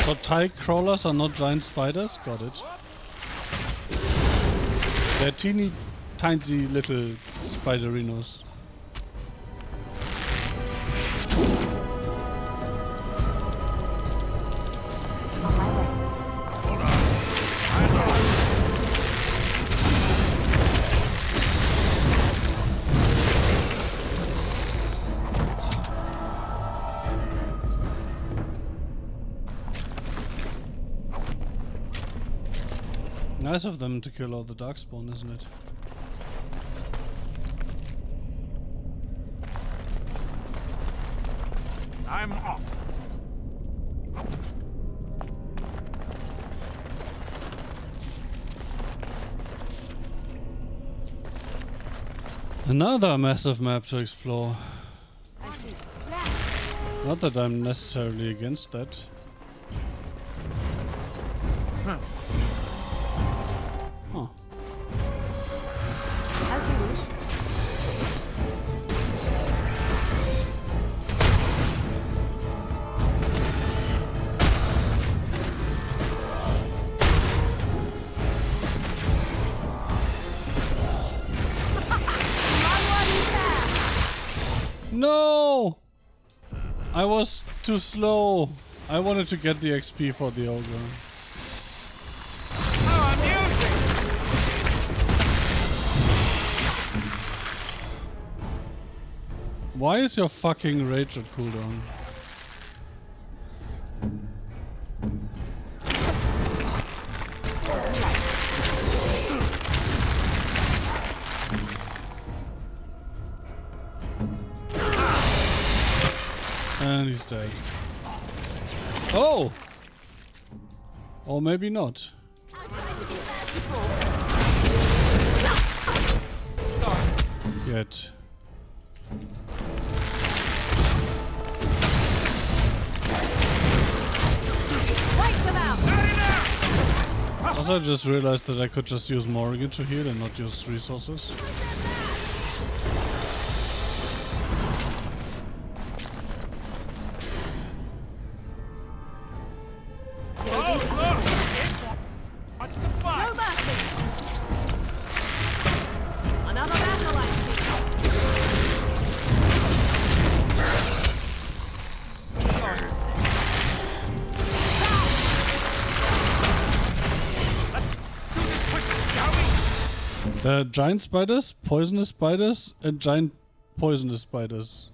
So Tig crawlers are not giant spiders? Got it. They're teeny, tiny little spiderinos. Nice of them to kill all the darkspawn, isn't it? I'm off. Another massive map to explore. Not that I'm necessarily against that. Huh. As you wish. No! I was too slow. I wanted to get the XP for the ogre. Why is your fucking rage at cooldown? And he's dead. Oh! Or maybe not. Yet. Also, I just realized that I could just use Morrigan to heal and not use resources. What's the fight? No mercy. Another battle, I see. The giant spiders, poisonous spiders, and giant poisonous spiders.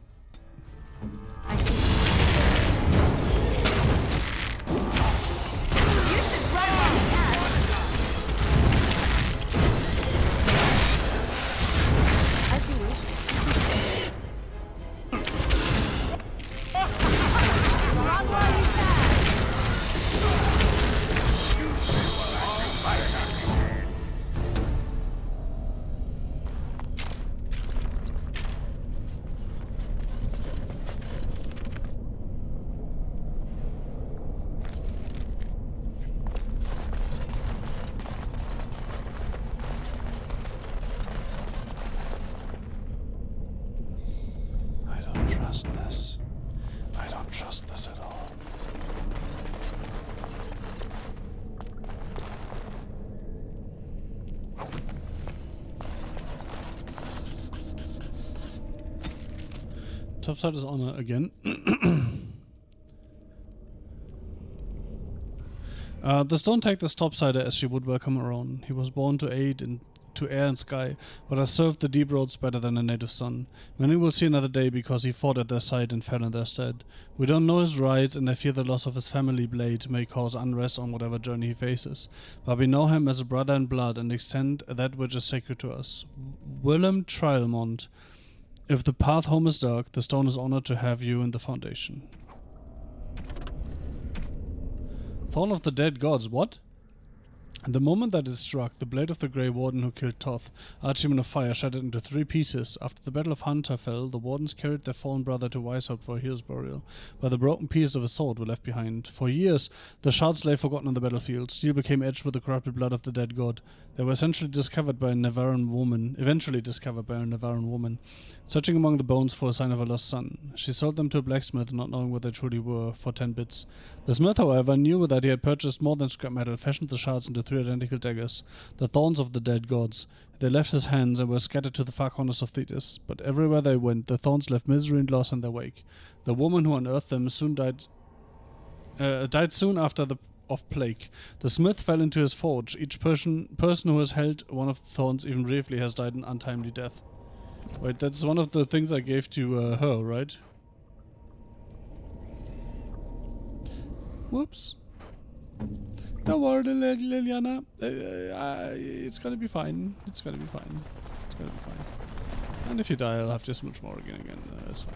I don't trust this at all. Topside is honor again. The stone take this topsider as she would welcome her own. He was born to aid in to air and sky, but has served the deep roads better than a native son. Many will see another day because he fought at their side and fell in their stead. We don't know his rights, and I fear the loss of his family blade may cause unrest on whatever journey he faces. But we know him as a brother in blood and extend that which is sacred to us. Willem Trialmont, if the path home is dark, the stone is honored to have you in the foundation. Thorn of the dead gods, what? The moment that it struck, the blade of the Grey Warden who killed Toth, Archimon of Fire, shattered into 3 pieces. After the Battle of Hunter fell, the Wardens carried their fallen brother to Weishaupt for a hero's burial, where the broken pieces of his sword were left behind. For years, the shards lay forgotten on the battlefield. Steel became edged with the corrupted blood of the dead god. They were eventually discovered by a Navarran woman. Searching among the bones for a sign of a lost son. She sold them to a blacksmith, not knowing what they truly were, for 10 bits. The smith, however, knew that he had purchased more than scrap metal, fashioned the shards into 3 identical daggers, the thorns of the dead gods. They left his hands and were scattered to the far corners of Thetis, but everywhere they went, the thorns left misery and loss in their wake. The woman who unearthed them soon died soon after of plague. The smith fell into his forge. Each person who has held one of the thorns even briefly has died an untimely death. Wait, that's one of the things I gave to her, right? Whoops. Don't worry, Liliana. It's gonna be fine. It's gonna be fine. It's gonna be fine. And if you die, I'll have this much more again. It's fine.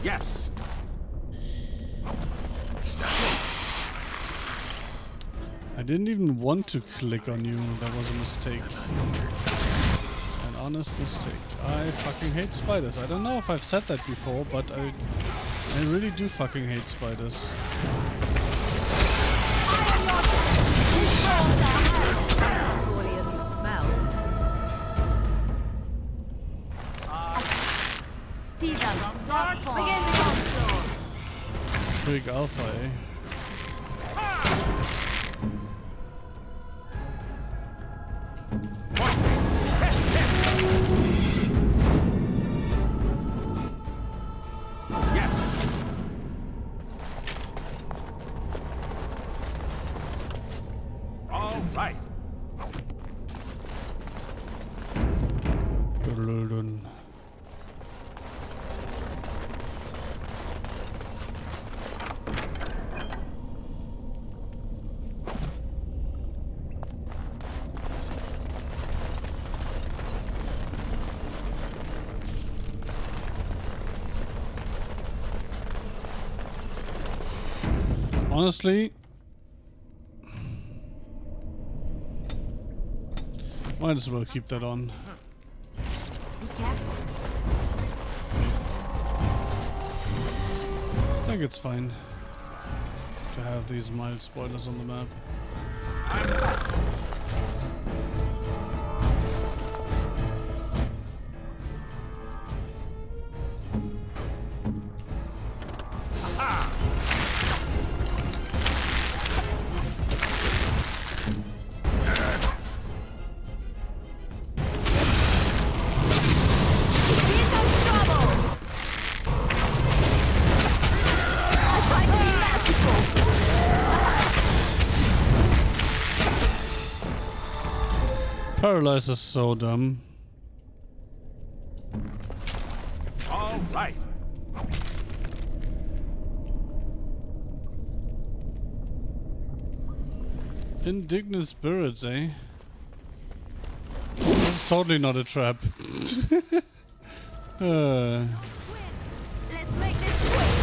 Yes. I didn't even want to click on you. That was a mistake. An honest mistake. I fucking hate spiders. I don't know if I've said that before, but I really do fucking hate spiders. Poorly as you smell. Begin the onslaught. Trig Alpha, eh? Honestly, might as well keep that on. Be careful. I think it's fine to have these mild spoilers on the map. Paralyze is so dumb. All right. Indignant spirits, eh? This is totally not a trap. Let's make this quick.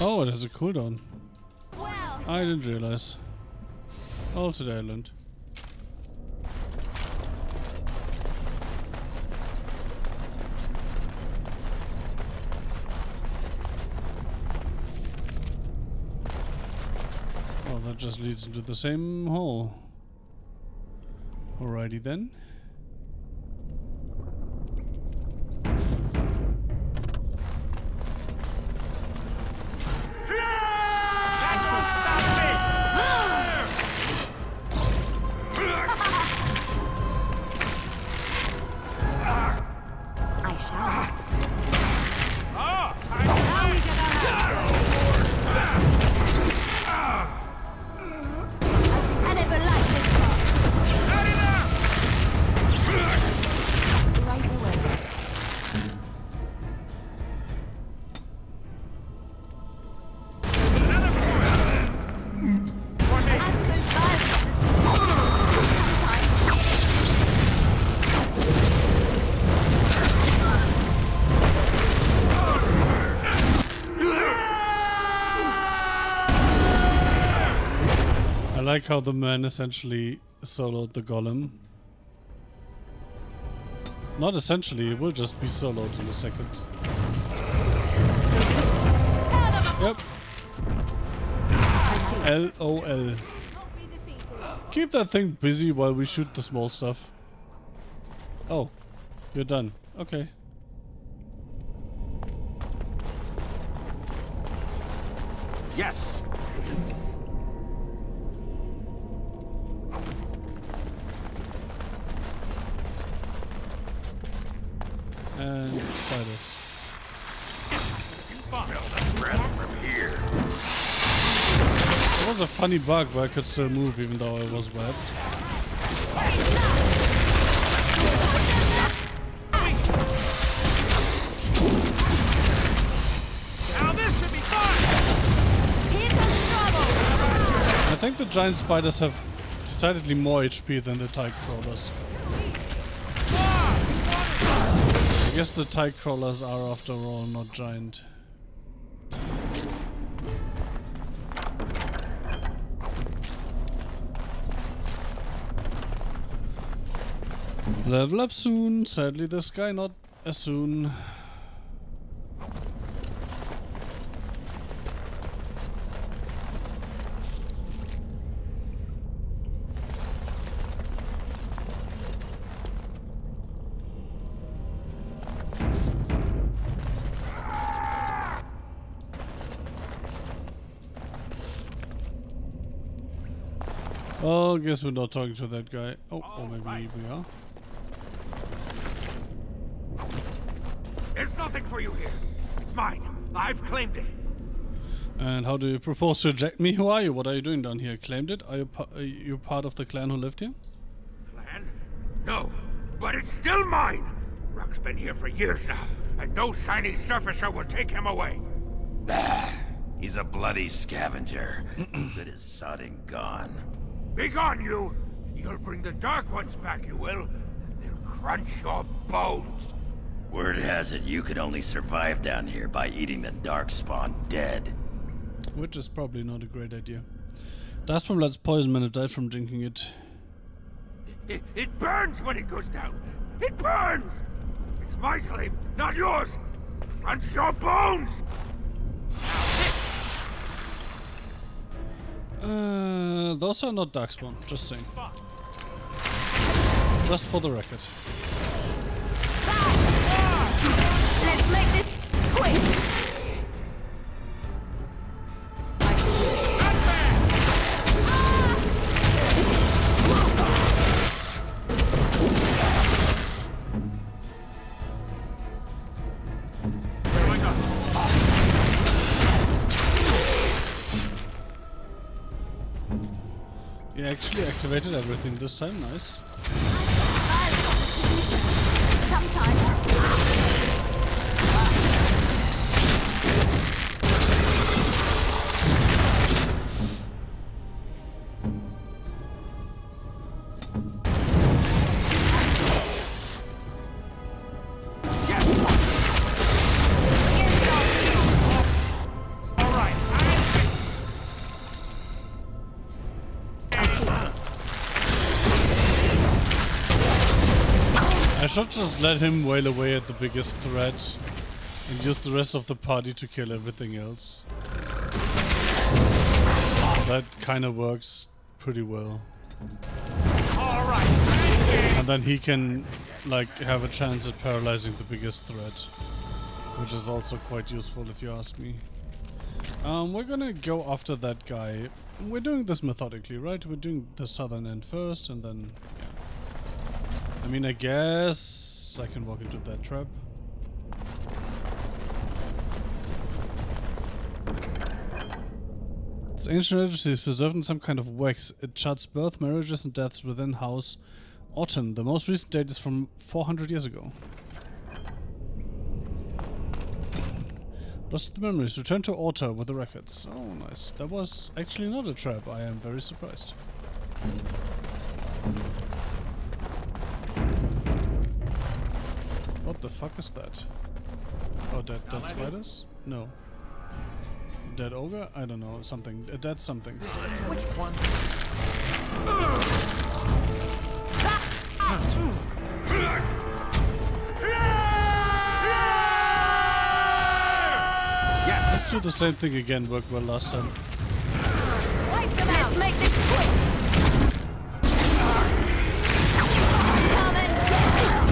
Oh, it has a cooldown. I didn't realize. All today I learned. Oh, that just leads into the same hole. Alrighty then. I like how the man essentially soloed the golem. Not essentially, it will just be soloed in a second. Yep. I see. LOL. Keep that thing busy while we shoot the small stuff. Oh, you're done. Okay. Yes. And spiders. Smell the breath from here. It was a funny bug where I could still move even though I was webbed. Now this should be fun! Here comes trouble! I think the giant spiders have decidedly more HP than the tide crawlers. I guess the tide crawlers are after all not giant. Level up soon. Sadly this guy not as soon. Oh, guess we're not talking to that guy. Oh, or maybe we are. There's nothing for you here. It's mine. I've claimed it. And how do you propose to eject me? Who are you? What are you doing down here? Claimed it? Are you part of the clan who lived here? Clan? No, but it's still mine. Rock's been here for years now, and no shiny surfacer will take him away. Bah, he's a bloody scavenger. Good as sodding gone. Be gone, you! You'll bring the Dark Ones back, you will, and they'll crunch your bones. Word has it you could only survive down here by eating the Darkspawn dead. Which is probably not a great idea. Dies from Let's poison men have died from drinking it. It burns when it goes down. It burns! It's my claim, not yours. Crunch your bones! Those are not Darkspawn, just saying. Just for the record. Let's make this quick! You actually activated everything this time, nice. I should just let him wail away at the biggest threat and use the rest of the party to kill everything else. That kind of works pretty well. And then he can like have a chance at paralyzing the biggest threat, which is also quite useful if you ask me. We're gonna go after that guy. We're doing this methodically, right? We're doing the southern end first and then yeah. I mean, I guess I can walk into that trap. This ancient registry is preserved in some kind of wax. It charts birth, marriages, and deaths within House Orton. The most recent date is from 400 years ago. Lost the memories. Return to Orta with the records. Oh, nice. That was actually not a trap. I am very surprised. What the fuck is that? Oh, dead spiders? No. Dead ogre? I don't know. Something. A dead something. Which one? Let's do the same thing again. Worked well last time. Let's make this quick! Come and get it!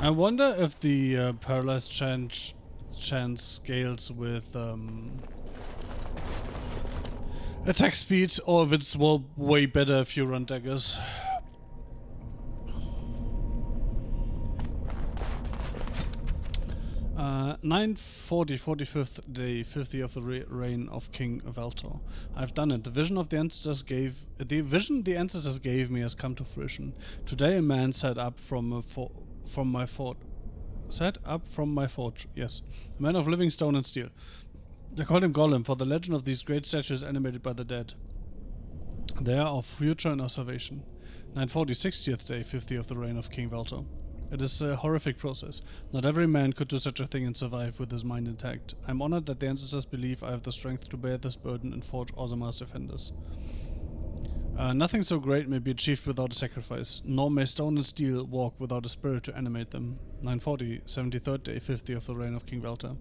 I wonder if the paralyzed chance scales with attack speed, or if it's way better if you run daggers. Uh, 940, 45th day, 50 of the reign of King Veltor. I've done it. The vision the ancestors gave me has come to fruition. Today a man set up from my forge. Yes, a man of living stone and steel. They called him Gollum, for the legend of these great statues animated by the dead. They are of future and observation. 940, 60th day, 50 of the reign of King Veltor. It is a horrific process. Not every man could do such a thing and survive with his mind intact. I'm honored that the ancestors believe I have the strength to bear this burden and forge Orgrimmar's defenders. Nothing so great may be achieved without a sacrifice, nor may stone and steel walk without a spirit to animate them. 940, 73rd day, 50 of the reign of King Veltor.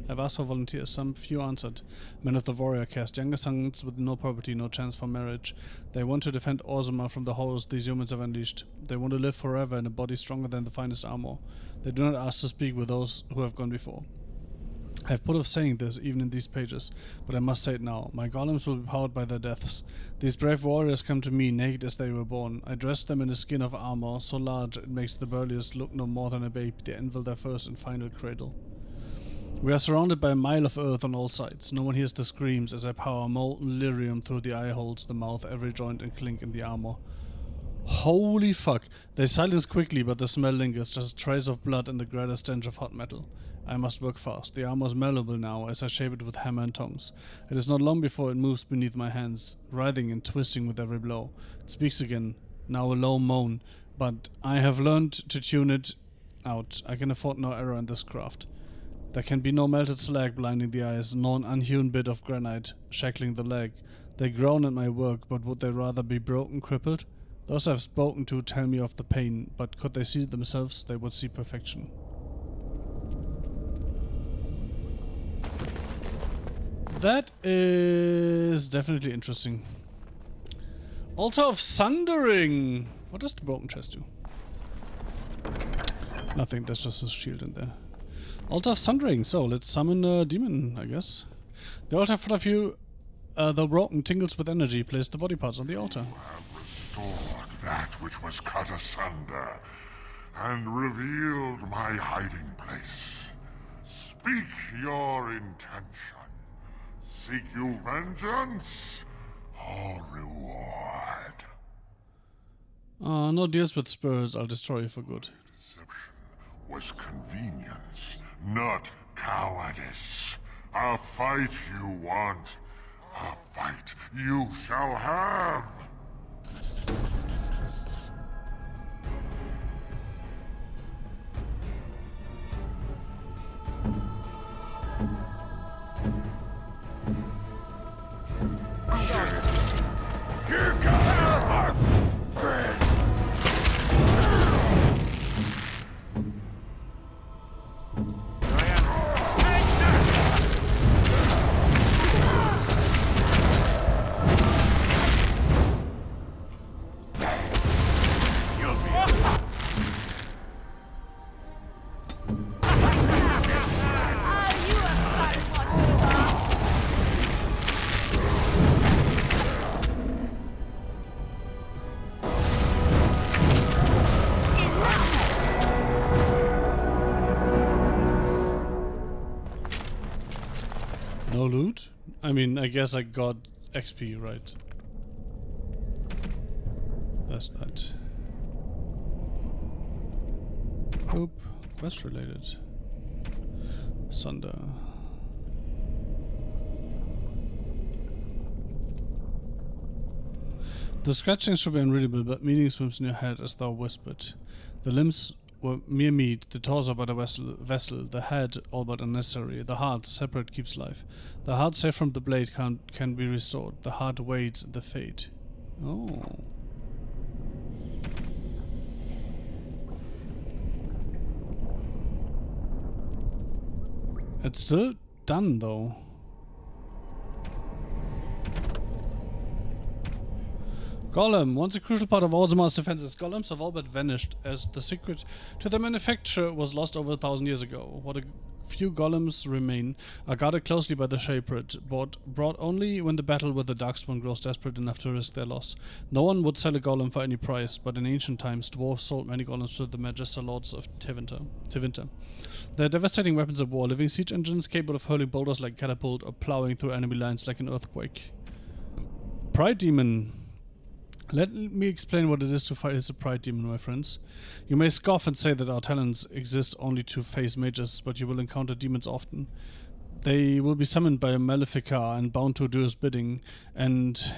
I've asked for volunteers, some few answered. Men of the warrior caste, younger sons with no property, no chance for marriage. They want to defend Orgrimmar from the horrors these humans have unleashed. They want to live forever in a body stronger than the finest armor. They do not ask to speak with those who have gone before. I have put off saying this even in these pages, but I must say it now. My golems will be powered by their deaths. These brave warriors come to me naked as they were born. I dressed them in a skin of armor, so large it makes the burliest look no more than a babe. They envelope their first and final cradle. We are surrounded by a mile of earth on all sides. No one hears the screams as I power molten lyrium through the eye holes, the mouth, every joint and clink in the armor. Holy fuck. They silence quickly, but the smell lingers, just a trace of blood and the greater stench of hot metal. I must work fast. The armor is malleable now as I shape it with hammer and tongs. It is not long before it moves beneath my hands, writhing and twisting with every blow. It speaks again, now a low moan, but I have learned to tune it out. I can afford no error in this craft. There can be no melted slag blinding the eyes, nor an unhewn bit of granite shackling the leg. They groan at my work, but would they rather be broken, crippled? Those I've spoken to tell me of the pain, but could they see it themselves, they would see perfection. That is definitely interesting. Altar of Sundering! What does the broken chest do? Nothing, that's just a shield in there. Altar of Sundering, so let's summon a demon, I guess. The altar in front of you, though broken, tingles with energy. Place the body parts on the altar. You have restored that which was cut asunder, and revealed my hiding place. Speak your intention. Seek you vengeance, or reward? No deals with spurs, I'll destroy you for good. Was convenience, not cowardice. A fight you want, a fight you shall have. Here comes our friend. No loot? I mean, I guess I got XP, right? That's that. Oop. Quest related. Sunder. The scratching should be unreadable, but meaning swims in your head as thou whispered. The limbs were mere meat, the torso but a vessel, the head all but unnecessary, the heart separate keeps life. The heart safe from the blade can be restored. The heart waits the fate. Oh. It's still done though. Golem. Once a crucial part of Orgrimmar's defenses, golems have all but vanished, as the secret to their manufacture was lost over 1,000 years ago. What a few golems remain are guarded closely by the Shapered, brought only when the battle with the Darkspawn grows desperate enough to risk their loss. No one would sell a golem for any price, but in ancient times, dwarves sold many golems to the Magister Lords of Tevinter. They're devastating weapons of war, living siege engines capable of hurling boulders like a catapult or plowing through enemy lines like an earthquake. Pride Demon. Let me explain what it is to fight as a Pride Demon, my friends. You may scoff and say that our talents exist only to face mages, but you will encounter demons often. They will be summoned by a Malefica and bound to do his bidding, and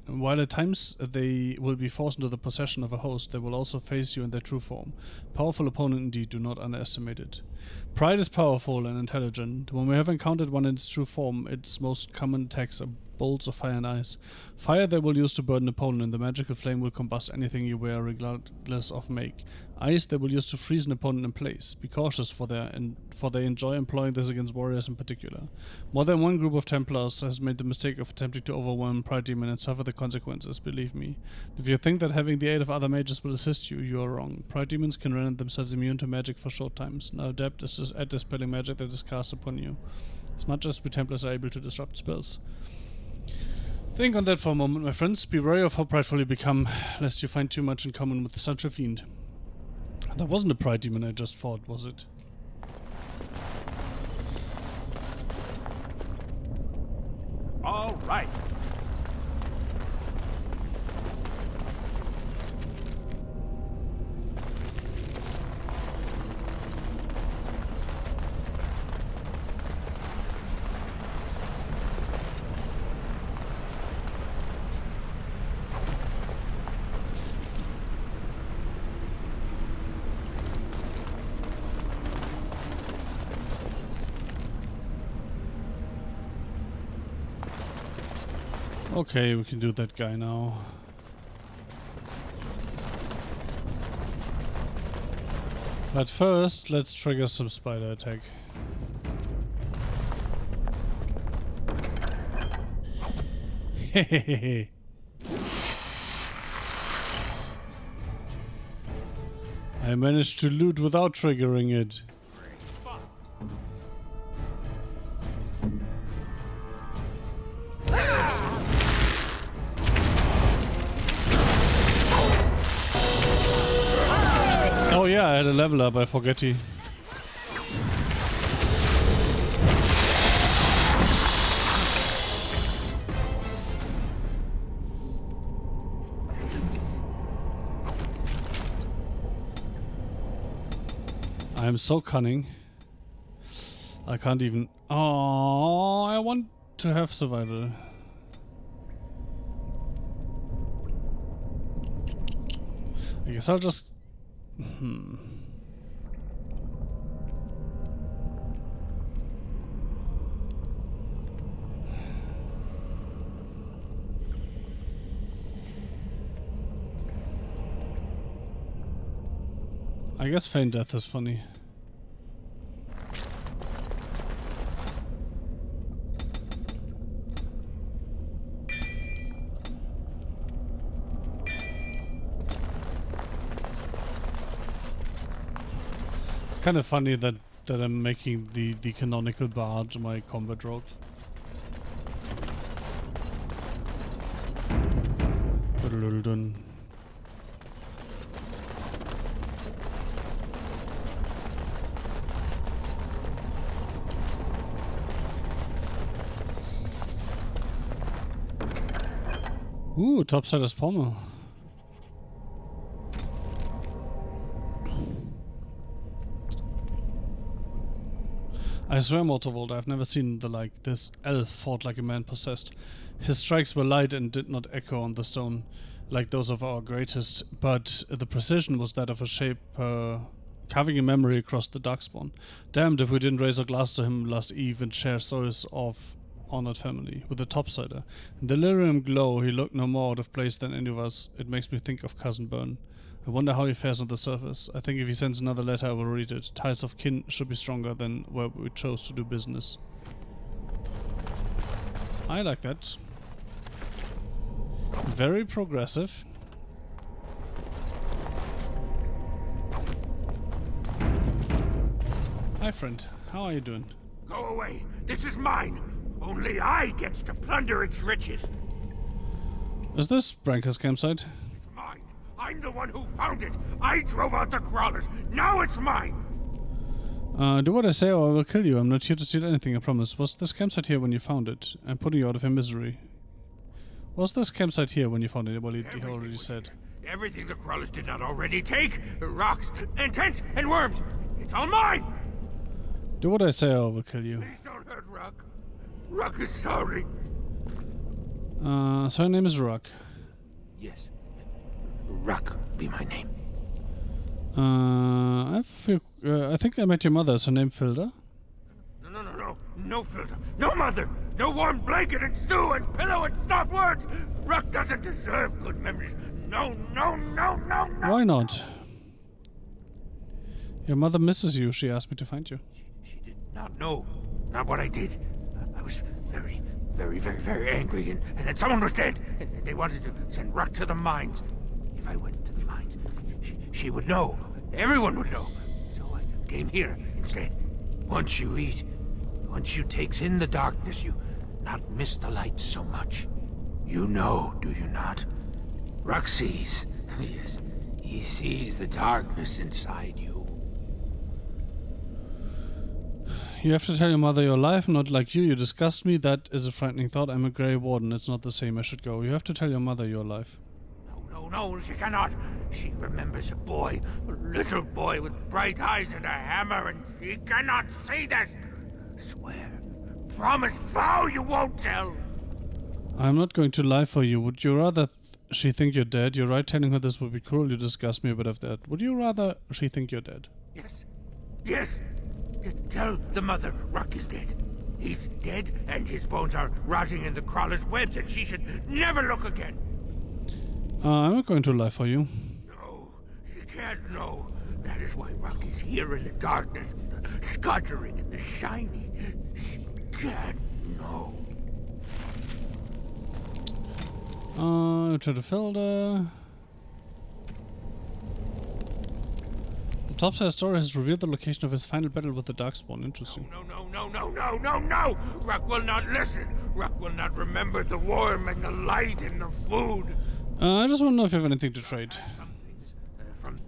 while at times they will be forced into the possession of a host, they will also face you in their true form. Powerful opponent indeed, do not underestimate it. Pride is powerful and intelligent. When we have encountered one in its true form, its most common attacks are bolts of fire and ice. Fire they will use to burn an opponent, and the magical flame will combust anything you wear regardless of make. Ice they will use to freeze an opponent in place. Be cautious, for they enjoy employing this against warriors in particular. More than one group of Templars has made the mistake of attempting to overwhelm Pride Demon and suffer the consequences, believe me. If you think that having the aid of other mages will assist you, you are wrong. Pride Demons can render themselves immune to magic for short times. Now adept is at dispelling magic that is cast upon you, as much as we Templars are able to disrupt spells. Think on that for a moment, my friends. Be wary of how prideful you become, lest you find too much in common with such a fiend. That wasn't a Pride Demon I just fought, was it? All right. Okay, we can do that guy now. But first, let's trigger some spider attack. Hehehe. I managed to loot without triggering it. Oh yeah, I had a level up, I forget it. I am so cunning. I can't even... Oh, I want to have survival. I guess I'll just... I guess feign death is funny. Kind of funny that I'm making the canonical barge my combat rogue. Dun. Ooh, topsider's pommel. I swear, Mortorvold, I've never seen the like. This elf fought like a man possessed. His strikes were light and did not echo on the stone, like those of our greatest, but the precision was that of a shape carving a memory across the darkspawn. Damned if we didn't raise our glass to him last eve and share stories of honored family with the topsider. In the delirium glow, he looked no more out of place than any of us. It makes me think of Cousin Byrne. I wonder how he fares on the surface. I think if he sends another letter, I will read it. Ties of kin should be stronger than where we chose to do business. I like that. Very progressive. Hi, friend. How are you doing? Go away. This is mine. Only I gets to plunder its riches. Is this Branka's campsite? It's mine. I'm the one who found it. I drove out the crawlers. Now it's mine. Do what I say or I will kill you. I'm not here to steal anything, I promise. Was this campsite here when you found it? I'm putting you out of your misery. Was this campsite here when you found it? Well, he already said. Everything the crawlers did not already take. Rocks and tents and worms. It's all mine. Do what I say or I will kill you. Please don't hurt Ruck. Ruck is sorry. So her name is Ruck. Yes. Ruck be my name. I think I met your mother. Is her name Filda? No. No filter. No mother. No warm blanket and stew and pillow and soft words. Ruck doesn't deserve good memories. No. Why not? Your mother misses you. She asked me to find you. She did not know. Not what I did. I was very, very angry, and then someone was dead, and they wanted to send Ruck to the mines. If I went to the mines, she would know. Everyone would know. So I came here instead. Once you eat, once you takes in the darkness, you not miss the light so much. You know, do you not? Ruck sees. Yes, he sees the darkness inside you. You have to tell your mother you're alive, not like you. You disgust me. That is a frightening thought. I'm a Grey Warden. It's not the same. I should go. You have to tell your mother you're alive. No, she cannot. She remembers a boy, a little boy with bright eyes and a hammer, and she cannot say this. Swear, promise, vow you won't tell. I'm not going to lie for you. Would you rather she think you're dead? You're right telling her this would be cruel. You disgust me a bit of that. Would you rather she think you're dead? Yes. Tell the mother Ruck is dead. He's dead, and his bones are rotting in the crawler's webs, and she should never look again. I'm not going to lie for you. No, she can't know. That is why Ruck is here in the darkness, the scuttering and the shiny. She can't know. To the Felder. The topside story has revealed the location of his final battle with the Darkspawn. Interesting. No. Ruck will not listen. Ruck will not remember the warmth and the light and the food. I just want to know if you have anything to trade. Some things from...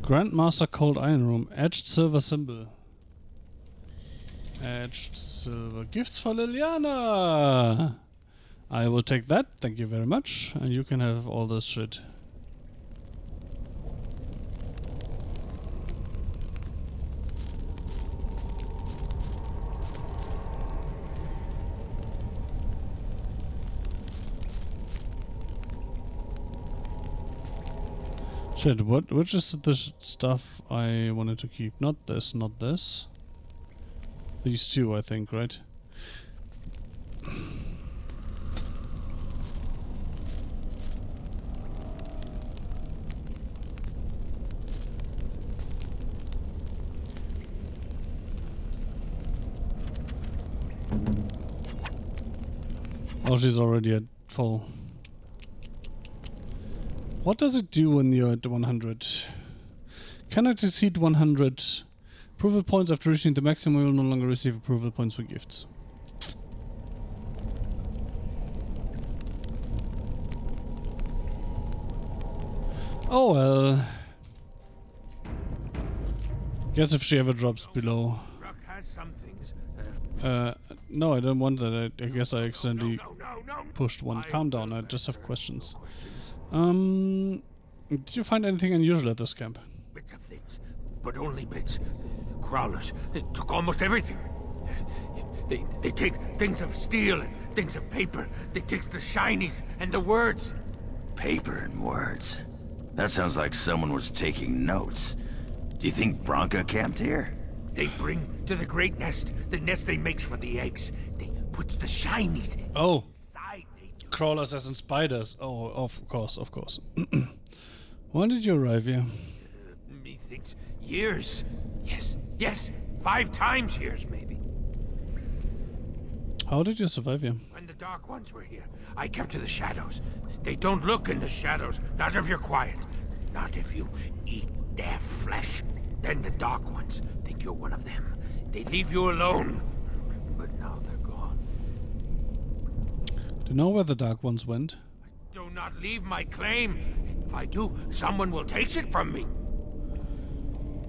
Grandmaster Cold Iron Room. Edged silver symbol. Edged silver. Gifts for Liliana! I will take that. Thank you very much. And you can have all this shit. Shit, which is the stuff I wanted to keep? Not this, not this. These two, I think, right? Oh, she's already at full. What does it do when you're at 100? Cannot exceed 100 approval points after reaching the maximum. You will no longer receive approval points for gifts. Oh well. Guess if she ever drops below. Ruck has some things, No, I don't want that. I guess I accidentally pushed one. Calm down, I just have questions. Did you find anything unusual at this camp? Bits of things, but only bits. The crawlers took almost everything. They take things of steel and things of paper. They take the shinies and the words. Paper and words. That sounds like someone was taking notes. Do you think Bronca camped here? They bring to the great nest, the nest they makes for the eggs. They puts the shinies. Oh. Crawlers as in spiders. Oh, of course, of course. When did you arrive here? Methinks years. Yes, 5 times years maybe. How did you survive here? When the Dark Ones were here, I kept to the shadows. They don't look in the shadows, not if you're quiet. Not if you eat their flesh. Then the Dark Ones think you're one of them. They leave you alone. But now they're gone. Do you know where the Dark Ones went? Do not leave my claim. If I do, someone will take it from me.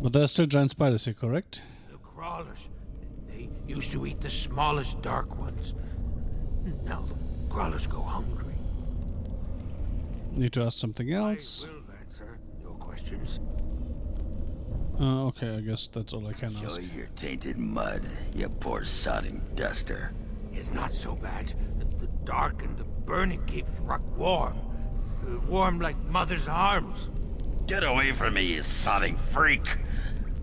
But there are still giant spiders here, correct? The crawlers. They used to eat the smallest Dark Ones. Now the crawlers go hungry. Need to ask something else. I will answer your questions. Okay, I guess that's all I can ask. Show your tainted mud, you poor sodding duster. It's not so bad. The dark and the burning keeps Ruck warm. Warm like mother's arms. Get away from me, you sodding freak!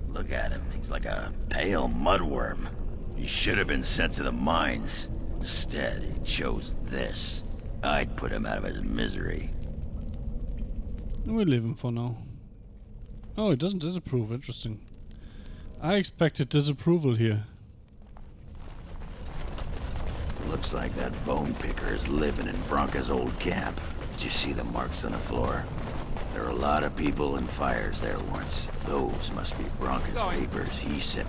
Look at him, he's like a pale mudworm. He should have been sent to the mines. Instead, he chose this. I'd put him out of his misery. We'll leave him for now. Oh, he doesn't disapprove. Interesting. I expected disapproval here. Looks like that bone picker is living in Bronca's old camp. Did you see the marks on the floor? There were a lot of people and fires there once. Those must be Bronca's papers he sent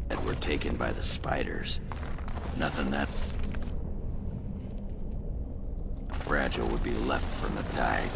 that were taken by the spiders. Nothing that fragile would be left from the tide.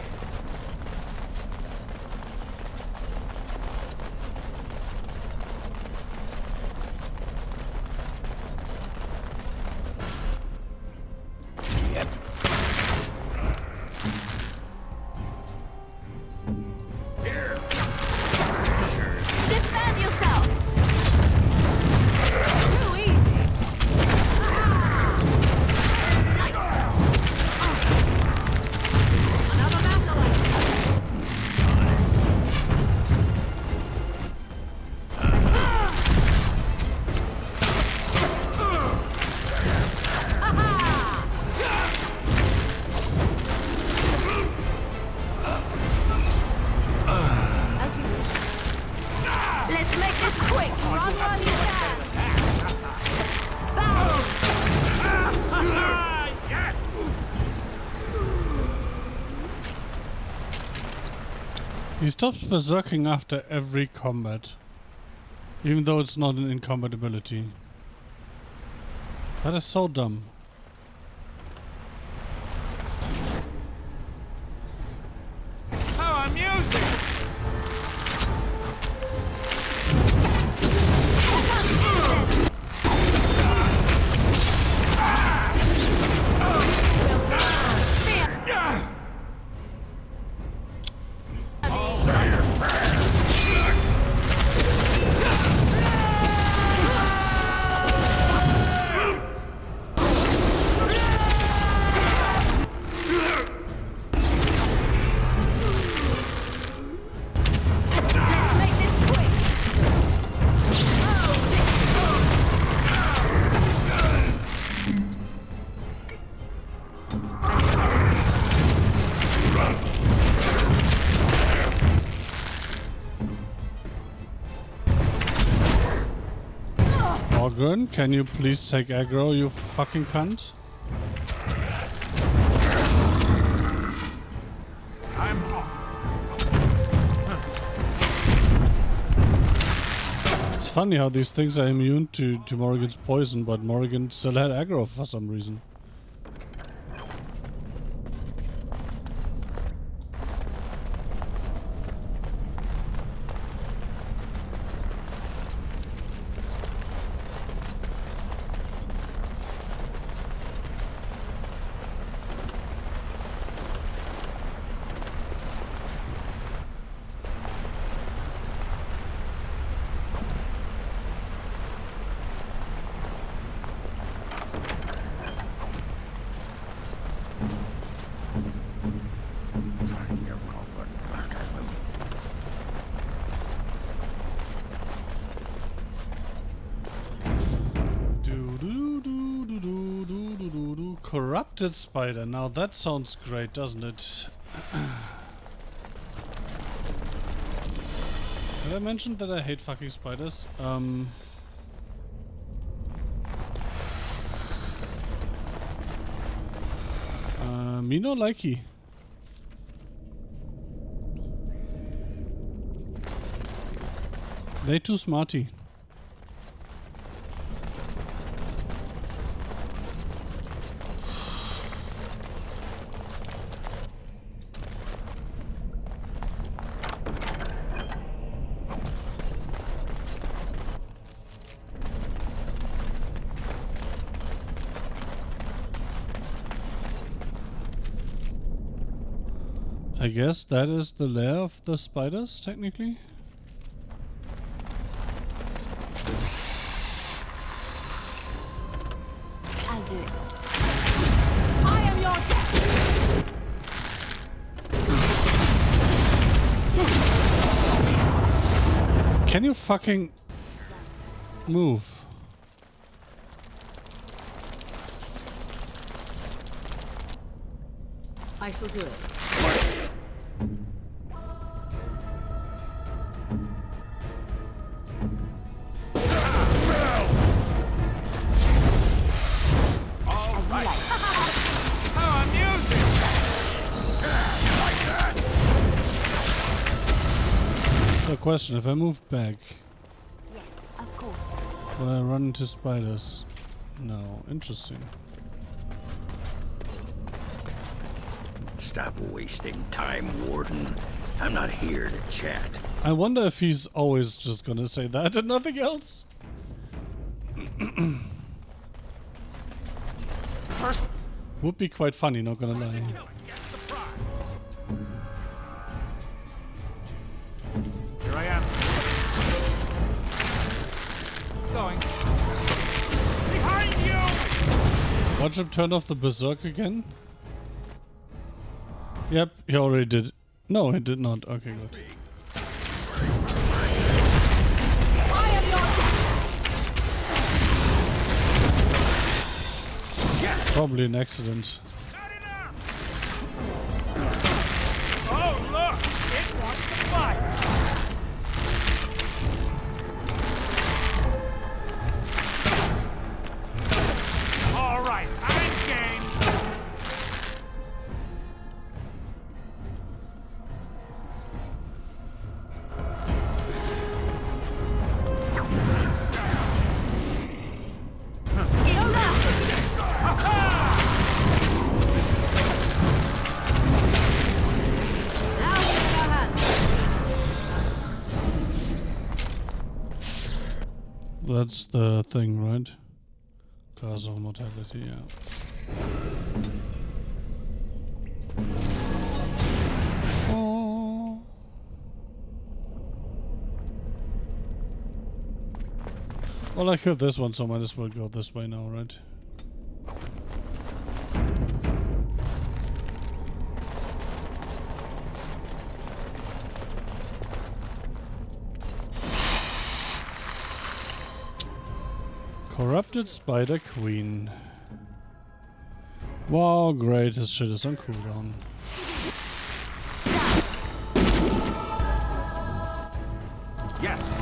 He stops berserking after every combat, even though it's not an in-combat ability. That is so dumb. How amusing! Orgrimmar, can you please take aggro, you fucking cunt? It's funny how these things are immune to Morrigan's poison, but Morrigan still had aggro for some reason. corrupted spider. Now that sounds great, doesn't it? Have I mentioned that I hate fucking spiders? Me no likey. They too smarty. I guess that is the lair of the spiders, technically. I'll do it. I am your death! Can you fucking move? I shall do it. Question, if I move back, Yes, of course. will I run into spiders? No. Interesting. Stop wasting time, Warden. I'm not here to chat. I wonder if he's always just gonna say that and nothing else. Would be quite funny, not gonna lie. Here I am. Going. Behind you! Watch him turn off the berserk again. Yep, he already did. No, he did not. Okay, good. Probably an accident. Oh, look! It wants to fight! All right, I'm game. That's the thing, right? Cause of mortality, yeah. Oh. Well, I killed this one, so might as well go this way now, right? Corrupted Spider Queen. Wow, great, his shit is on cooldown. Yes.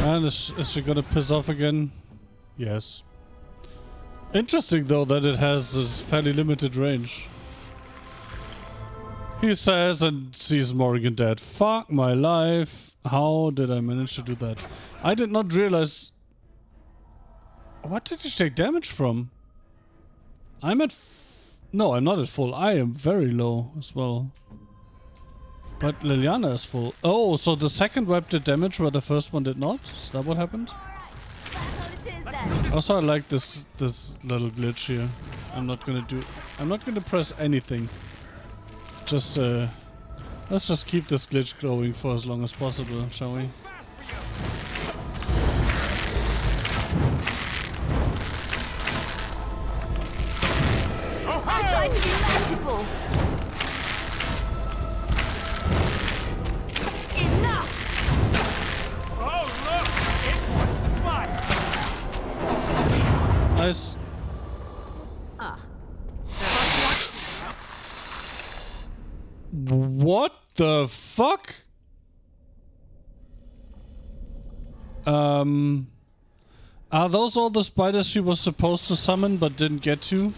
And is she gonna piss off again? Yes. Interesting though that it has this fairly limited range. He says and sees Morrigan dead. Fuck my life. How did I manage to do that? I did not realize... What did you take damage from? I'm at... No, I'm not at full. I am very low as well. But Liliana is full. Oh, so the second web did damage where the first one did not? Is that what happened? Also, I like this little glitch here. I'm not gonna press anything. Just let's just keep this glitch going for as long as possible, shall we? I tried to be merciful. Enough! Oh, look! It wants to fight! Nice. Ah. What the fuck? Are those all the spiders she was supposed to summon but didn't get to?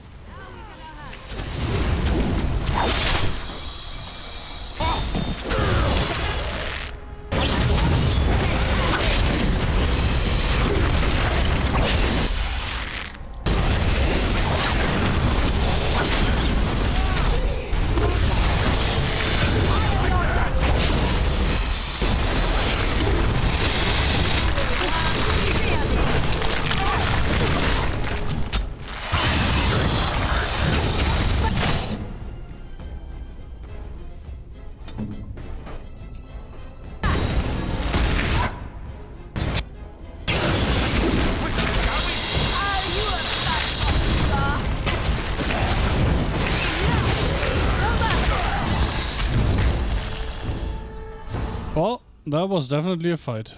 Well, that was definitely a fight.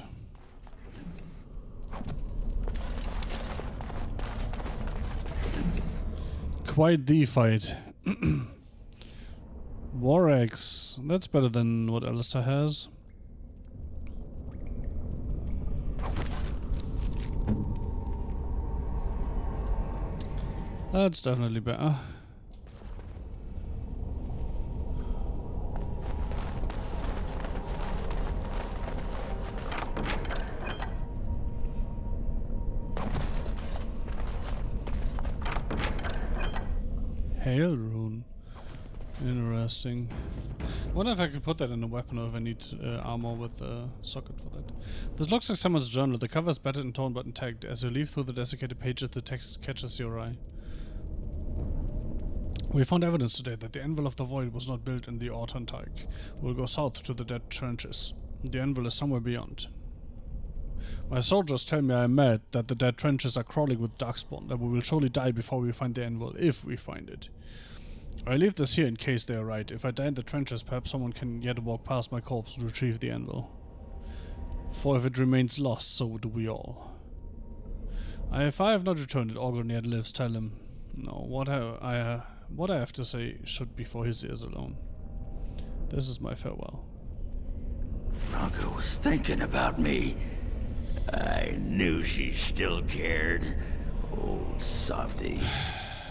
Quite the fight. War Axe. That's better than what Alistair has. That's definitely better. Hail rune. Interesting. I wonder if I could put that in a weapon or if I need armor with a socket for that. This looks like someone's journal. The cover is battered and torn but intact. As you leaf through the desiccated pages, the text catches your eye. We found evidence today that the Anvil of the Void was not built in the Orgrimmar. We'll go south to the Dead Trenches. The Anvil is somewhere beyond. My soldiers tell me I am mad, that the Dead Trenches are crawling with darkspawn, that we will surely die before we find the Anvil, if we find it. I leave this here in case they are right. If I die in the trenches, perhaps someone can yet walk past my corpse and retrieve the Anvil. For if it remains lost, so do we all. If I have not returned it, Orgrimmar yet lives, tell him. No, what I have to say should be for his ears alone. This is my farewell. Bronco was thinking about me. I knew she still cared. Old softy.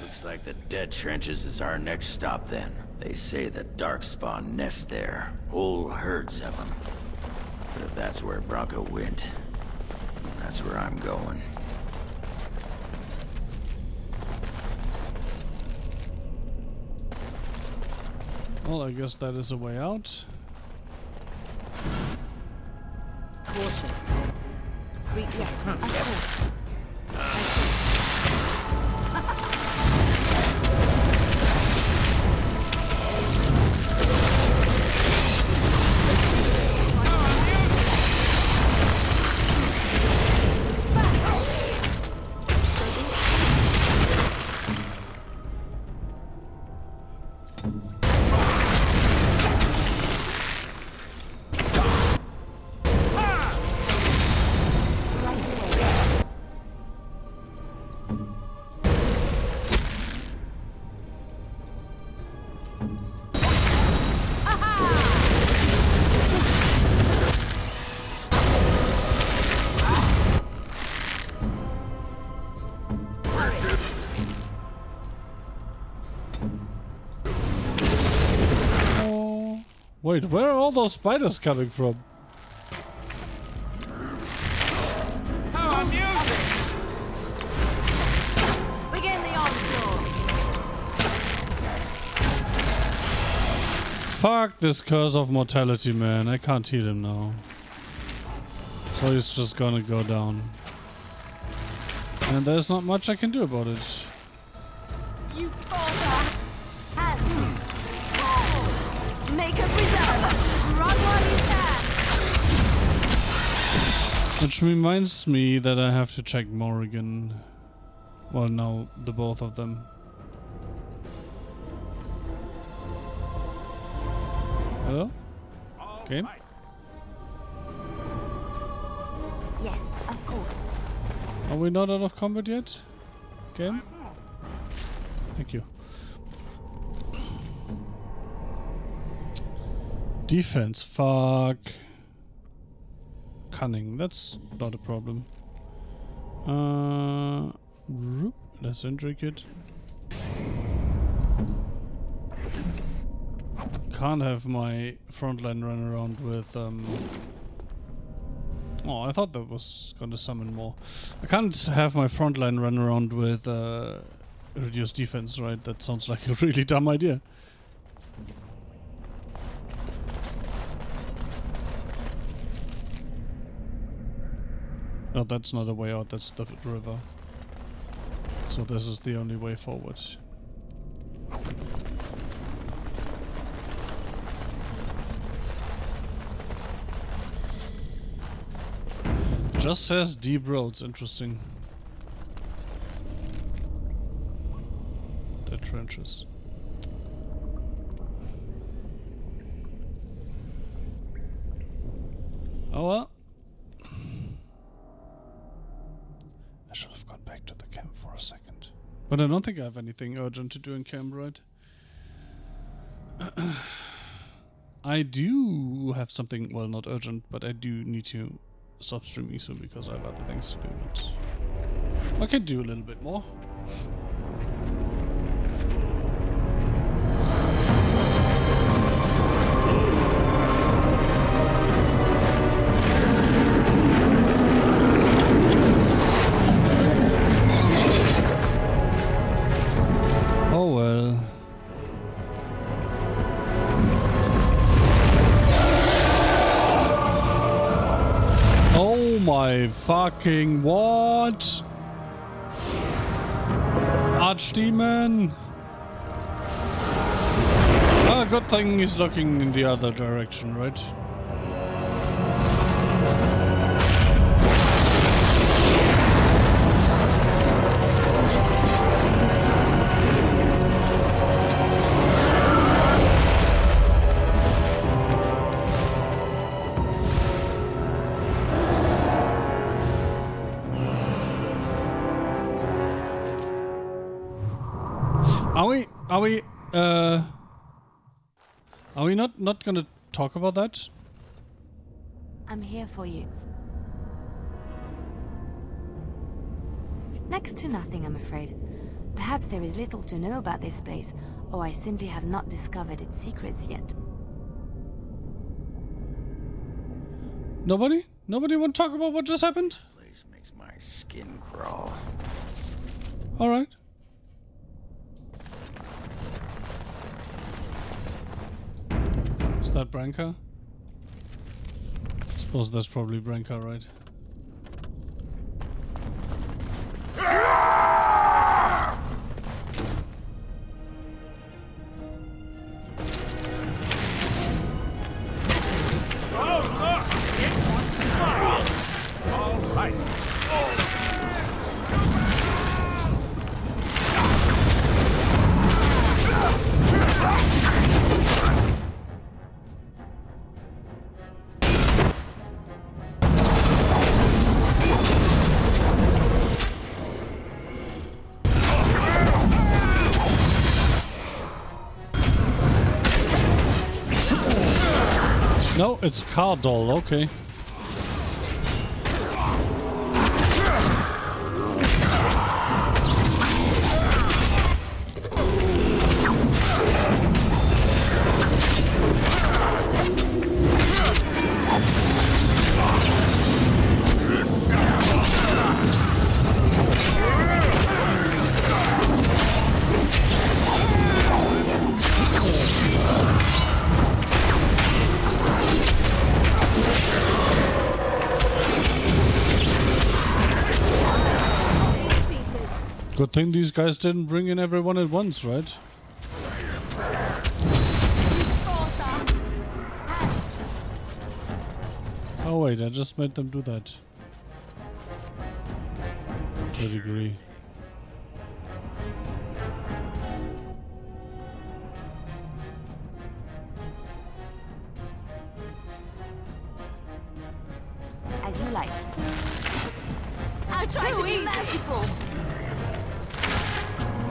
Looks like the Dead Trenches is our next stop then. They say the Darkspawn nest there. Whole herds of them. But if that's where Bronco went, that's where I'm going. Well, I guess that is a way out. Cautious. Reach out. Wait, where are all those spiders coming from? How amusing! Begin the onslaught. Fuck this curse of mortality, man. I can't heal him now. So he's just gonna go down. And there's not much I can do about it. You bother! And make a reserve! Run while you can! Which reminds me that I have to check Morrigan. Well, no, the both of them. Hello? Okay. Yes, of course. Are we not out of combat yet? Game? Thank you. Defense, fuck. Cunning, that's not a problem. Less intricate. Can't have my frontline run around with oh, I thought that was gonna summon more. I can't have my frontline run around with reduced defense, right? That sounds like a really dumb idea. No, that's not a way out, that's the river. So this is the only way forward. Just says deep roads, interesting. The trenches. Oh well. I should have gone back to the camp for a second. But I don't think I have anything urgent to do in camp, right? I do have something, well, not urgent, but I do need to stop streaming soon because I have other things to do. But I can do a little bit more. Oh well. Oh my fucking what? Archdemon! Ah, good thing he's looking in the other direction, right? Are we not gonna talk about that? I'm here for you. Next to nothing, I'm afraid. Perhaps there is little to know about this place, or I simply have not discovered its secrets yet. Nobody? Nobody want to talk about what just happened? This place makes my skin crawl. Alright. Is that Branka? I suppose that's probably Branka, right? No, it's car doll, okay. Good thing these guys didn't bring in everyone at once, right? Oh wait, I just made them do that. To a degree. As you like. I'll try to be merciful.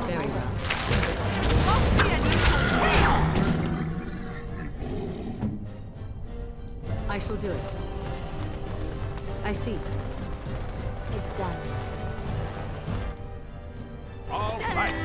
Very well. I shall do it. I see. It's done. All right.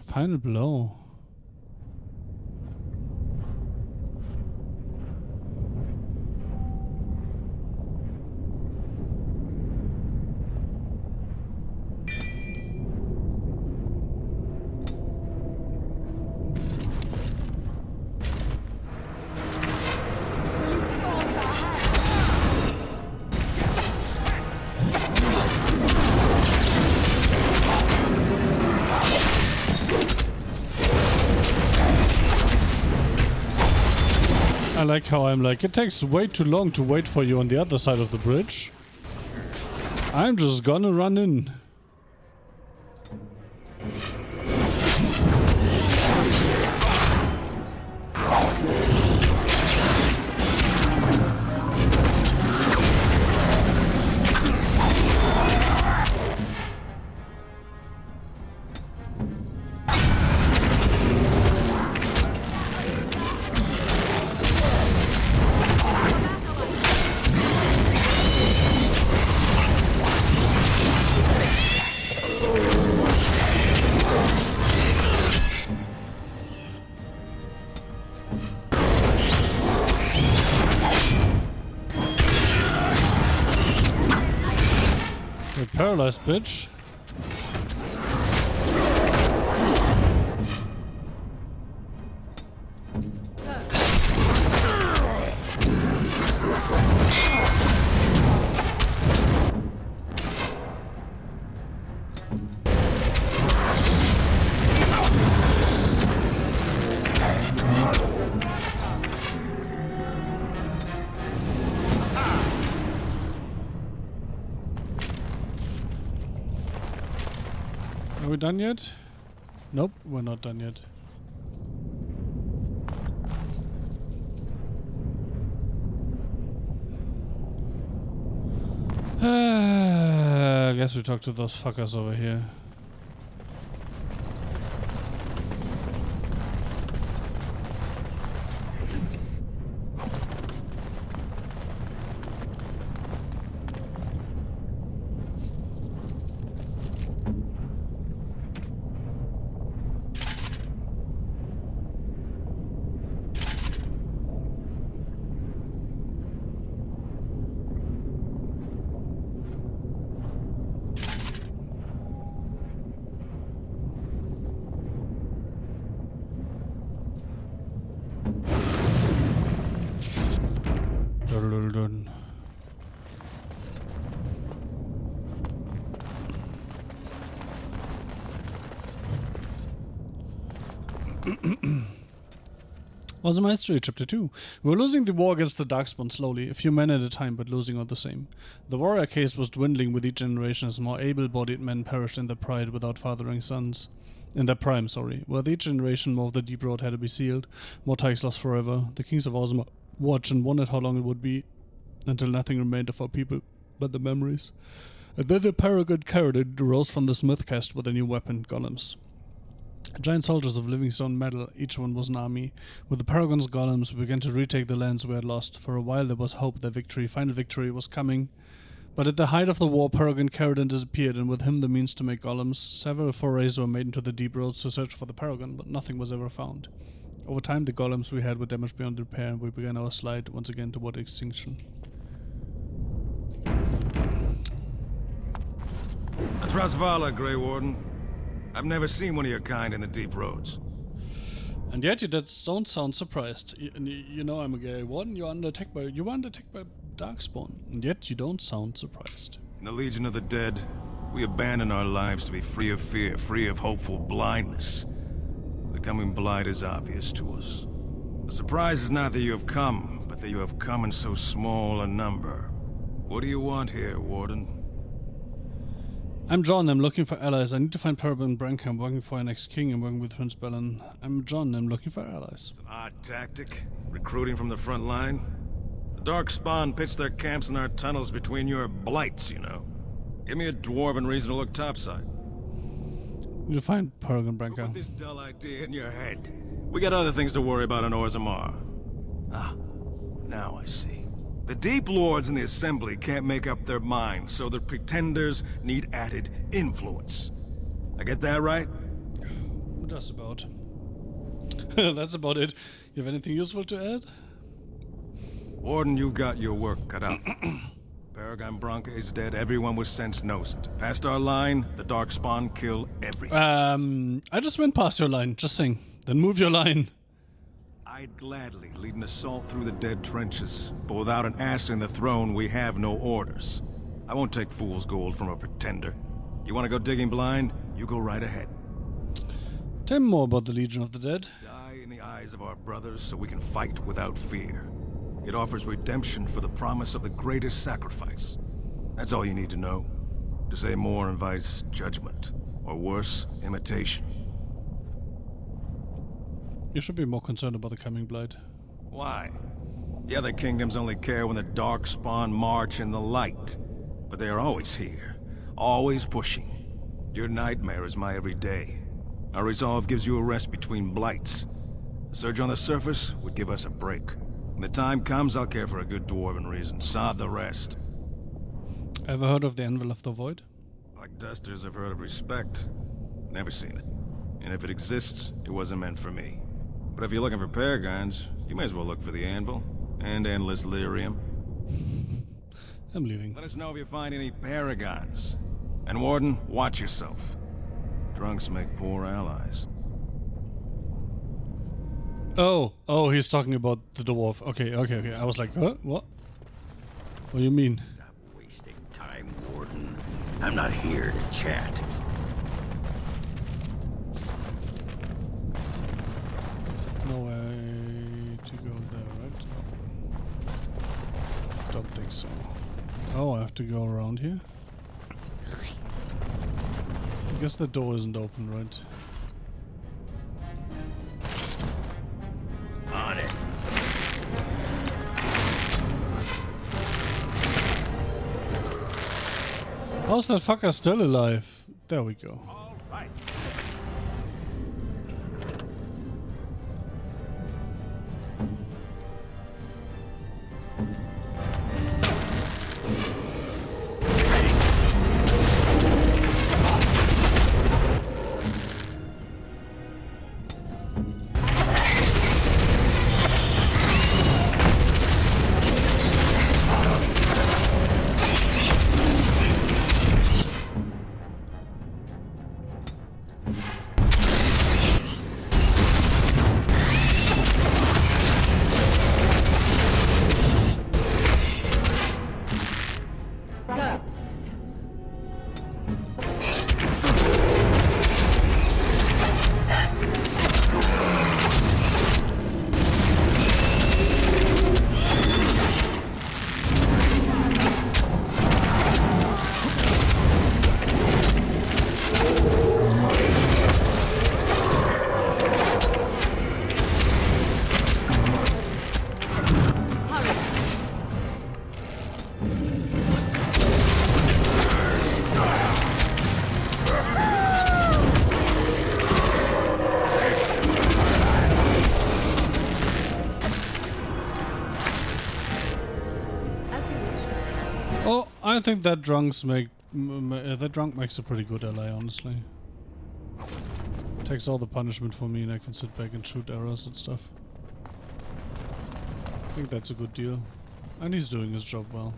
Final blow. I like how I'm like, it takes way too long to wait for you on the other side of the bridge. I'm just gonna run in. Paralyzed bitch. Are we done yet? Nope, we're not done yet. I guess we talk to those fuckers over here. Orgrimmar History, Chapter 2. We were losing the war against the Darkspawn slowly, a few men at a time, but losing all the same. The warrior case was dwindling with each generation as more able-bodied men perished in their pride without fathering sons. In their prime, sorry. With each generation, more of the deep road had to be sealed, more Tykes lost forever. The kings of Orgrimmar watched and wondered how long it would be, until nothing remained of our people but the memories. And then the Paragon Caradon rose from the smithcast with a new weapon, golems. Giant soldiers of living stone metal, each one was an army. With the Paragon's golems, we began to retake the lands we had lost. For a while there was hope that final victory was coming. But at the height of the war, Paragon Caradon disappeared, and with him the means to make golems. Several forays were made into the deep roads to search for the Paragon, but nothing was ever found. Over time, the golems we had were damaged beyond repair, and we began our slide once again toward extinction. Trasvala, Grey Warden. I've never seen one of your kind in the deep roads. And yet you don't sound surprised. You know I'm a Grey Warden. You were under attack by Darkspawn, and yet you don't sound surprised. In the Legion of the Dead, we abandon our lives to be free of fear, free of hopeful blindness. Becoming blind is obvious to us. The surprise is not that you have come, but that you have come in so small a number. What do you want here, Warden? I'm John, I'm looking for allies. I need to find Paragon Branca. I'm working for our next king. I'm working with Prince Belen. I'm John, I'm looking for allies. It's an odd tactic. Recruiting from the front line. The Darkspawn pitch their camps in our tunnels between your blights, you know. Give me a dwarven reason to look topside. Need to find Paragon Branca. Put this dull idea in your head. We got other things to worry about in Orgrimmar. Ah, now I see. The Deep Lords in the Assembly can't make up their minds, so the Pretenders need added influence. I get that right? Just about. That's about it. You have anything useful to add? Warden, you've got your work cut out. Paragon Branca is dead. Everyone with sense knows it. Past our line, the Darkspawn kill everything. I just went past your line. Just saying. Then move your line. I'd gladly lead an assault through the dead trenches, but without an ass in the throne, we have no orders. I won't take fool's gold from a pretender. You want to go digging blind? You go right ahead. Tell me more about the Legion of the Dead. Die in the eyes of our brothers so we can fight without fear. It offers redemption for the promise of the greatest sacrifice. That's all you need to know. To say more invites judgment, or worse, imitation. You should be more concerned about the coming blight. Why? The other kingdoms only care when the Darkspawn march in the light. But they are always here, always pushing. Your nightmare is my everyday. Our resolve gives you a rest between blights. A surge on the surface would give us a break. When the time comes, I'll care for a good dwarven reason. Sod the rest. Ever heard of the Anvil of the Void? Like dusters, I've heard of respect. Never seen it. And if it exists, it wasn't meant for me. But if you're looking for paragons, you may as well look for the Anvil. And endless lyrium. I'm leaving. Let us know if you find any paragons. And Warden, watch yourself. Drunks make poor allies. Oh, he's talking about the dwarf. Okay. I was like, huh? What? What do you mean? Stop wasting time, Warden. I'm not here to chat. No way to go there, right? Don't think so. Oh, I have to go around here? I guess the door isn't open, right? On it. How's that fucker still alive? There we go. All right. I think that drunk makes a pretty good ally, honestly. Takes all the punishment for me and I can sit back and shoot arrows and stuff. I think that's a good deal. And he's doing his job well.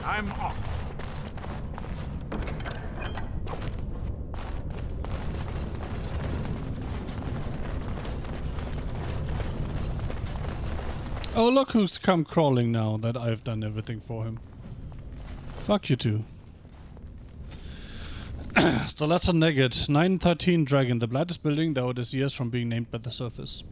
I'm off. Oh, look who's come crawling now that I've done everything for him. Fuck you two. Still, that's a negate. 913 Dragon. The Blight is building, though it is years from being named by the surface.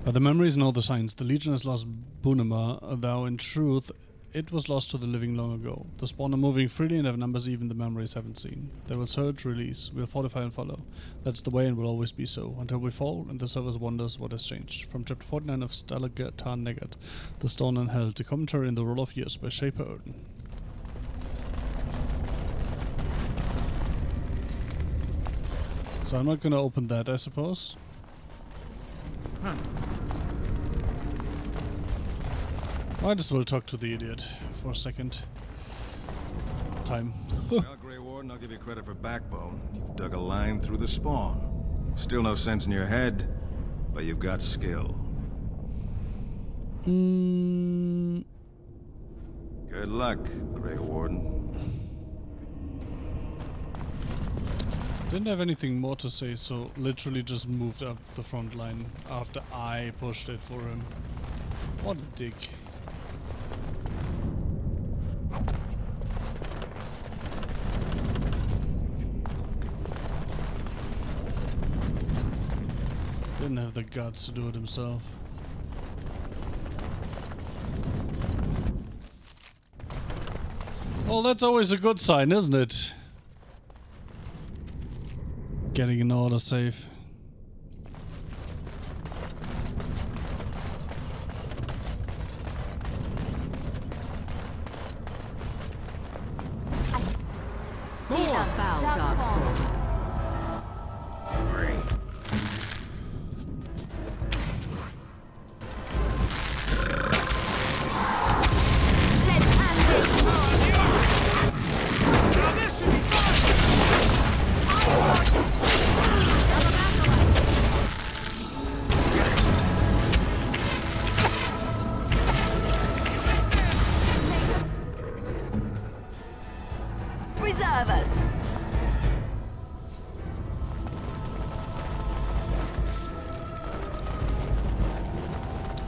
But the memories know the signs. The Legion has lost Orgrimmar, though in truth it was lost to the living long ago. The spawn are moving freely and have numbers even the memories haven't seen. They will search, release. We'll fortify and follow. That's the way and will always be so. Until we fall and the surface wonders what has changed. From chapter 49 of Stalagar Negat, The Stone and Hell, to commentary in the Roll of Years by Shaper Erden. So I'm not gonna open that, I suppose. Might as well talk to the idiot for a second. Time. Well, Grey Warden, I'll give you credit for backbone. You've dug a line through the spawn. Still no sense in your head, but you've got skill. Good luck, Grey Warden. Didn't have anything more to say, so literally just moved up the front line after I pushed it for him. What a dick. Didn't have the guts to do it himself. Well, that's always a good sign, isn't it? Getting an order safe. More foul, Darkspawn. Preserve us.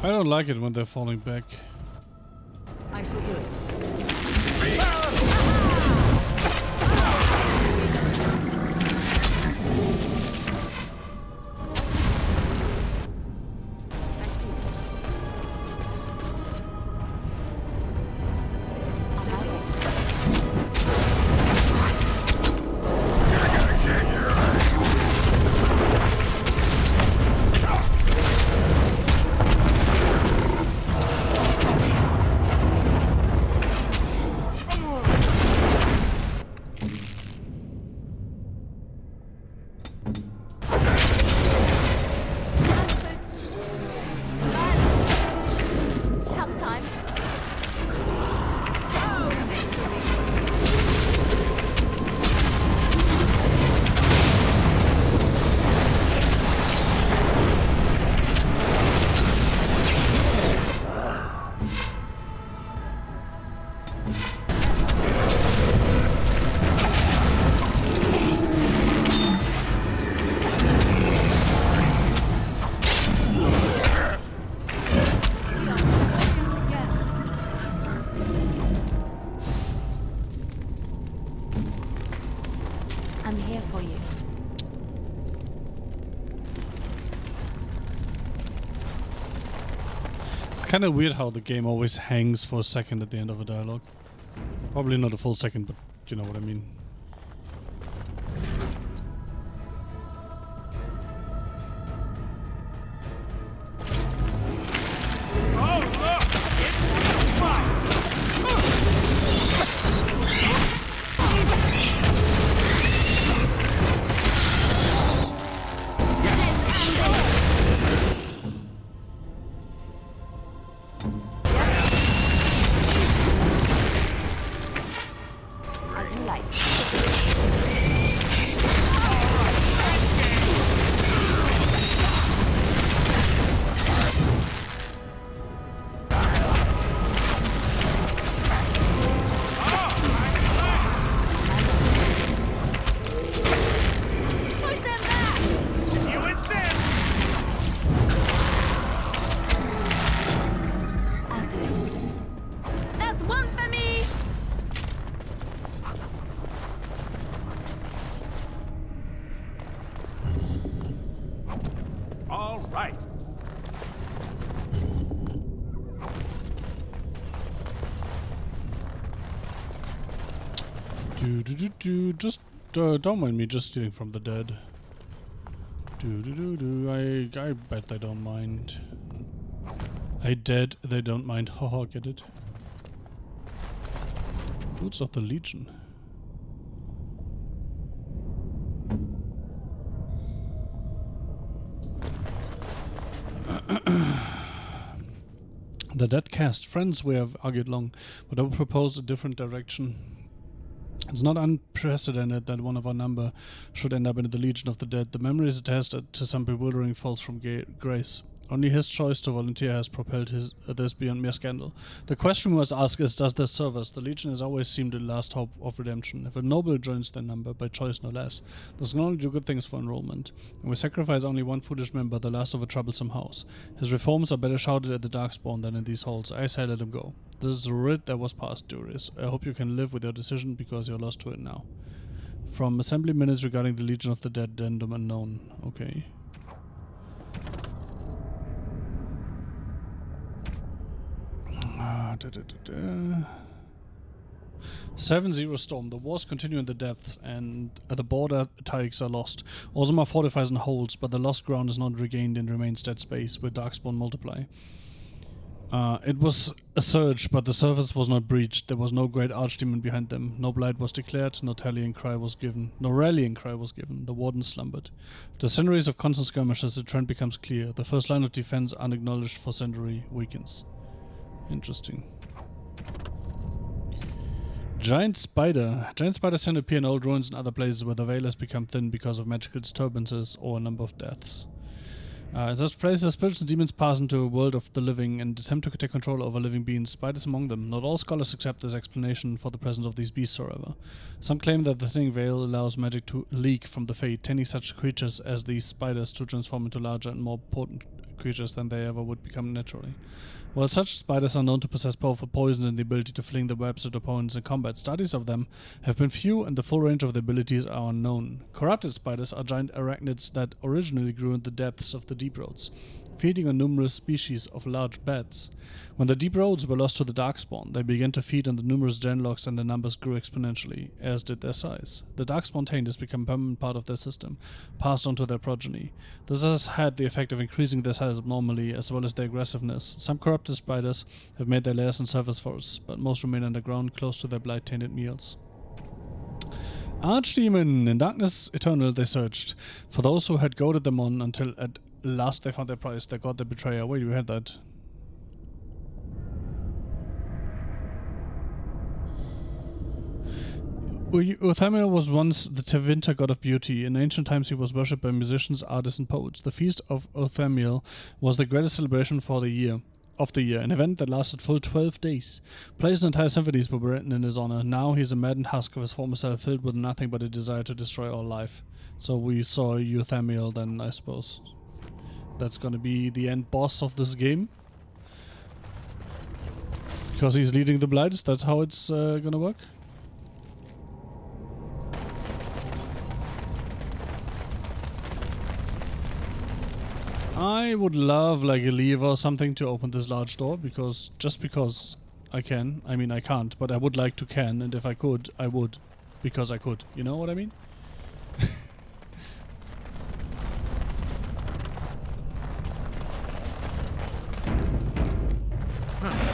I don't like it when they're falling back. I shall do it. I'm here for you. It's kind of weird how the game always hangs for a second at the end of a dialogue. Probably not a full second, but you know what I mean. right. Just don't mind me just stealing from the dead. I bet they don't mind. I dead, they don't mind. Haha, get it? Boots of the Legion. The dead cast. Friends, we have argued long, but I will propose a different direction. It's not unprecedented that one of our number should end up in the Legion of the Dead. The memory is attested to some bewildering falls from grace. Only his choice to volunteer has propelled this beyond mere scandal. The question we must ask is, does this serve us? The Legion has always seemed the last hope of redemption. If a noble joins their number, by choice no less, this can only do good things for enrollment. And we sacrifice only one foolish member, the last of a troublesome house. His reforms are better shouted at the Darkspawn than in these halls. I say let him go. This is a writ that was passed, Durius. I hope you can live with your decision, because you're lost to it now. From Assembly Minutes regarding the Legion of the Dead, addendum unknown. Okay. 7-0 storm. The wars continue in the depths, and the border Tykes are lost. Orgrimmar fortifies and holds, but the lost ground is not regained and remains dead space, where Darkspawn multiply. It was a surge, but the surface was not breached. There was no great archdemon behind them. No blight was declared, no rallying cry was given. The warden slumbered. After centuries of constant skirmishes, the trend becomes clear. The first line of defense, unacknowledged for century, weakens. Interesting. Giant spider. Giant spiders tend to appear in old ruins and other places where the veil has become thin because of magical disturbances or a number of deaths. In such places, spirits and demons pass into a world of the living and attempt to take control over living beings, spiders among them. Not all scholars accept this explanation for the presence of these beasts, however. Some claim that the thinning veil allows magic to leak from the fate, tending such creatures as these spiders to transform into larger and more potent creatures than they ever would become naturally. While such spiders are known to possess powerful poisons and the ability to fling the webs at opponents in combat, studies of them have been few and the full range of their abilities are unknown. Corrupted spiders are giant arachnids that originally grew in the depths of the deep roads, feeding on numerous species of large bats. When the deep roads were lost to the Darkspawn, they began to feed on the numerous genlocks and their numbers grew exponentially, as did their size. The Darkspawn taint has become a permanent part of their system, passed on to their progeny. This has had the effect of increasing their size abnormally, as well as their aggressiveness. Some corrupted spiders have made their lairs in surface forests, but most remain underground, close to their blight-tainted meals. Archdemon! In darkness eternal they searched, for those who had goaded them on until at last they found their prize, their god, their betrayer. Wait, we had that. Othamiel was once the Tevinter god of beauty. In ancient times he was worshipped by musicians, artists and poets. The feast of Othamiel was the greatest celebration of the year, an event that lasted full 12 days. Plays and entire symphonies were written in his honor. Now he is a maddened husk of his former self, filled with nothing but a desire to destroy all life. So we saw Othamiel then, I suppose. That's gonna be the end boss of this game. Because he's leading the Blights, that's how it's gonna work. I would love like a lever or something to open this large door, because I can. I mean, I can't, but I would like to can, and if I could, I would, because I could. You know what I mean?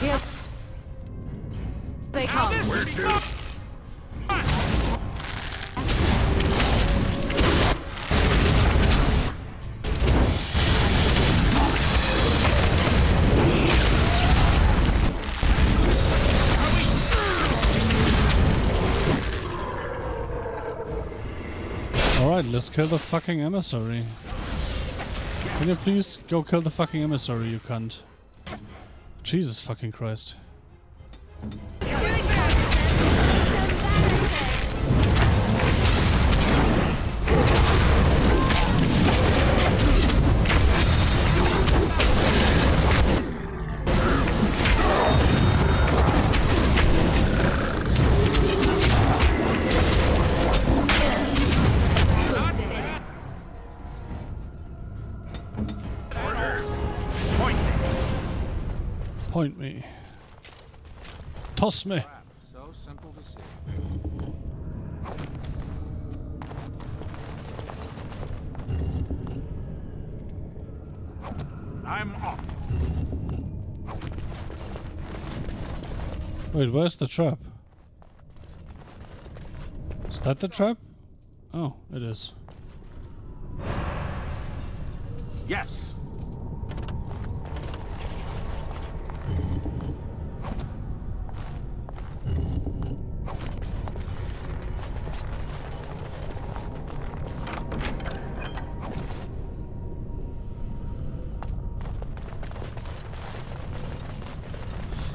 Here they come. Where to? Alright, let's kill the fucking emissary. Can you please go kill the fucking emissary, you cunt? Jesus fucking Christ. Point me. Toss me. So simple to see. I'm off. Wait, where's the trap? Is that the trap? Oh, it is. Yes.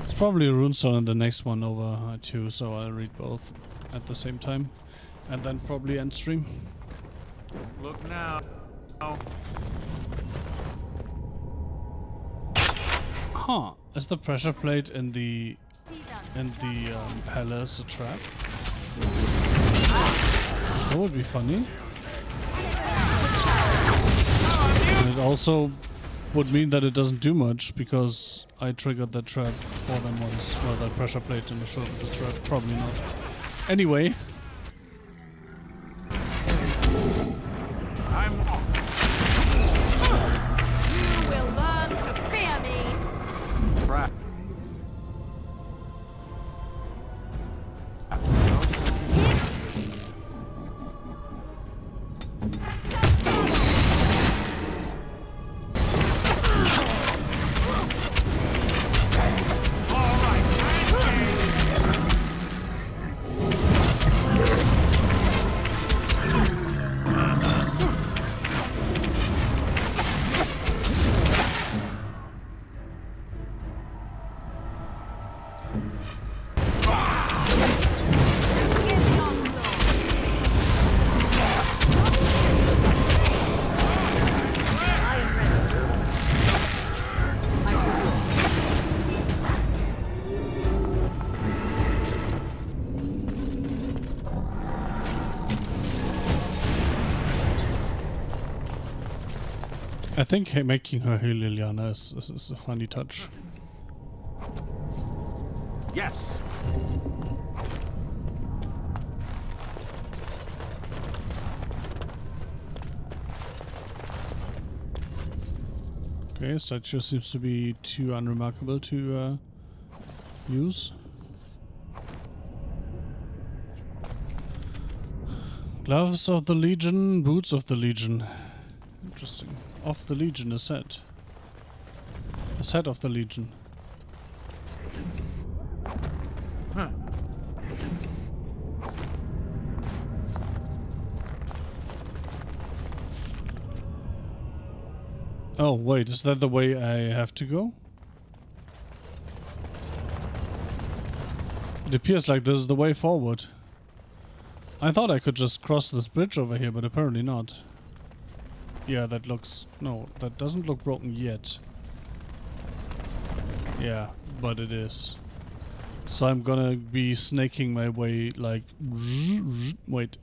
It's probably a runestone in the next one over too, so I'll read both at the same time. And then probably end stream. Look now. Huh. Is the pressure plate in the palace a trap? That would be funny. And it also would mean that it doesn't do much because I triggered that trap more than once. Well, that pressure plate in the short of the trap. Probably not. Anyway. I'm off. You will learn to fear me. Trap. I think making her heal Liliana is a funny touch. Yes. Okay, statue seems to be too unremarkable to use. Gloves of the Legion, boots of the Legion. Interesting. Of the Legion, a set. A set of the Legion. Huh. Oh, wait, is that the way I have to go? It appears like this is the way forward. I thought I could just cross this bridge over here, but apparently not. Yeah, that looks... No, that doesn't look broken yet. Yeah, but it is. So I'm gonna be snaking my way like... Wait.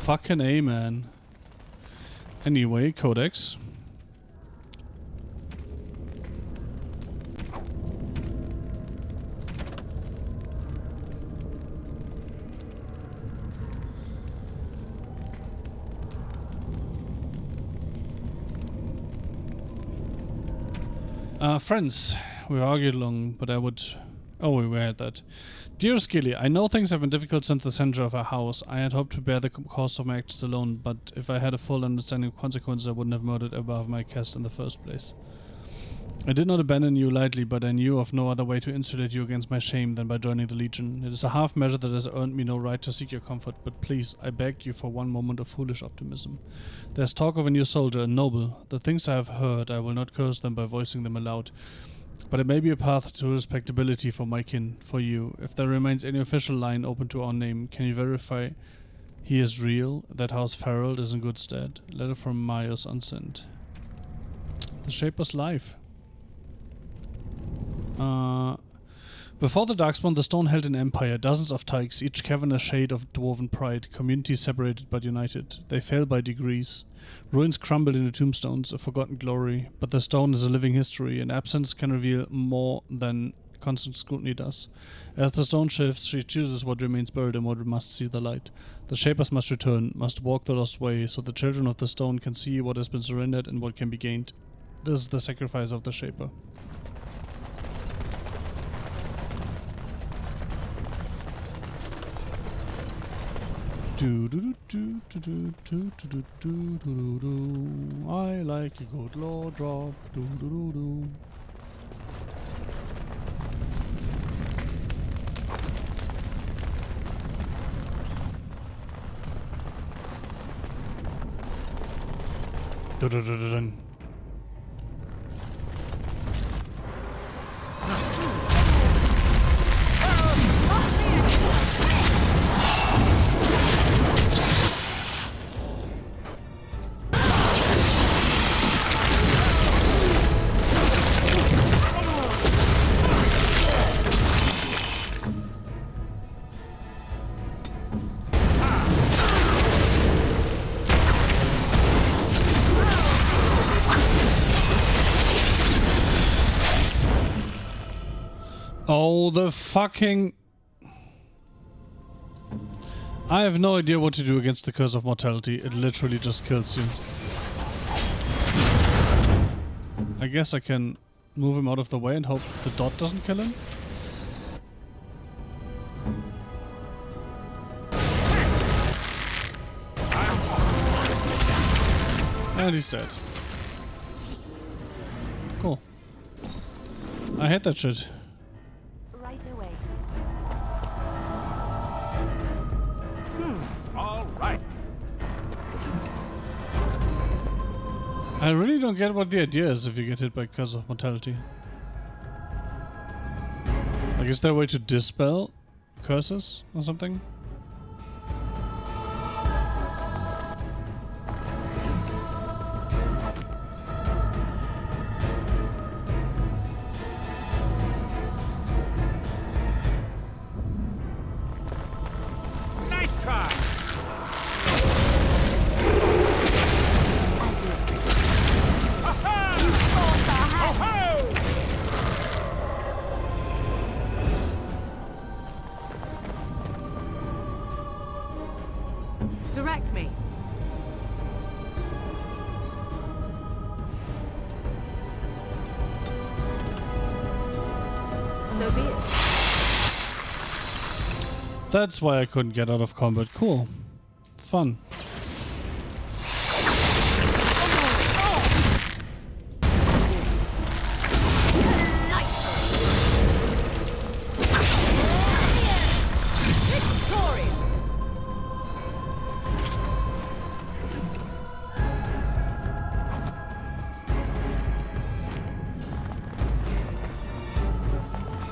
Fucking A, man. Anyway, Codex. Friends, we argued long, but I would... Oh, we had that. Dear Skilly, I know things have been difficult since the center of our house. I had hoped to bear the cost of my actions alone, but if I had a full understanding of consequences, I wouldn't have murdered above my caste in the first place. I did not abandon you lightly, but I knew of no other way to insulate you against my shame than by joining the Legion. It is a half measure that has earned me no right to seek your comfort, but please, I beg you for one moment of foolish optimism. There's talk of a new soldier, a noble. The things I have heard, I will not curse them by voicing them aloud. But it may be a path to respectability for my kin, for you. If there remains any official line open to our name, can you verify he is real, that House Farrell is in good stead? Letter from Myers unsent. The Shaper's life. Before the Darkspawn, the stone held an empire, dozens of tykes, each carving a shade of dwarven pride, communities separated but united. They fell by degrees. Ruins crumbled into tombstones, a forgotten glory, but the stone is a living history, and absence can reveal more than constant scrutiny does. As the stone shifts, she chooses what remains buried and what must see the light. The Shapers must return, must walk the lost way, so the children of the stone can see what has been surrendered and what can be gained. This is the sacrifice of the Shaper. I like a good lore drop. Oh, the fucking... I have no idea what to do against the Curse of Mortality. It literally just kills you. I guess I can move him out of the way and hope the dot doesn't kill him. And he's dead. Cool. I hate that shit. Right away. All right. I really don't get what the idea is if you get hit by Curse of Mortality. Like, is there a way to dispel curses or something? Nice try. Direct me. So be it. That's why I couldn't get out of combat. Cool. Fun.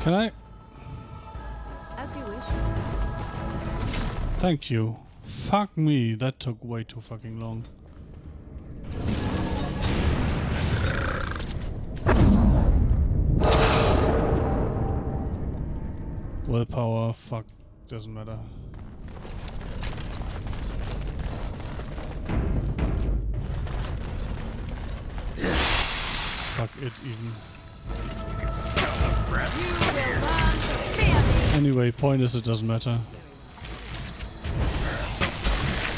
Can I? As you wish. Thank you. Fuck me, that took way too fucking long. Willpower, fuck, doesn't matter. Fuck it even. Anyway, point is it doesn't matter.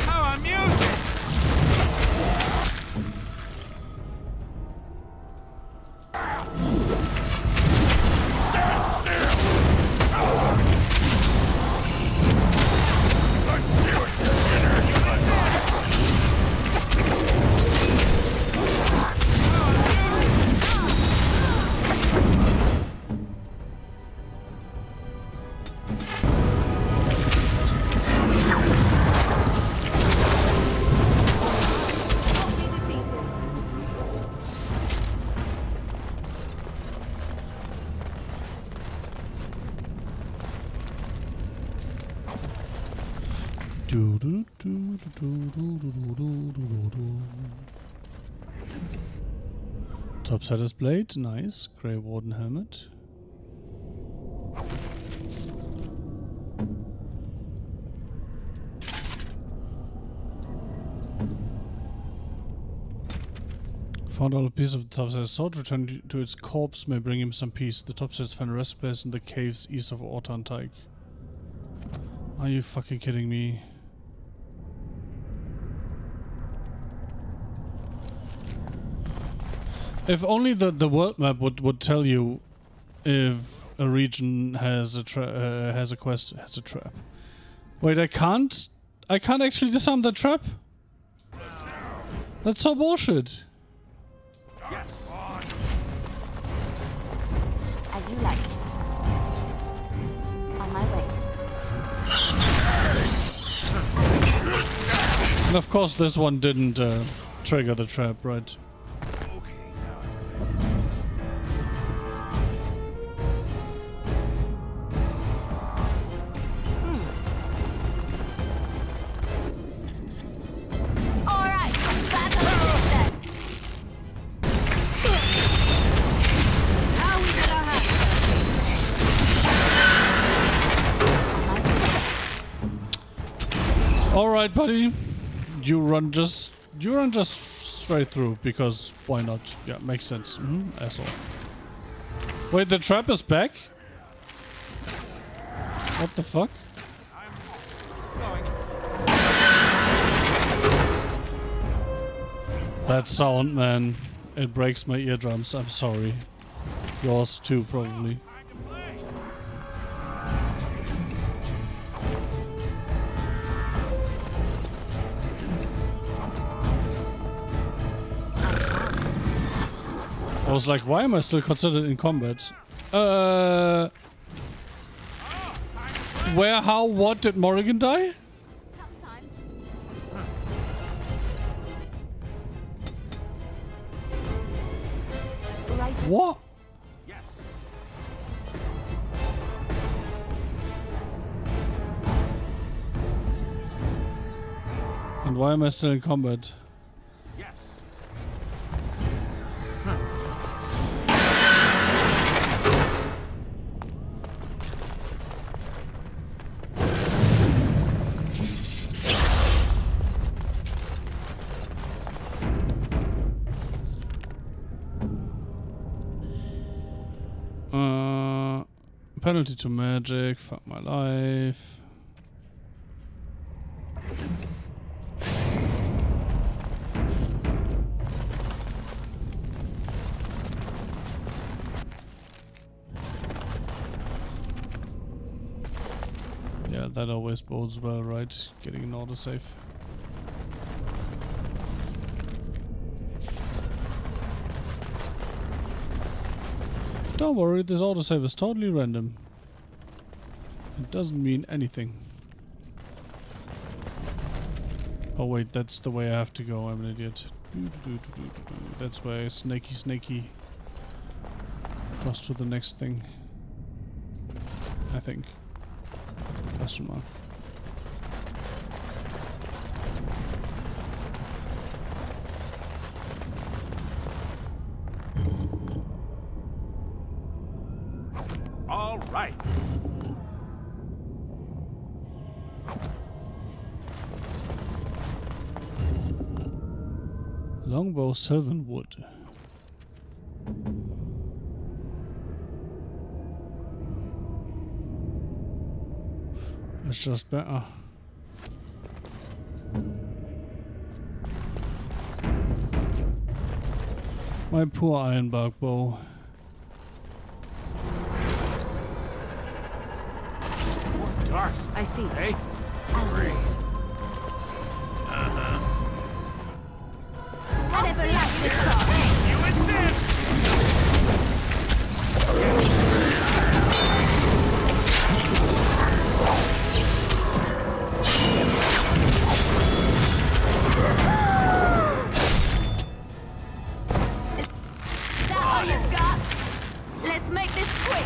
How amusing! Topsider's blade, nice. Grey Warden helmet. Found all a piece of the topsides sword. Return to its corpse may bring him some peace. The topsides find a rest place in the caves east of Orgrimmar. Are you fucking kidding me? If only the world map would tell you if a region has a quest, has a trap. Wait, I can't actually disarm that trap? That's so bullshit. Yes. As you like. On my way. And of course this one didn't trigger the trap, right? Alright, buddy. You run just straight through, because why not? Yeah, makes sense. Asshole. Wait, the trap is back? What the fuck? That sound, man. It breaks my eardrums. I'm sorry. Yours too, probably. I was like, why am I still considered in combat? Where, how, what did Morrigan die? What? Yes. And why am I still in combat? Yes. Penalty to magic, fuck my life. Yeah, that always bodes well, right? Getting an autosave. Don't worry, this autosave is totally random. It doesn't mean anything. Oh wait, that's the way I have to go, I'm an idiot. That's why snaky goes to the next thing. I think. Question mark. All right. Longbow Sylvanwood. It's just better. My poor ironbark bow. Darks. I see. Hey. Great. I never liked this song. You insist. Is that all you've got? Let's make this quick.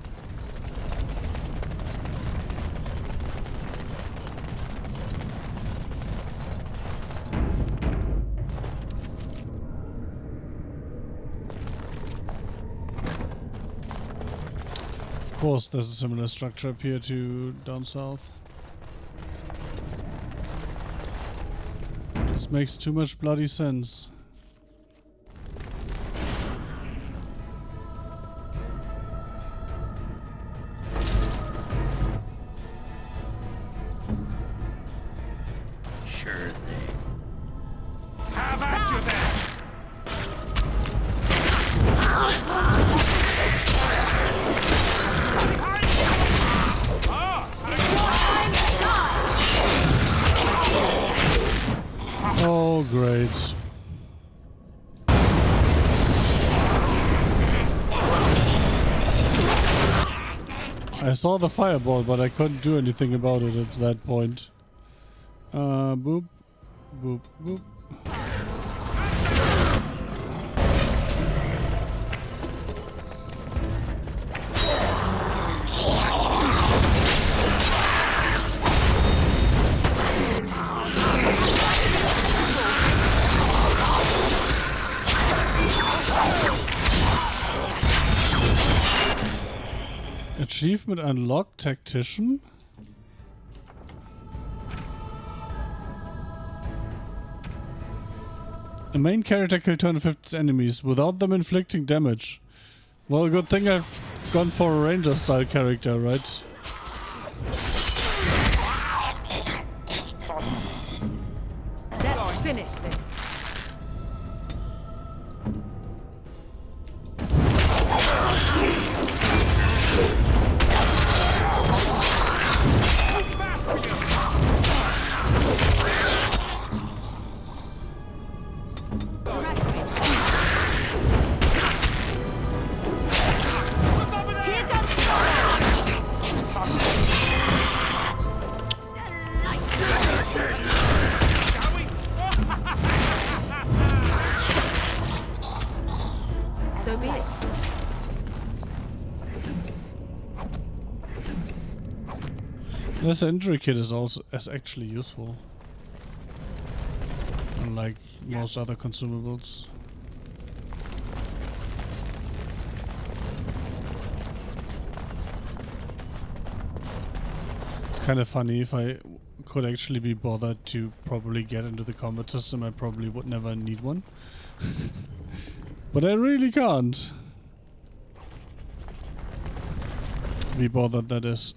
course, there's a similar structure up here to down south. This makes too much bloody sense. Sure thing. Have at you then! Oh, great. I saw the fireball, but I couldn't do anything about it at that point. Boop. Boop, boop. Achievement unlocked, Tactician. The main character killed 250 enemies without them inflicting damage. Well, good thing I've gone for a ranger style character, right? Let's finish this. So be it. This injury kit is actually useful, unlike most other consumables. It's kind of funny. If I could actually be bothered to probably get into the combat system, I probably would never need one. But I really can't be bothered, that is.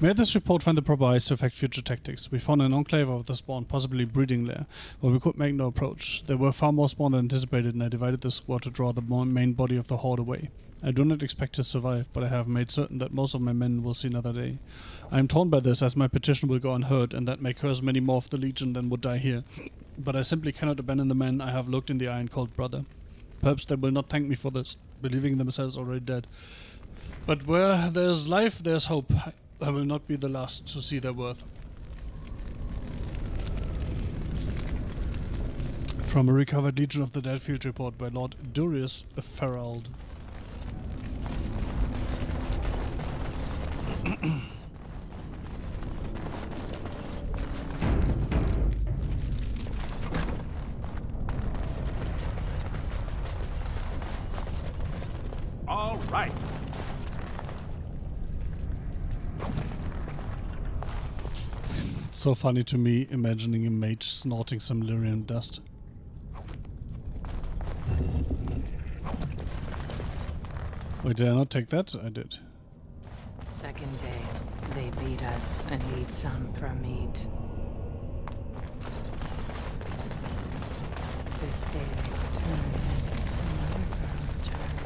May this report find the proper eyes to affect future tactics. We found an enclave of the spawn, possibly breeding lair, but we could make no approach. There were far more spawn than anticipated, and I divided the squad to draw the main body of the horde away. I do not expect to survive, but I have made certain that most of my men will see another day. I am torn by this, as my petition will go unheard, and that may curse many more of the Legion than would die here. But I simply cannot abandon the men I have looked in the eye and called brother. Perhaps they will not thank me for this, believing themselves already dead. But where there's life, there's hope. I will not be the last to see their worth. From a recovered Legion of the Dead field report by Lord Durius Ferald. All right. So funny to me imagining a mage snorting some lyrium dust. Wait, did I not take that? I did. Second day, they beat us and eat some for meat. Fifth day, it's another girl's turn.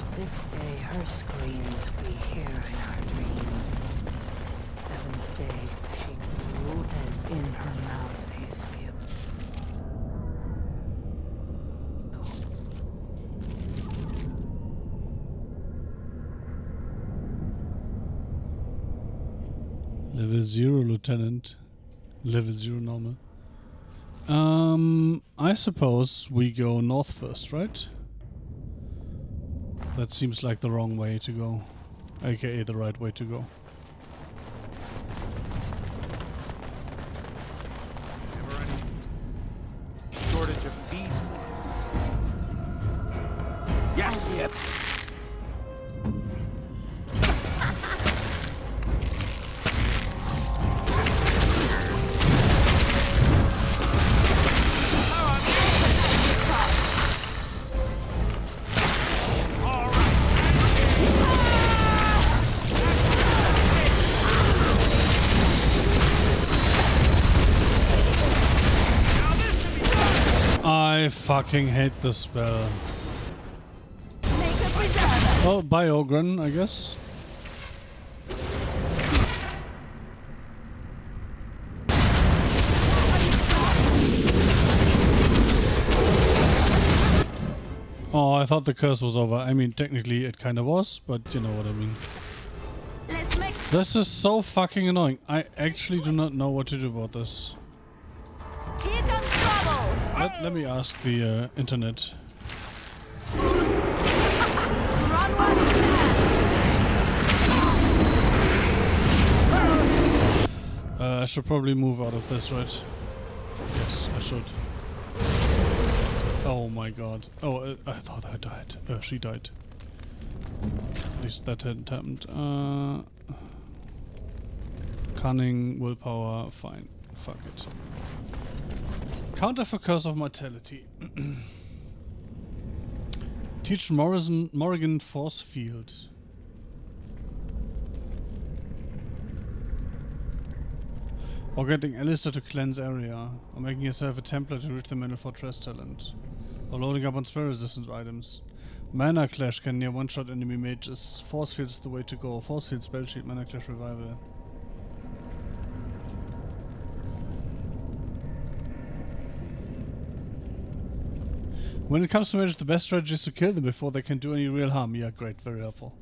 Sixth day, her screams we hear in our dreams. Seventh day, she grew as in her mouth they spew. Level 0, Lieutenant. Level 0, normal. I suppose we go north first, right? That seems like the wrong way to go. AKA the right way to go. Never any shortage of these ones. Yes. Yep. I fucking hate this spell. Well, by Orgrimmar, I guess. Oh, I thought the curse was over. I mean, technically it kind of was, but you know what I mean. This is so fucking annoying. I actually do not know what to do about this. Here comes trouble. Let me ask the internet. Run while you can. I should probably move out of this, right? Yes, I should. Oh my god. Oh, I thought I died. She died. At least that hadn't happened. Cunning, willpower, fine. Fuck it. Counter for Curse of Mortality. Teach Morrigan Force Field. Or getting Alistair to cleanse area. Or making yourself a Templar to reach the Mental Fortress talent. Or loading up on spell resistance items. Mana Clash can near one-shot enemy mages. Force Field is the way to go. Force Field, Spell Sheet, Mana Clash Revival. When it comes to mages, the best strategy is to kill them before they can do any real harm. Yeah, great, very helpful.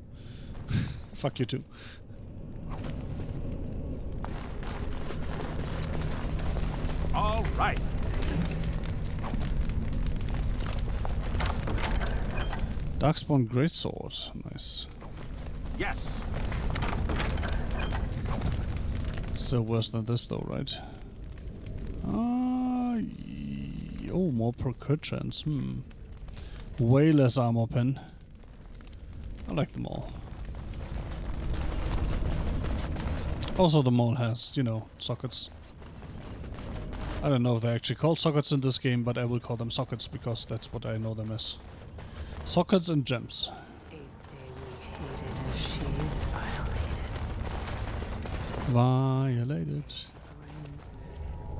Fuck you too. All right. Darkspawn Greatsword, nice. Yes. Still worse than this though, right? Oh, more percussions. Way less armor pen. I like them all. Also, the mole has, you know, sockets. I don't know if they're actually called sockets in this game, but I will call them sockets because that's what I know them as. Sockets and gems. Violated.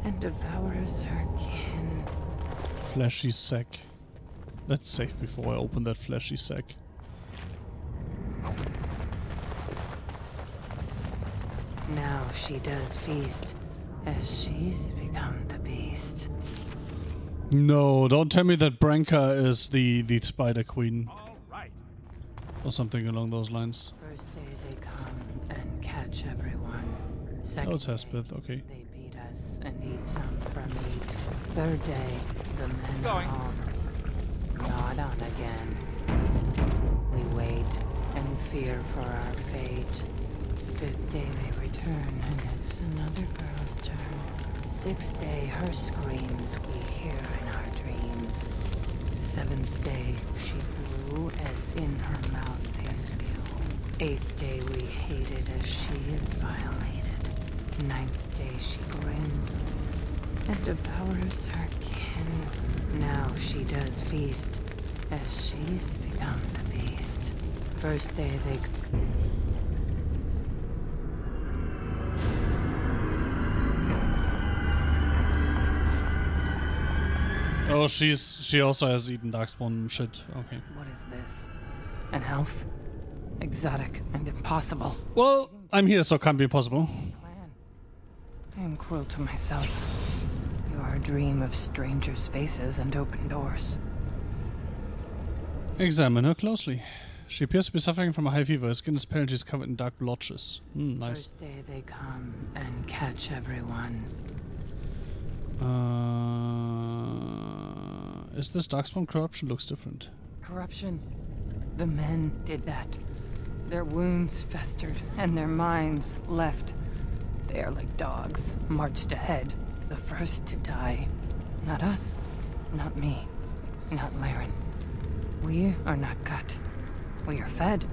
And devours her kin. Fleshy sack. Let's save before I open that fleshy sack. Now she does feast, as she's become the beast. No, don't tell me that Branka is the Spider Queen. Or something along those lines. First day they come and catch everyone. Second Oh, it's Hespith, okay. they beat us and eat some for meat. Third day, the men are home. Not on again. We wait and fear for our fate. Fifth day they return and it's another girl's turn. Sixth day her screams we hear in our dreams. Seventh day she blew as in her mouth they spew. Eighth day we hated as she is violated. Ninth day she grins and devours her kin. Now she does feast as she's become the beast. First day they... Oh, she also has eaten Darkspawn shit. Okay. What is this? An elf? Exotic and impossible. Well, I'm here, so it can't be impossible. I am cruel to myself. You are a dream of strangers' faces and open doors. Examine her closely. She appears to be suffering from a high fever. Her skin is pale and she's covered in dark blotches. Nice. First day they come and catch everyone. Is this Darkspawn corruption? Looks different. Corruption. The men did that. Their wounds festered and their minds left. They are like dogs, marched ahead. The first to die. Not us. Not me. Not Laren. We are not cut. We are fed.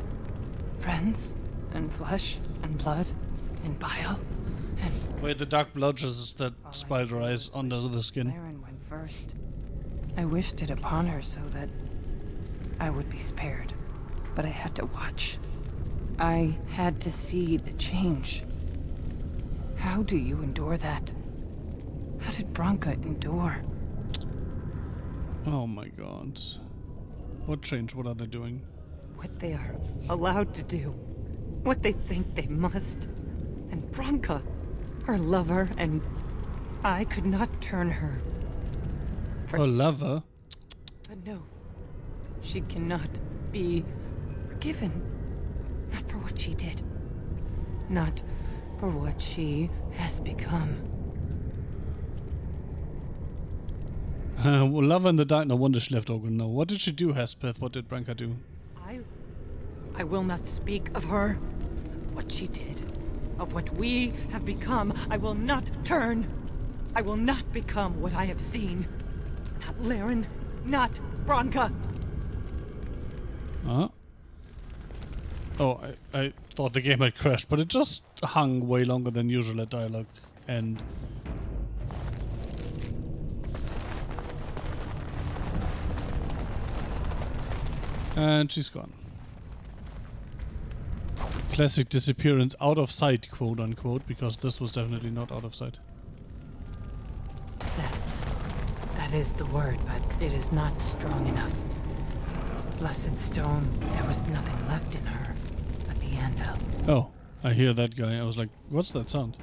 Friends, and flesh, and blood, and bile, and... Wait, the dark blotches is that spider eyes under the skin. Laren went first. I wished it upon her so that I would be spared. But I had to watch. I had to see the change. How do you endure that? How did Branka endure? Oh my god. What change? What are they doing? What they are allowed to do. What they think they must. And Branka, her lover, and I could not turn her. Her lover? But no, she cannot be forgiven. Not for what she did. Not for what she has become. Well, lover in the dark, no wonder she left Orgrimmar. No. What did she do, Hespeth? What did Branka do? I will not speak of her, of what she did, of what we have become. I will not turn. I will not become what I have seen. Not Laren, not Branka. Huh? Oh, I thought the game had crashed, but it just hung way longer than usual at dialogue end. And she's gone. Classic disappearance out of sight, quote unquote, because this was definitely not out of sight. Obsessed. That is the word, but it is not strong enough. Blessed stone, there was nothing left in her but the anvil. Oh, I hear that guy. I was like, what's that sound?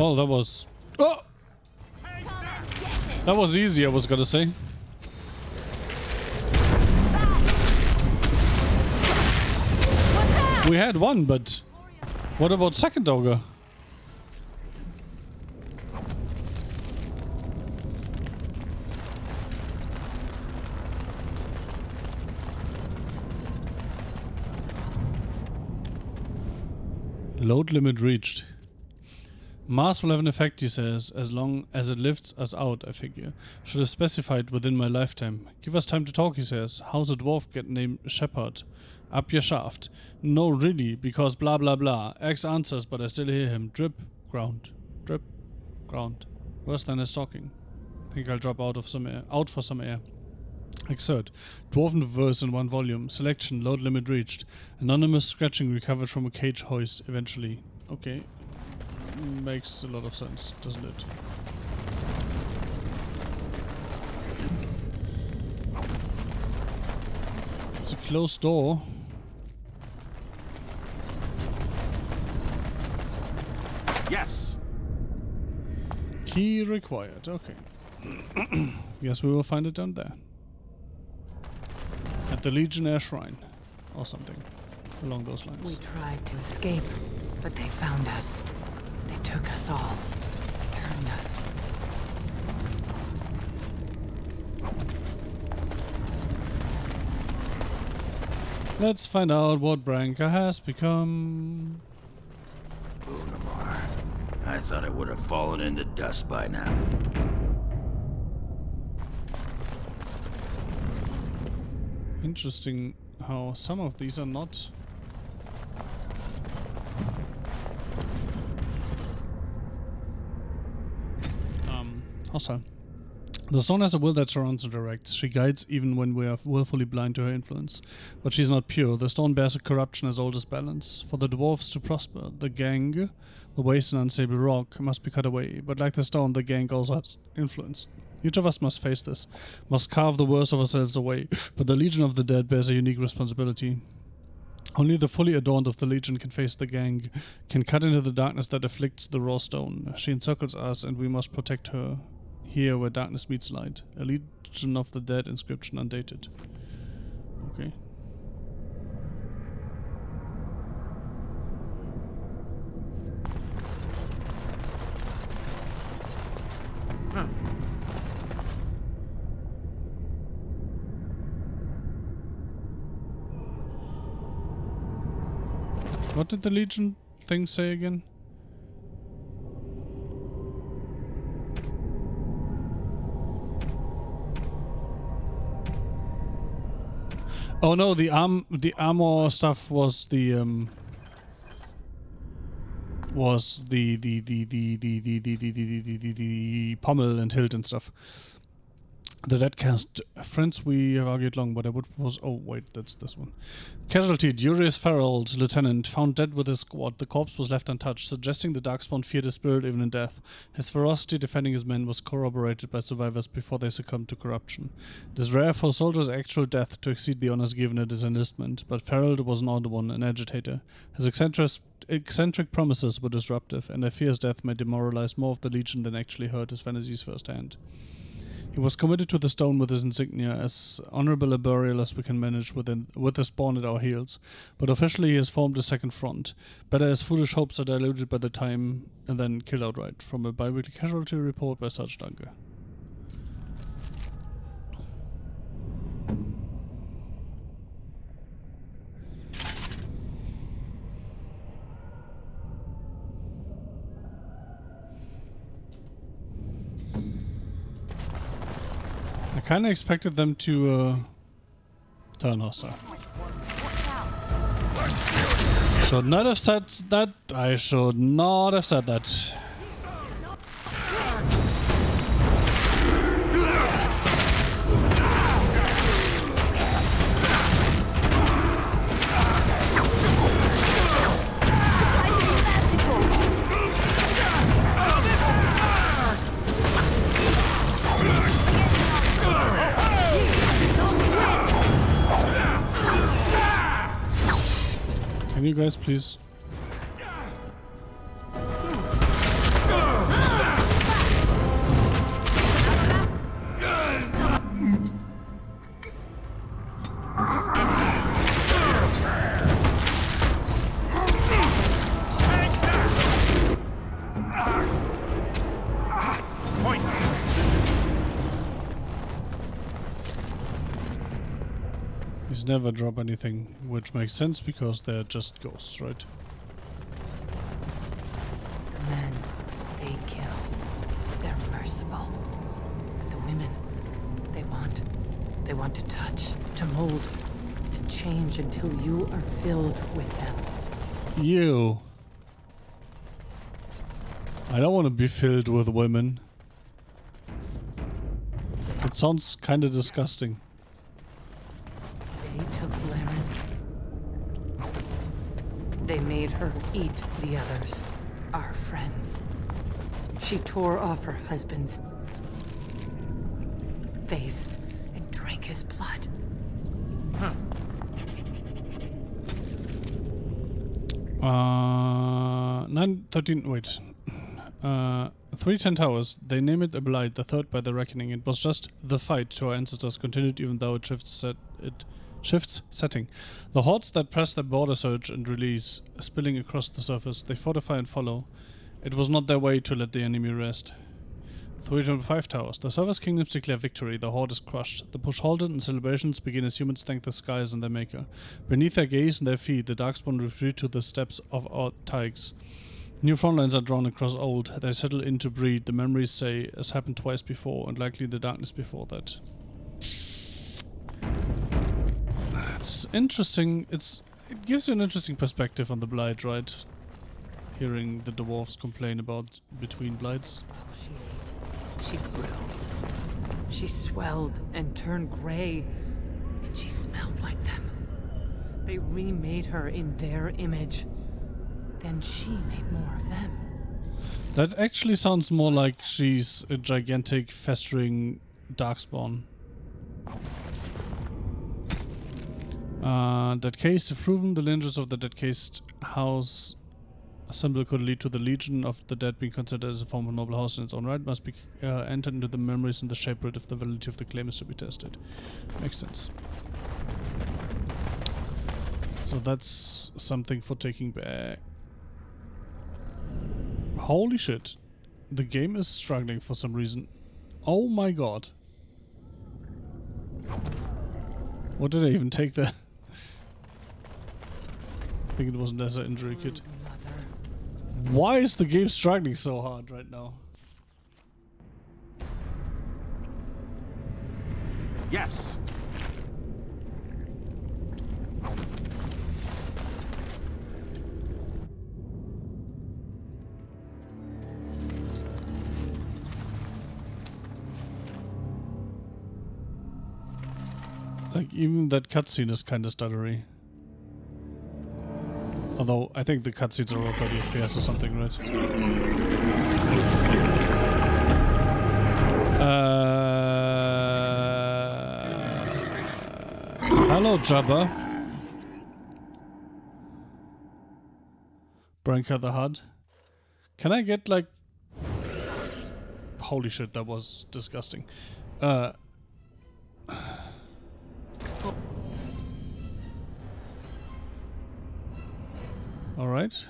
Oh, that was... Oh! That was easy, I was gonna say. We had one, but... What about second ogre? Load limit reached. Mars will have an effect, he says, as long as it lifts us out, I figure. Should have specified within my lifetime. Give us time to talk, he says. How's a dwarf get named Shepherd? Up your shaft. No, really, because blah blah blah. X answers, but I still hear him. Drip, ground. Drip, ground. Worse than his talking. Think I'll drop out for some air. Excerpt. Dwarven verse in one volume. Selection. Load limit reached. Anonymous scratching recovered from a cage hoist. Eventually. Okay. Makes a lot of sense, doesn't it? It's a closed door. Yes. Key required. Okay. Guess we will find it down there. At the Legionnaire Shrine. Or something. Along those lines. We tried to escape, but they found us. They took us all. Turned us. Let's find out what Branka has become. Orgrimmar. I thought it would have fallen into dust by now. Interesting how some of these are not. Hostile. The stone has a will that surrounds and directs. She guides even when we are willfully blind to her influence. But she's not pure. The stone bears a corruption as old as balance. For the dwarves to prosper, the gang, the waste and unstable rock, must be cut away. But like the stone, the gang also has influence. Each of us must face this, must carve the worst of ourselves away. But the Legion of the Dead bears a unique responsibility. Only the fully adorned of the Legion can face the gang, can cut into the darkness that afflicts the raw stone. She encircles us, and we must protect her. Here where darkness meets light. A Legion of the Dead inscription undated. Okay. What did the Legion thing say again? Oh no, the armor stuff was the pommel and hilt and stuff. The Deadcast. Friends, we have argued long, but I would propose... Oh, wait, that's this one. Casualty, Durius Farrell's lieutenant, found dead with his squad. The corpse was left untouched, suggesting the Darkspawn feared his spirit even in death. His ferocity defending his men was corroborated by survivors before they succumbed to corruption. It is rare for a soldier's actual death to exceed the honors given at his enlistment, but Farrell was an odd one, an agitator. His eccentric promises were disruptive, and I fear his death may demoralize more of the Legion than actually hurt his fantasies firsthand. He was committed to the stone with his insignia, as honorable a burial as we can manage with the spawn at our heels. But officially he has formed a second front. Better as foolish hopes are diluted by the time and then killed outright. From a bi-weekly casualty report by Sarge Danke. I kinda expected them to turn hostile. Should not have said that. I should not have said that. Can you guys please? He's never drop anything, which makes sense because they're just ghosts, right? Men, they kill. They're merciful. The women, they want to touch, to mold, to change until you are filled with them. You. I don't want to be filled with women. It sounds kind of disgusting. They took Laren. They made her eat the others, our friends. She tore off her husband's face and drank his blood. 913. Wait. 310 Towers. They name it a blight, the third by the reckoning. It was just the fight to our ancestors continued, even though it shifts setting. The hordes that press their border surge and release, spilling across the surface. They fortify and follow. It was not their way to let the enemy rest. 305 Towers. The Surface Kingdoms declare victory. The horde is crushed. The push halted and celebrations begin as humans thank the skies and their maker. Beneath their gaze and their feet, the Darkspawn retreat to the steppes of our Tigers. New front lines are drawn across old. They settle in to breed. The memories say, as happened twice before, and likely the darkness before that. It's interesting. It gives you an interesting perspective on the Blight, right? Hearing the dwarves complain about between blights. She ate. She grew. She swelled and turned gray, and she smelled like them. They remade her in their image. Then she made more of them. That actually sounds more like she's a gigantic, festering darkspawn. That case, if proven, the lineages of the dead cased house symbol could lead to the Legion of the Dead being considered as a form of noble house in its own right, must be entered into the memories and the shape if the validity of the claim is to be tested. Makes sense. So that's something for taking back. Holy shit. The game is struggling for some reason. Oh my god. What did I even take there? I think it was an lesser injury kit. Why is the game struggling so hard right now? Yes. Like, even that cutscene is kind of stuttery. Although, I think the cutscenes are all 30 FPS or something, right? Hello, Jabba. Branka the Hutt. Can I get, like... Holy shit, that was disgusting. Alright.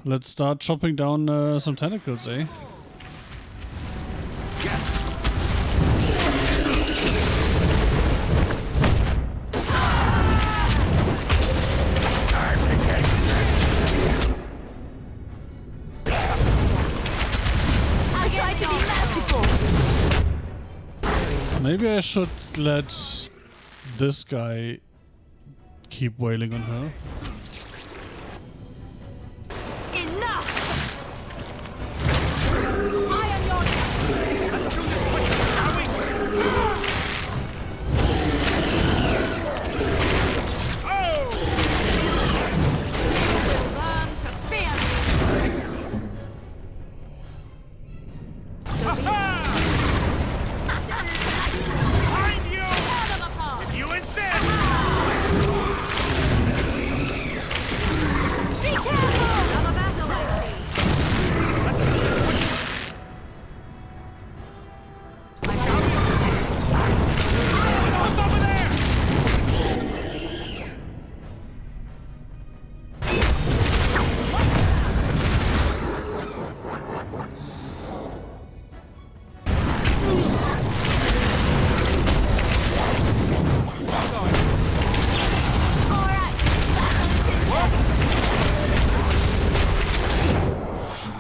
Let's start chopping down some tentacles, eh? I'll try to be merciful. Maybe I should let this guy keep wailing on her. Enough! I am your learn to fear me. Behind you! If you insist! Be careful! Another battle, I see. What's over there?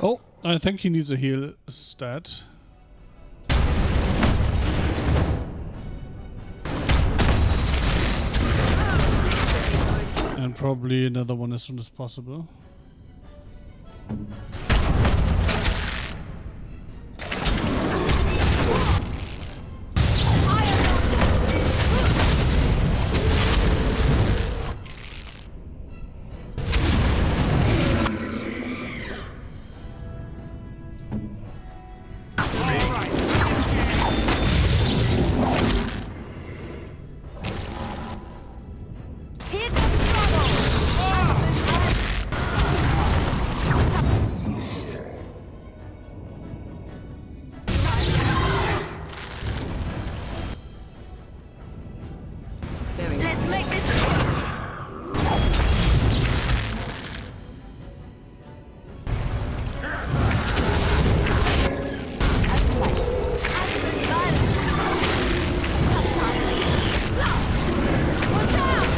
Oh, I think he needs a heal stat. And probably another one as soon as possible. Here comes trouble! Let's make this... Watch out!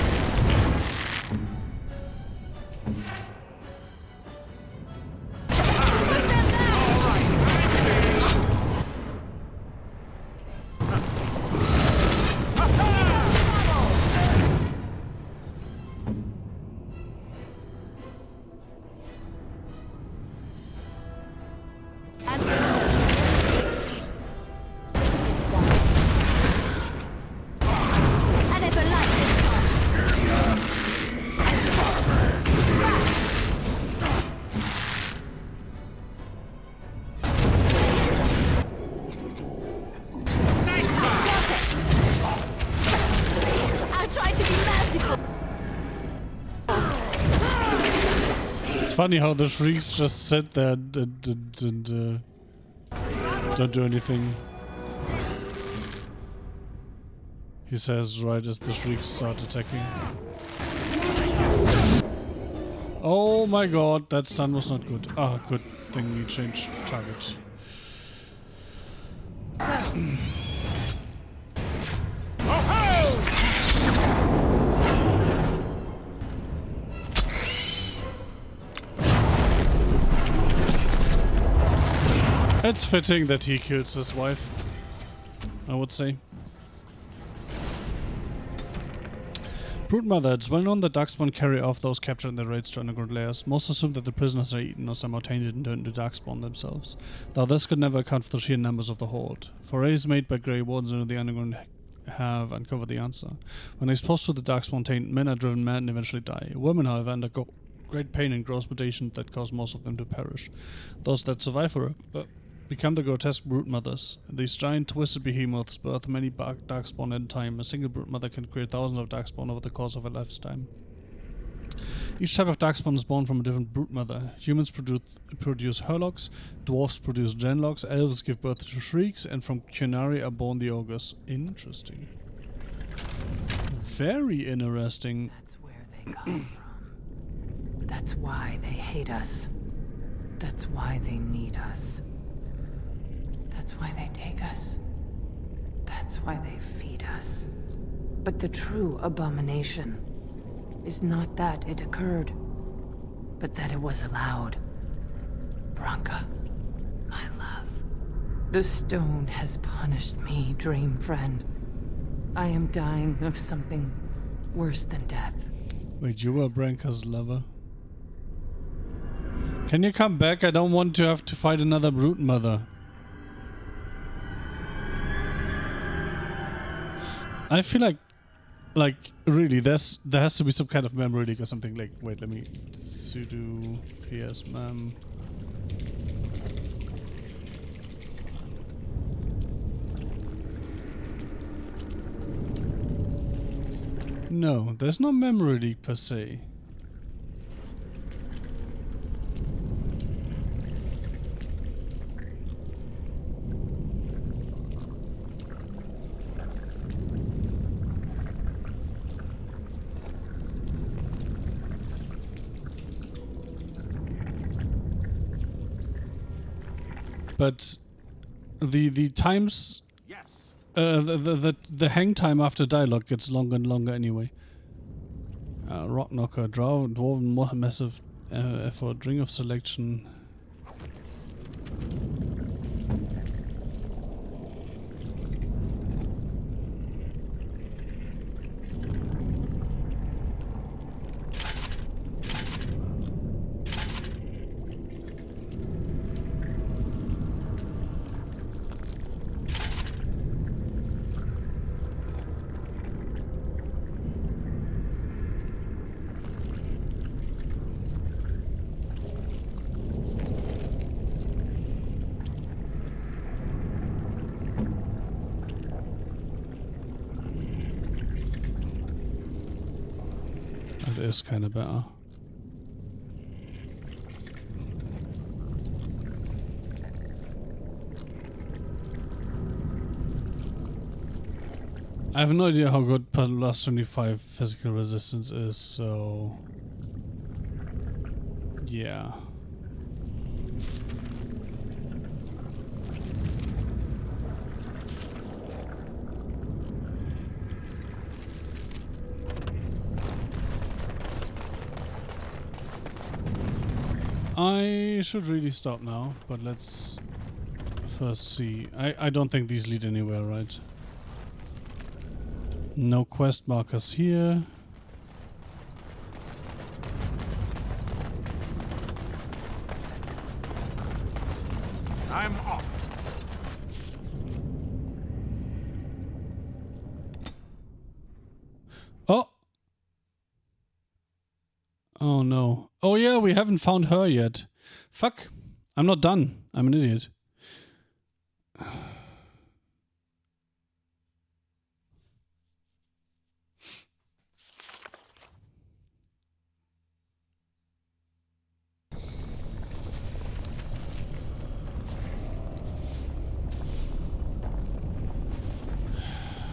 I never liked this one. I'll try to be merciful. It's funny how the shrieks just sit there and don't do anything. He says right as the shrieks start attacking. Oh my god, that stun was not good. Ah, good thing we changed target. It's fitting that he kills his wife, I would say. Broodmother, it's well known that Darkspawn carry off those captured in their raids to underground layers. Most assume that the prisoners are eaten or somehow tainted and turned into Darkspawn themselves, though this could never account for the sheer numbers of the horde. Forays made by Grey Wardens into the underground have uncovered the answer. When exposed to the Darkspawn taint, men are driven mad and eventually die. Women, however, undergo great pain and gross mutations that cause most of them to perish. Those that survive become the grotesque broodmothers. These giant twisted behemoths birth many darkspawn at a time. A single broodmother can create thousands of darkspawn over the course of a lifetime. Each type of darkspawn is born from a different broodmother. Humans produce Hurlocks, dwarves produce Genlocks, elves give birth to Shrieks, and from Qunari are born the Ogres. Interesting. Very interesting. That's where they come from. That's why they hate us. That's why they need us. That's why they take us. That's why they feed us. But the true abomination is not that it occurred, but that it was allowed. Branka, my love. The stone has punished me, dream friend. I am dying of something worse than death. Wait, you were Branka's lover? Can you come back? I don't want to have to fight another broodmother. I feel like really, there has to be some kind of memory leak or something. Like, wait, let me sudo ps mem. No, there's no memory leak per se. But the times, yes. The hang time after dialogue gets longer and longer anyway. Rock knocker, dwarven massive effort, ring of selection. That is kind of better. I have no idea how good plus 25 physical resistance is, so yeah. I should really stop now, but let's first see. I don't think these lead anywhere, right? No quest markers here. I'm off. Oh! Oh no. Oh yeah, we haven't found her yet. Fuck. I'm not done. I'm an idiot.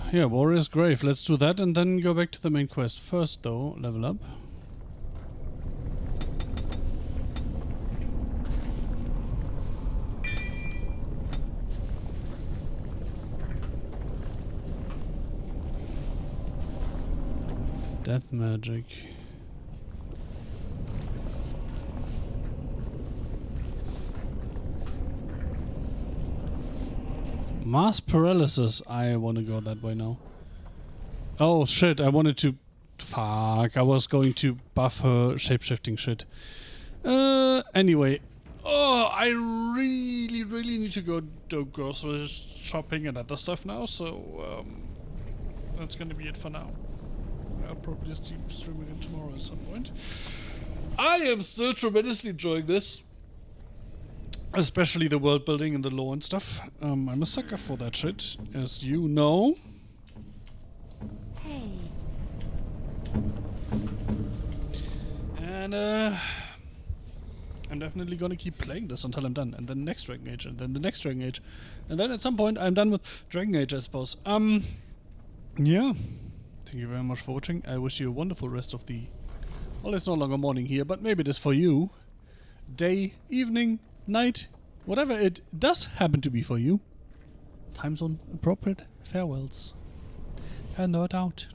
Yeah, Warrior's Grave. Let's do that and then go back to the main quest. First though, level up. Death magic. Mass paralysis. I want to go that way now. Oh shit, I wanted to... Fuck, I was going to buff her shapeshifting shit. Anyway. Oh, I really need to go do grocery shopping and other stuff now, so that's gonna be it for now. I'll probably stream again tomorrow at some point. I am still tremendously enjoying this. Especially the world building and the lore and stuff. I'm a sucker for that shit, as you know. Hey. And I'm definitely gonna keep playing this until I'm done. And then next Dragon Age, and then the next Dragon Age. And then at some point I'm done with Dragon Age, I suppose. Yeah. Thank you very much for watching. I wish you a wonderful rest of the... Well, it's no longer morning here, but maybe it is for you. Day, evening, night, whatever it does happen to be for you. Time zone appropriate. Farewells. And no doubt.